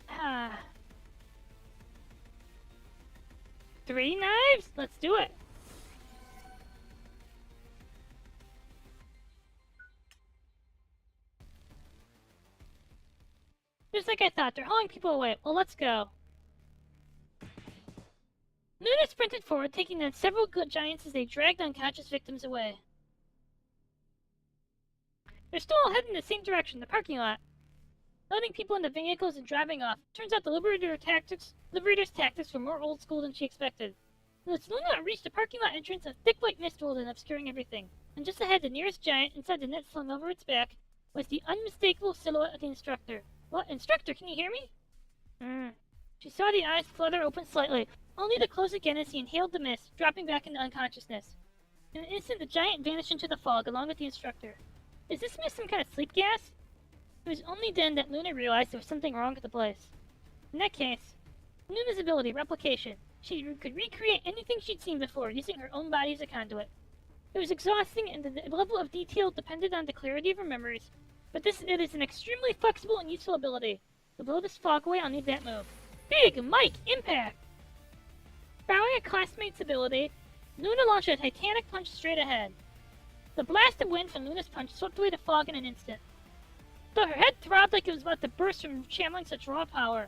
Ah. 3 knives? Let's do it. Just like I thought, they're hauling people away. Well, let's go. Luna sprinted forward, taking down several good giants as they dragged unconscious victims away. They're still all heading in the same direction, the parking lot. Loading people into vehicles and driving off. Turns out the Liberator's tactics were more old school than she expected. As Luna reached the parking lot entrance, a thick white mist rolled in, obscuring everything. And just ahead, the nearest giant, inside the net slung over its back, was the unmistakable silhouette of the instructor. What? Instructor, can you hear me? She saw the eyes flutter open slightly, only to close again as he inhaled the mist, dropping back into unconsciousness. In an instant, the giant vanished into the fog, along with the instructor. Is this mist some kind of sleep gas? It was only then that Luna realized there was something wrong with the place. In that case, Luna's ability, replication. She could recreate anything she'd seen before, using her own body as a conduit. It was exhausting, and the level of detail depended on the clarity of her memories, but it is an extremely flexible and useful ability. To blow this fog away, I'll need that move. Big Mike Impact! Borrowing a classmate's ability, Luna launched a titanic punch straight ahead. The blast of wind from Luna's punch swept away the fog in an instant. Though her head throbbed like it was about to burst from channeling such raw power.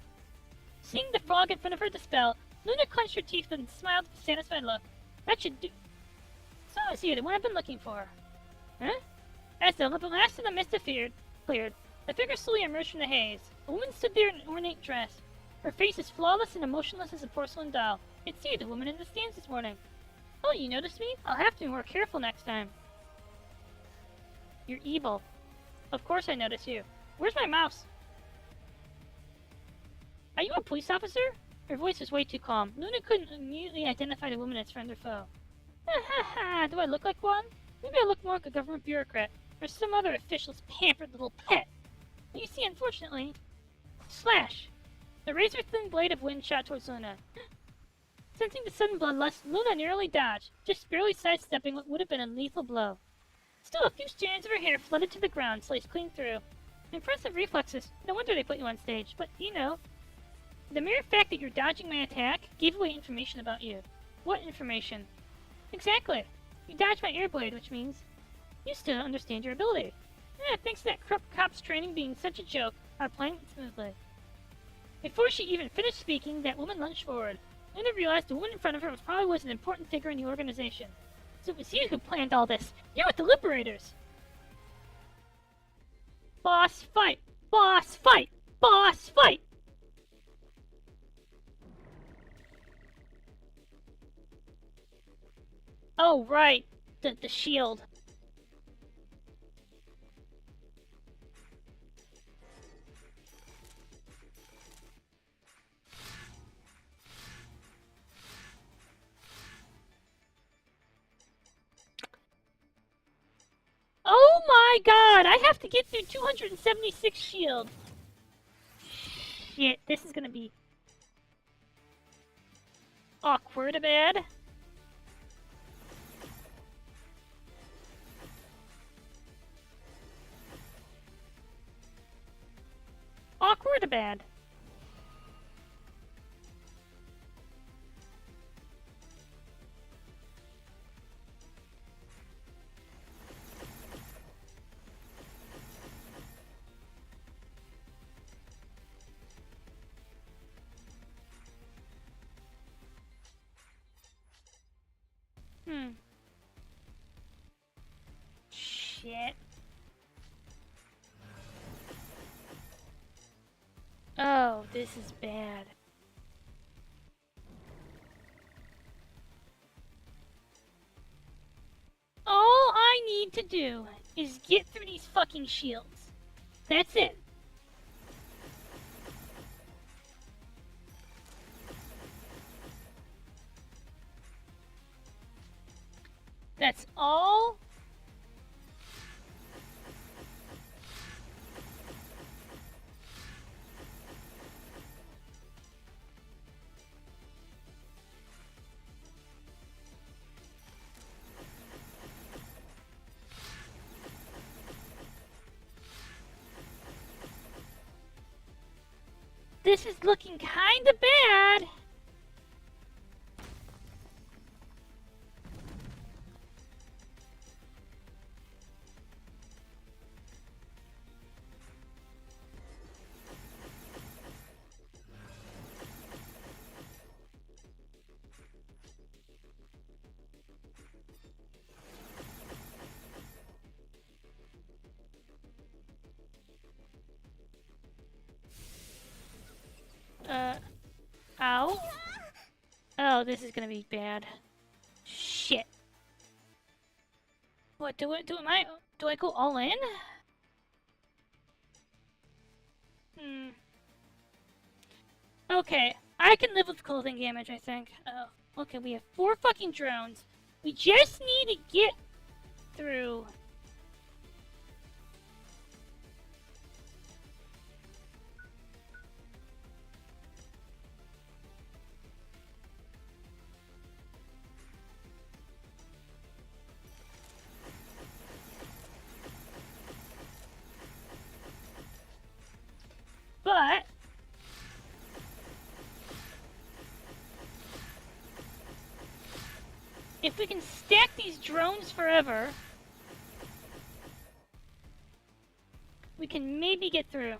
Seeing the fog in front of her dispel, Luna clenched her teeth and smiled with a satisfied look. That should do. So it's you, the one I've been looking for. Huh? As the last of the mist cleared, a figure slowly emerged from the haze. A woman stood there in an ornate dress. Her face as flawless and emotionless as a porcelain doll. It's you, the woman in the stands this morning. Oh, you noticed me? I'll have to be more careful next time. You're evil. Of course I notice you. Where's my mouse? Are you a police officer? Her voice was way too calm. Luna couldn't immediately identify the woman as friend or foe. Ha ha ha! Do I look like one? Maybe I look more like a government bureaucrat, or some other official's pampered little pet. But you see, unfortunately... Slash! The razor-thin blade of wind shot towards Luna. Sensing the sudden bloodlust, Luna nearly dodged, just barely sidestepping what would have been a lethal blow. Still, a few strands of her hair flooded to the ground, sliced clean through. Impressive reflexes. No wonder they put you on stage. But, you know, the mere fact that you're dodging my attack gave away information about you. What information? Exactly. You dodged my air blade, which means you still understand your ability. Thanks to that corrupt cop's training being such a joke, our plan went smoothly. Before she even finished speaking, that woman lunged forward. Luna realized the woman in front of her probably was an important figure in the organization. So it was you who planned all this. You're with the Liberators. Boss fight! Boss fight! Boss fight! Oh, right. The shield. Oh my god! I have to get through 276 shield. Shit, this is gonna be awkward bad. Awkward bad. Shit. Oh, this is bad. All I need to do is get through these fucking shields. That's it. That's all. This is looking kinda bad. Ow. Oh, this is gonna be bad. Shit. What, do I go all in? Okay, I can live with clothing damage, I think. Oh, okay, we have 4 fucking drones. We just need to get through. But if we can stack these drones forever, we can maybe get through.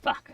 Fuck.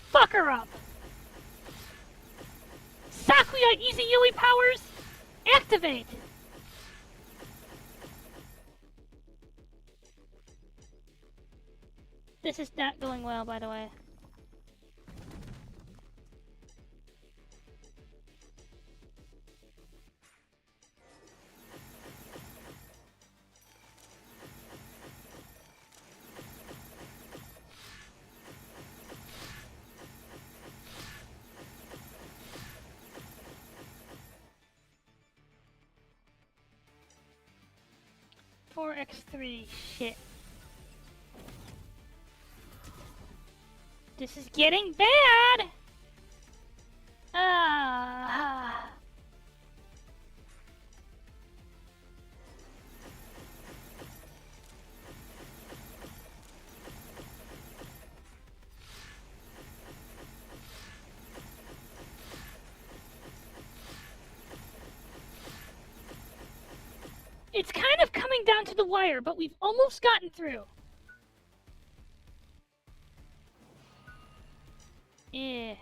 Fuck her up! Sakuya Easy Yui powers, activate! This is not going well, by the way. X3, shit. This is getting bad! Ah. It's kind of coming down to the wire, but we've almost gotten through. Yeah.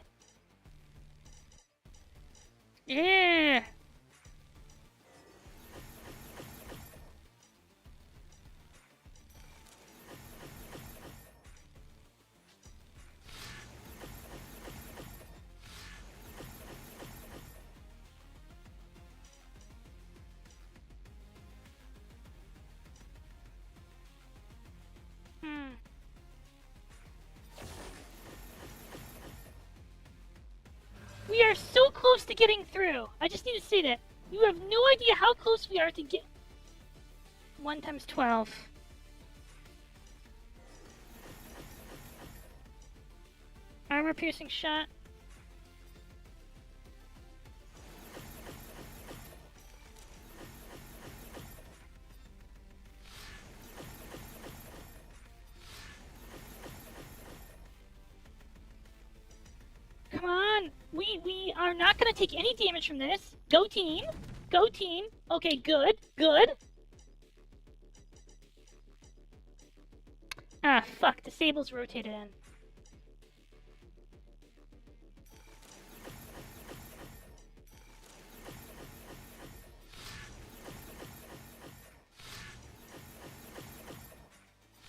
Yeah. are so close to getting through. I just need to say that. You have no idea how close we are to get... 1 times 12. Armor-piercing shot. Come on! We are not gonna take any damage from this. Go team! Go team! Okay, good, good. Ah, fuck. Disable's rotated in.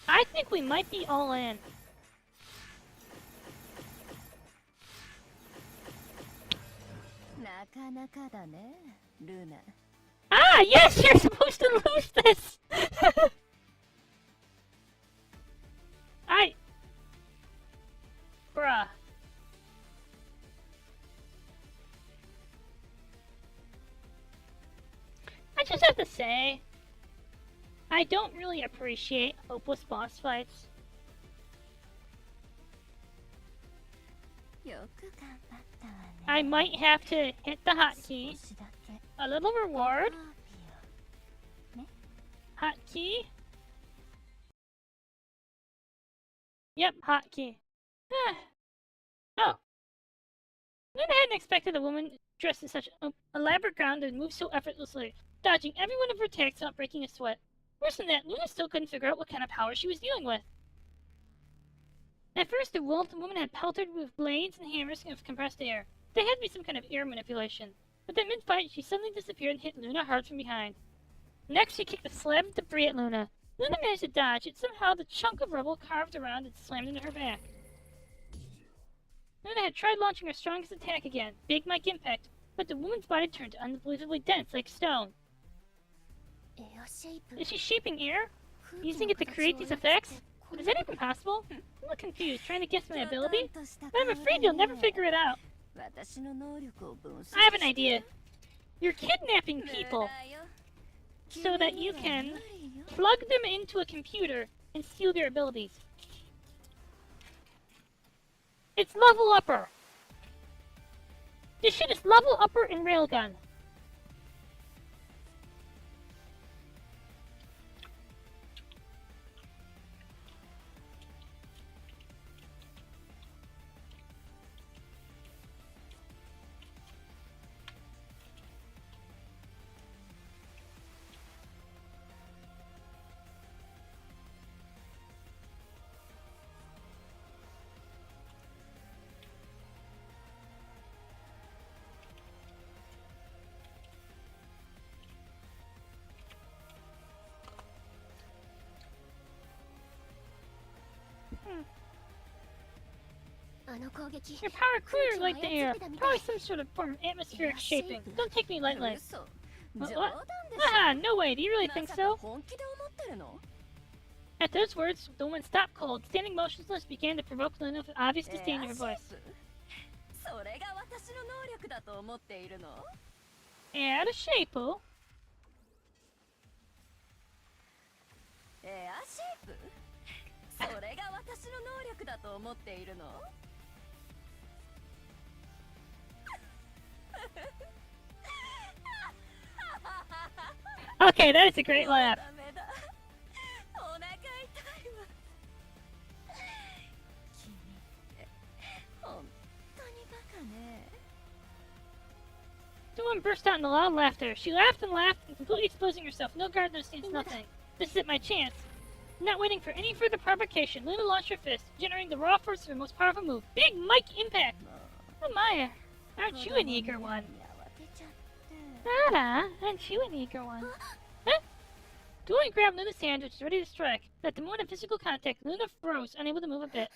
I think we might be all in. Ah, yes, you're supposed to lose this! Bruh. I just have to say, I don't really appreciate hopeless boss fights. I might have to hit the hotkey. A little reward. Hotkey. Yep, hotkey. Oh. Luna hadn't expected a woman dressed in such elaborate gown to move so effortlessly, dodging every one of her attacks without breaking a sweat. Worse than that, Luna still couldn't figure out what kind of power she was dealing with. At first, the woman had pelted with blades and hammers of compressed air. There had to be some kind of air manipulation. But then mid-fight, she suddenly disappeared and hit Luna hard from behind. Next, she kicked a slab of debris at Luna. Luna managed to dodge, yet somehow the chunk of rubble carved around and slammed into her back. Luna had tried launching her strongest attack again, Big Mike Impact, but the woman's body turned unbelievably dense, like stone. Is she shaping air? Using it to create these effects? Is that even possible? I'm a little confused, trying to guess my ability, but I'm afraid you'll never figure it out. I have an idea. You're kidnapping people so that you can plug them into a computer and steal their abilities. It's level upper. This shit is level upper in Railgun. Your power clear like the air. Probably some sort of form of atmospheric shaping. Don't take me lightly. What? Haha, no way. Do you really think so? At those words, the woman stopped cold, standing motionless, began to provoke Luna with obvious disdain in her voice. Add a shape, Okay, that is a great laugh. The woman burst out into loud laughter. She laughed and laughed, completely exposing herself. No guard, no stance, nothing. This is it, my chance. Not waiting for any further provocation, Luna launched her fist, generating the raw force of her most powerful move. Big Mike Impact! Oh my, aren't you an eager one? Nada, aren't you an eager one? Huh? Dueling grabbed Luna's hand, which was ready to strike. At the moment of physical contact, Luna froze, unable to move a bit.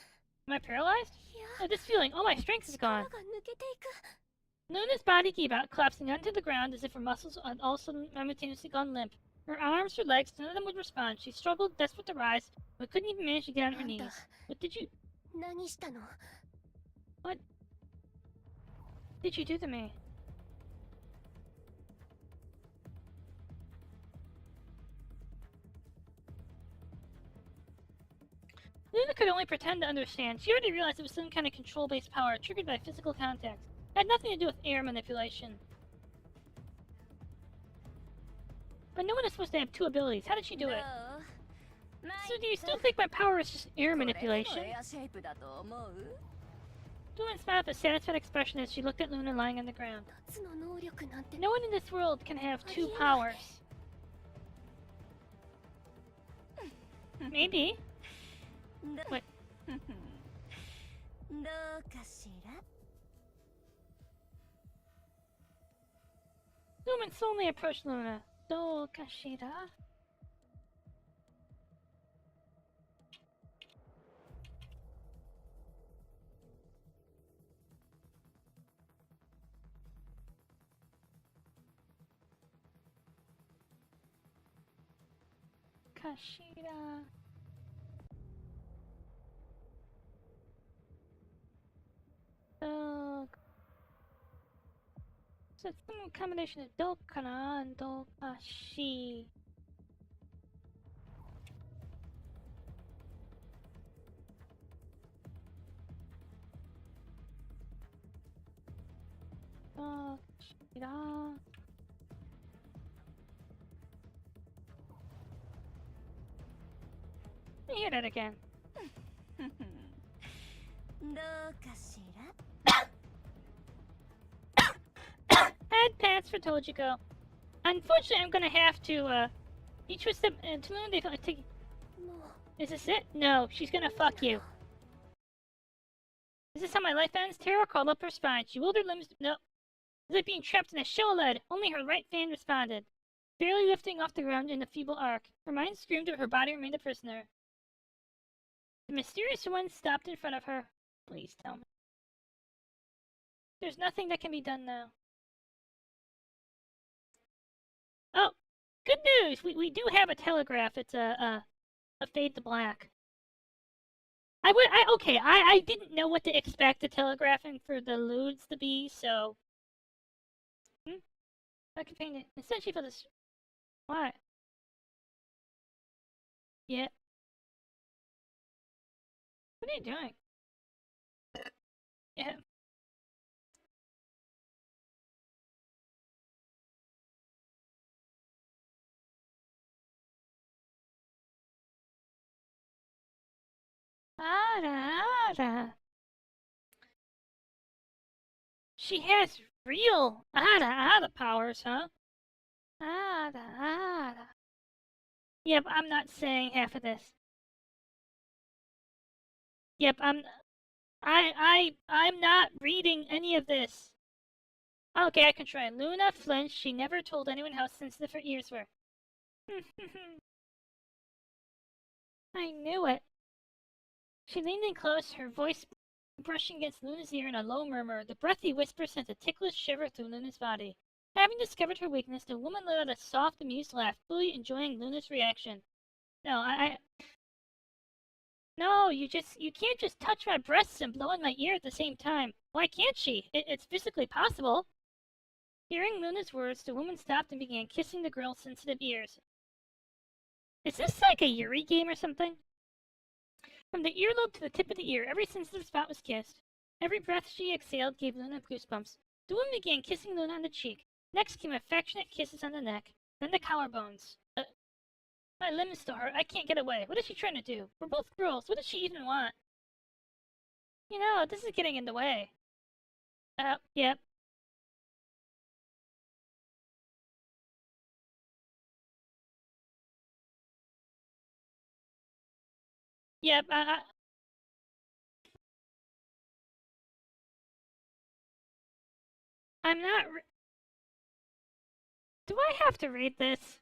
Am I paralyzed? At this feeling, all my strength is gone. Luna's body gave out, collapsing onto the ground as if her muscles had also simultaneously gone limp. Her arms, her legs, none of them would respond. She struggled, desperate to rise, but couldn't even manage to get on her knees. What did you... What? did you do to me? Luna could only pretend to understand. She already realized it was some kind of control-based power triggered by physical contact. It had nothing to do with air manipulation. But no one is supposed to have two abilities. How did she do it? So do you still think my power is just air manipulation? Luna smiled with a satisfied expression as she looked at Luna lying on the ground. No one in this world can have two powers. Maybe. What? Lumen slowly approached Luna. Do kashira? Kashira. So it's some combination of dokana and dokashi. Dokashira. Let me hear that again. Head pats for Tojiko. Unfortunately, I'm gonna have to, each with them, to Luna, they take. Is this it? No, she's gonna fuck you. Is this how my life ends? Terror crawled up her spine. She willed her limbs. No. It's like being trapped in a shell of lead. Only her right fan responded. Barely lifting off the ground in a feeble arc. Her mind screamed, but her body remained a prisoner. The mysterious one stopped in front of her. Please tell me. There's nothing that can be done now. Oh, good news! We do have a telegraph. It's a fade to black. I didn't know what to expect the telegraphing for the Ludes to be, so. I can paint it. Instead, she felt this. What? Yeah. What are you doing? Yeah. Ara. She has real Ara powers, huh? Ara. Yep, I'm not saying half of this. Yep, I'm not reading any of this. Okay, I can try. Luna flinched. She never told anyone how sensitive her ears were. I knew it. She leaned in close, her voice brushing against Luna's ear in a low murmur. The breathy whisper sent a ticklish shiver through Luna's body. Having discovered her weakness, the woman let out a soft, amused laugh, fully enjoying Luna's reaction. No, No, you can't just touch my breasts and blow in my ear at the same time. Why can't she? It's physically possible. Hearing Luna's words, the woman stopped and began kissing the girl's sensitive ears. Is this like a Yuri game or something? From the earlobe to the tip of the ear, every sensitive spot was kissed. Every breath she exhaled gave Luna goosebumps. The woman began kissing Luna on the cheek. Next came affectionate kisses on the neck, then the collarbones. My limbs still hurt. I can't get away. What is she trying to do? We're both girls. What does she even want? You know, this is getting in the way. Yep. Yep, I'm not. Do I have to read this?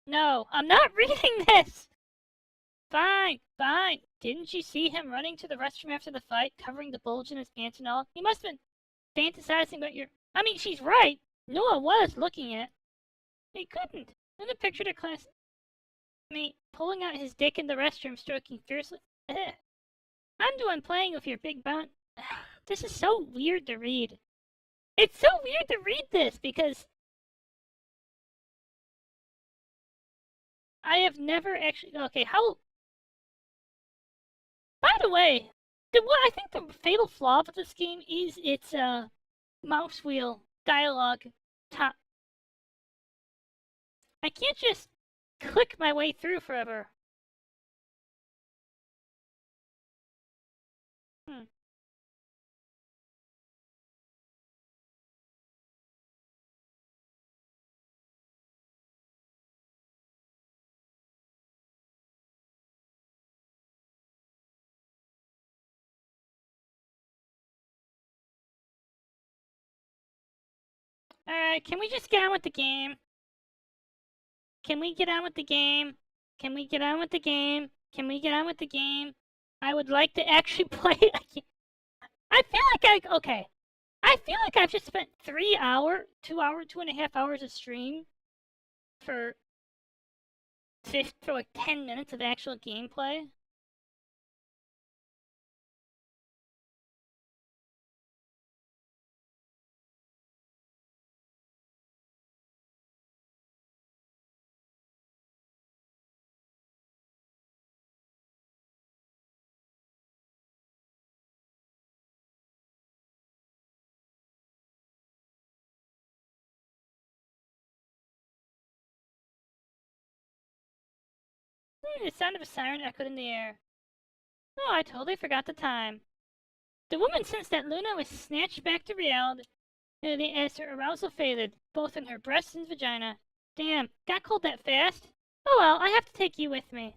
No, I'm not reading this! Fine, fine. Didn't you see him running to the restroom after the fight, covering the bulge in his pants and all? He must have been fantasizing about your... I mean, she's right. Noah was looking at... He couldn't. Luna pictured her classmate pulling out his dick in the restroom, stroking fiercely. Ugh. I'm done playing with your big bone. This is so weird to read. It's so weird to read this because I have never actually... Okay, how... By the way, I think the fatal flaw of this game is its mouse wheel dialogue top. I can't just click my way through forever. Alright, can we just get on with the game? Can we get on with the game? Can we get on with the game? Can we get on with the game? I would like to actually play it. I feel like I feel like I've just spent 2.5 hours of stream for like 10 minutes of actual gameplay. The sound of a siren echoed in the air. Oh, I totally forgot the time. The woman sensed that Luna was snatched back to reality as her arousal faded, both in her breasts and vagina. Damn, got cold that fast? Oh well, I have to take you with me.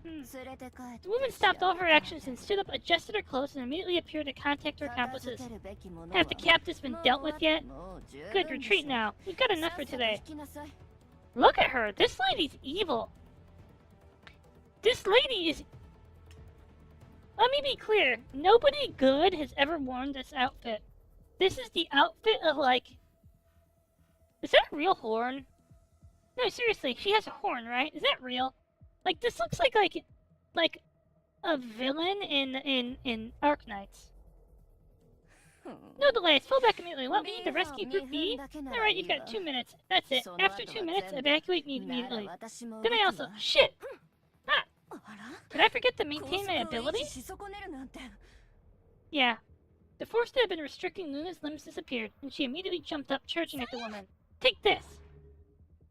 The woman stopped all her actions and stood up, adjusted her clothes, and immediately appeared to contact her accomplices. Have the captives been dealt with yet? Good, retreat now. We've got enough for today. Look at her! This lady's evil! This lady is... Let me be clear. Nobody good has ever worn this outfit. This is the outfit of, like... Is that a real horn? No, seriously, she has a horn, right? Is that real? Like, this looks like a villain in Arknights. No delays, fall back immediately. What, we need to rescue Group B? Alright, you've got 2 minutes. That's it. After 2 minutes, evacuate me immediately. Then I also... Shit! Ah! Did I forget to maintain my ability? Yeah. The force that had been restricting Luna's limbs disappeared, and she immediately jumped up, charging at the woman. Take this!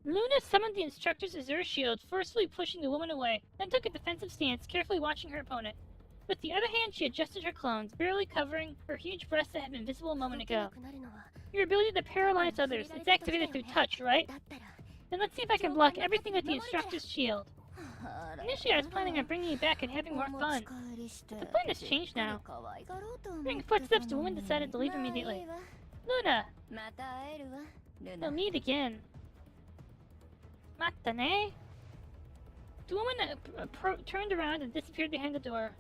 Luna summoned the instructor's Azure shield, forcefully pushing the woman away, then took a defensive stance, carefully watching her opponent. With the other hand, she adjusted her clones, barely covering her huge breasts that had been visible a moment ago. Your ability to paralyze others. It's activated through touch, right? Then let's see if I can block everything with the instructor's shield. Initially, I was planning on bringing you back and having more fun. But the plan has changed now. Hearing footsteps, the woman decided to leave immediately. Luna! They'll meet again. Matane? The woman turned around and disappeared behind the door.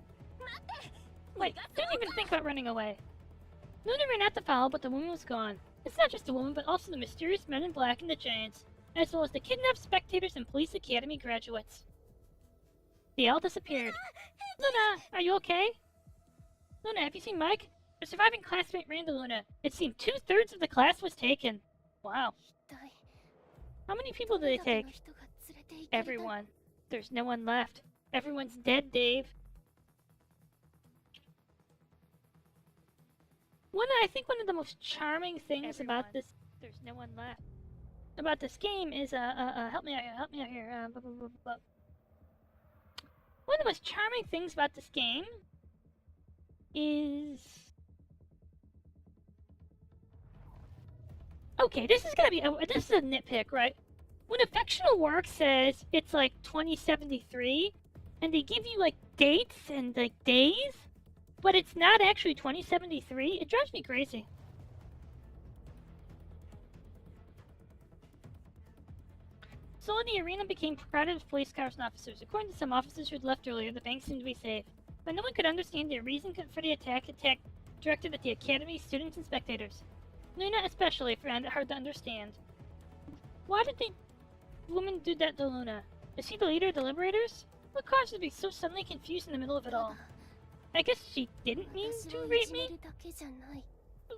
Wait, didn't even think about running away. Luna ran out to follow, but the woman was gone. It's not just the woman, but also the mysterious men in black and the giants, as well as the kidnapped spectators and police academy graduates. They all disappeared. Luna, are you okay? Luna, have you seen Mike? The surviving classmate ran to Luna. It seemed 2/3 of the class was taken. Wow. How many people did they take? Everyone. There's no one left. Everyone's dead, Dave. I think one of the most charming things about this... There's no one left. About this game is, help me out here, One of the most charming things about this game is... Okay, this is gonna be... this is a nitpick, right? When Affectional Work says it's like 2073, and they give you like dates and like days, but it's not actually 2073, it drives me crazy. Slowly, the arena became crowded with police cars and officers. According to some officers who had left earlier, the bank seemed to be safe. But no one could understand the reason for the attack directed at the academy, students, and spectators. Luna especially found it hard to understand. Why did the woman do that to Luna? Is she the leader of the Liberators? What caused her to be so suddenly confused in the middle of it all? I guess she didn't mean to rape me?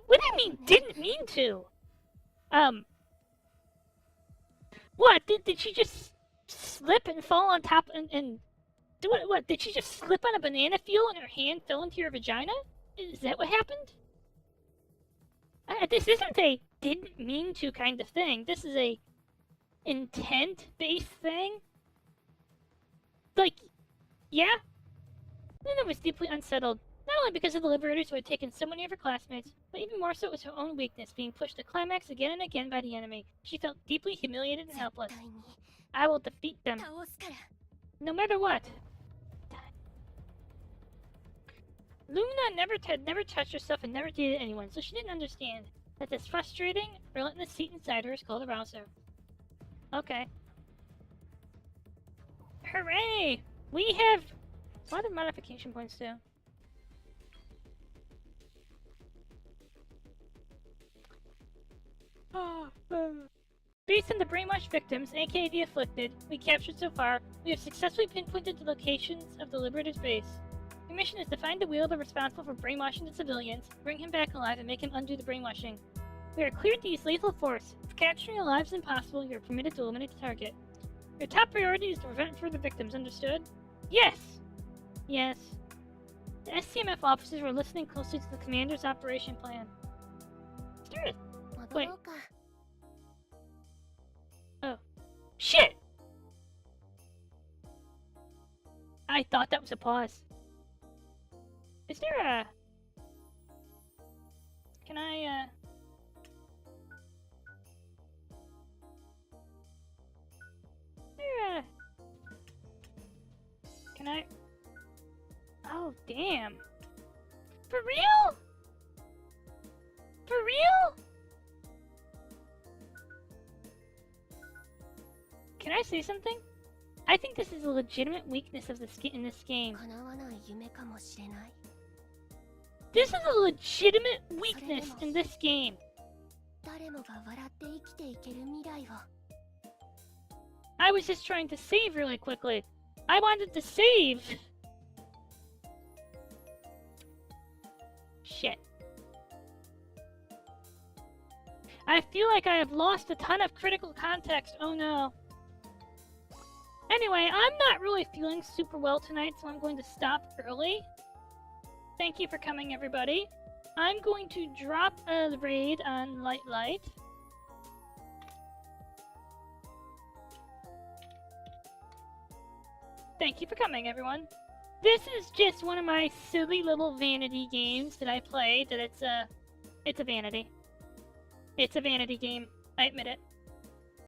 What do you mean, didn't mean to? What? Did she just slip and fall on top and do it? What? Did she just slip on a banana peel and her hand fell into your vagina? Is that what happened? This isn't a didn't mean to kind of thing. This is a intent-based thing. Like, yeah? Luna was deeply unsettled, not only because of the Liberators who had taken so many of her classmates, but even more so it was her own weakness, being pushed to climax again and again by the enemy. She felt deeply humiliated and helpless. I will defeat them. No matter what. Luna had never touched herself and never dated anyone, so she didn't understand that this frustrating, relentless seat inside her is called arousal. Okay. Hooray! We have a lot of modification points too. Based on the brainwashed victims, aka the afflicted, we captured so far, we have successfully pinpointed the locations of the Liberator's base. Your mission is to find the wielder responsible for brainwashing the civilians, bring him back alive, and make him undo the brainwashing. We are cleared to use lethal force. If capturing a life is impossible, you are permitted to eliminate the target. Your top priority is to prevent further victims, understood? Yes! Yes. The SCMF officers were listening closely to the commander's operation plan. Wait. Oh. Shit! I thought that was a pause. Is there a... Can I, Can I... Oh, damn. For real? For real? Can I say something? I think this is a legitimate weakness of in this game. This is a legitimate weakness in this game. I was just trying to save really quickly. I wanted to save. Shit. I feel like I have lost a ton of critical context. Oh no. Anyway, I'm not really feeling super well tonight, so I'm going to stop early. Thank you for coming, everybody. I'm going to drop a raid on Light. Thank you for coming, everyone. This is just one of my silly little vanity games that I play. It's a vanity. It's a vanity game. I admit it.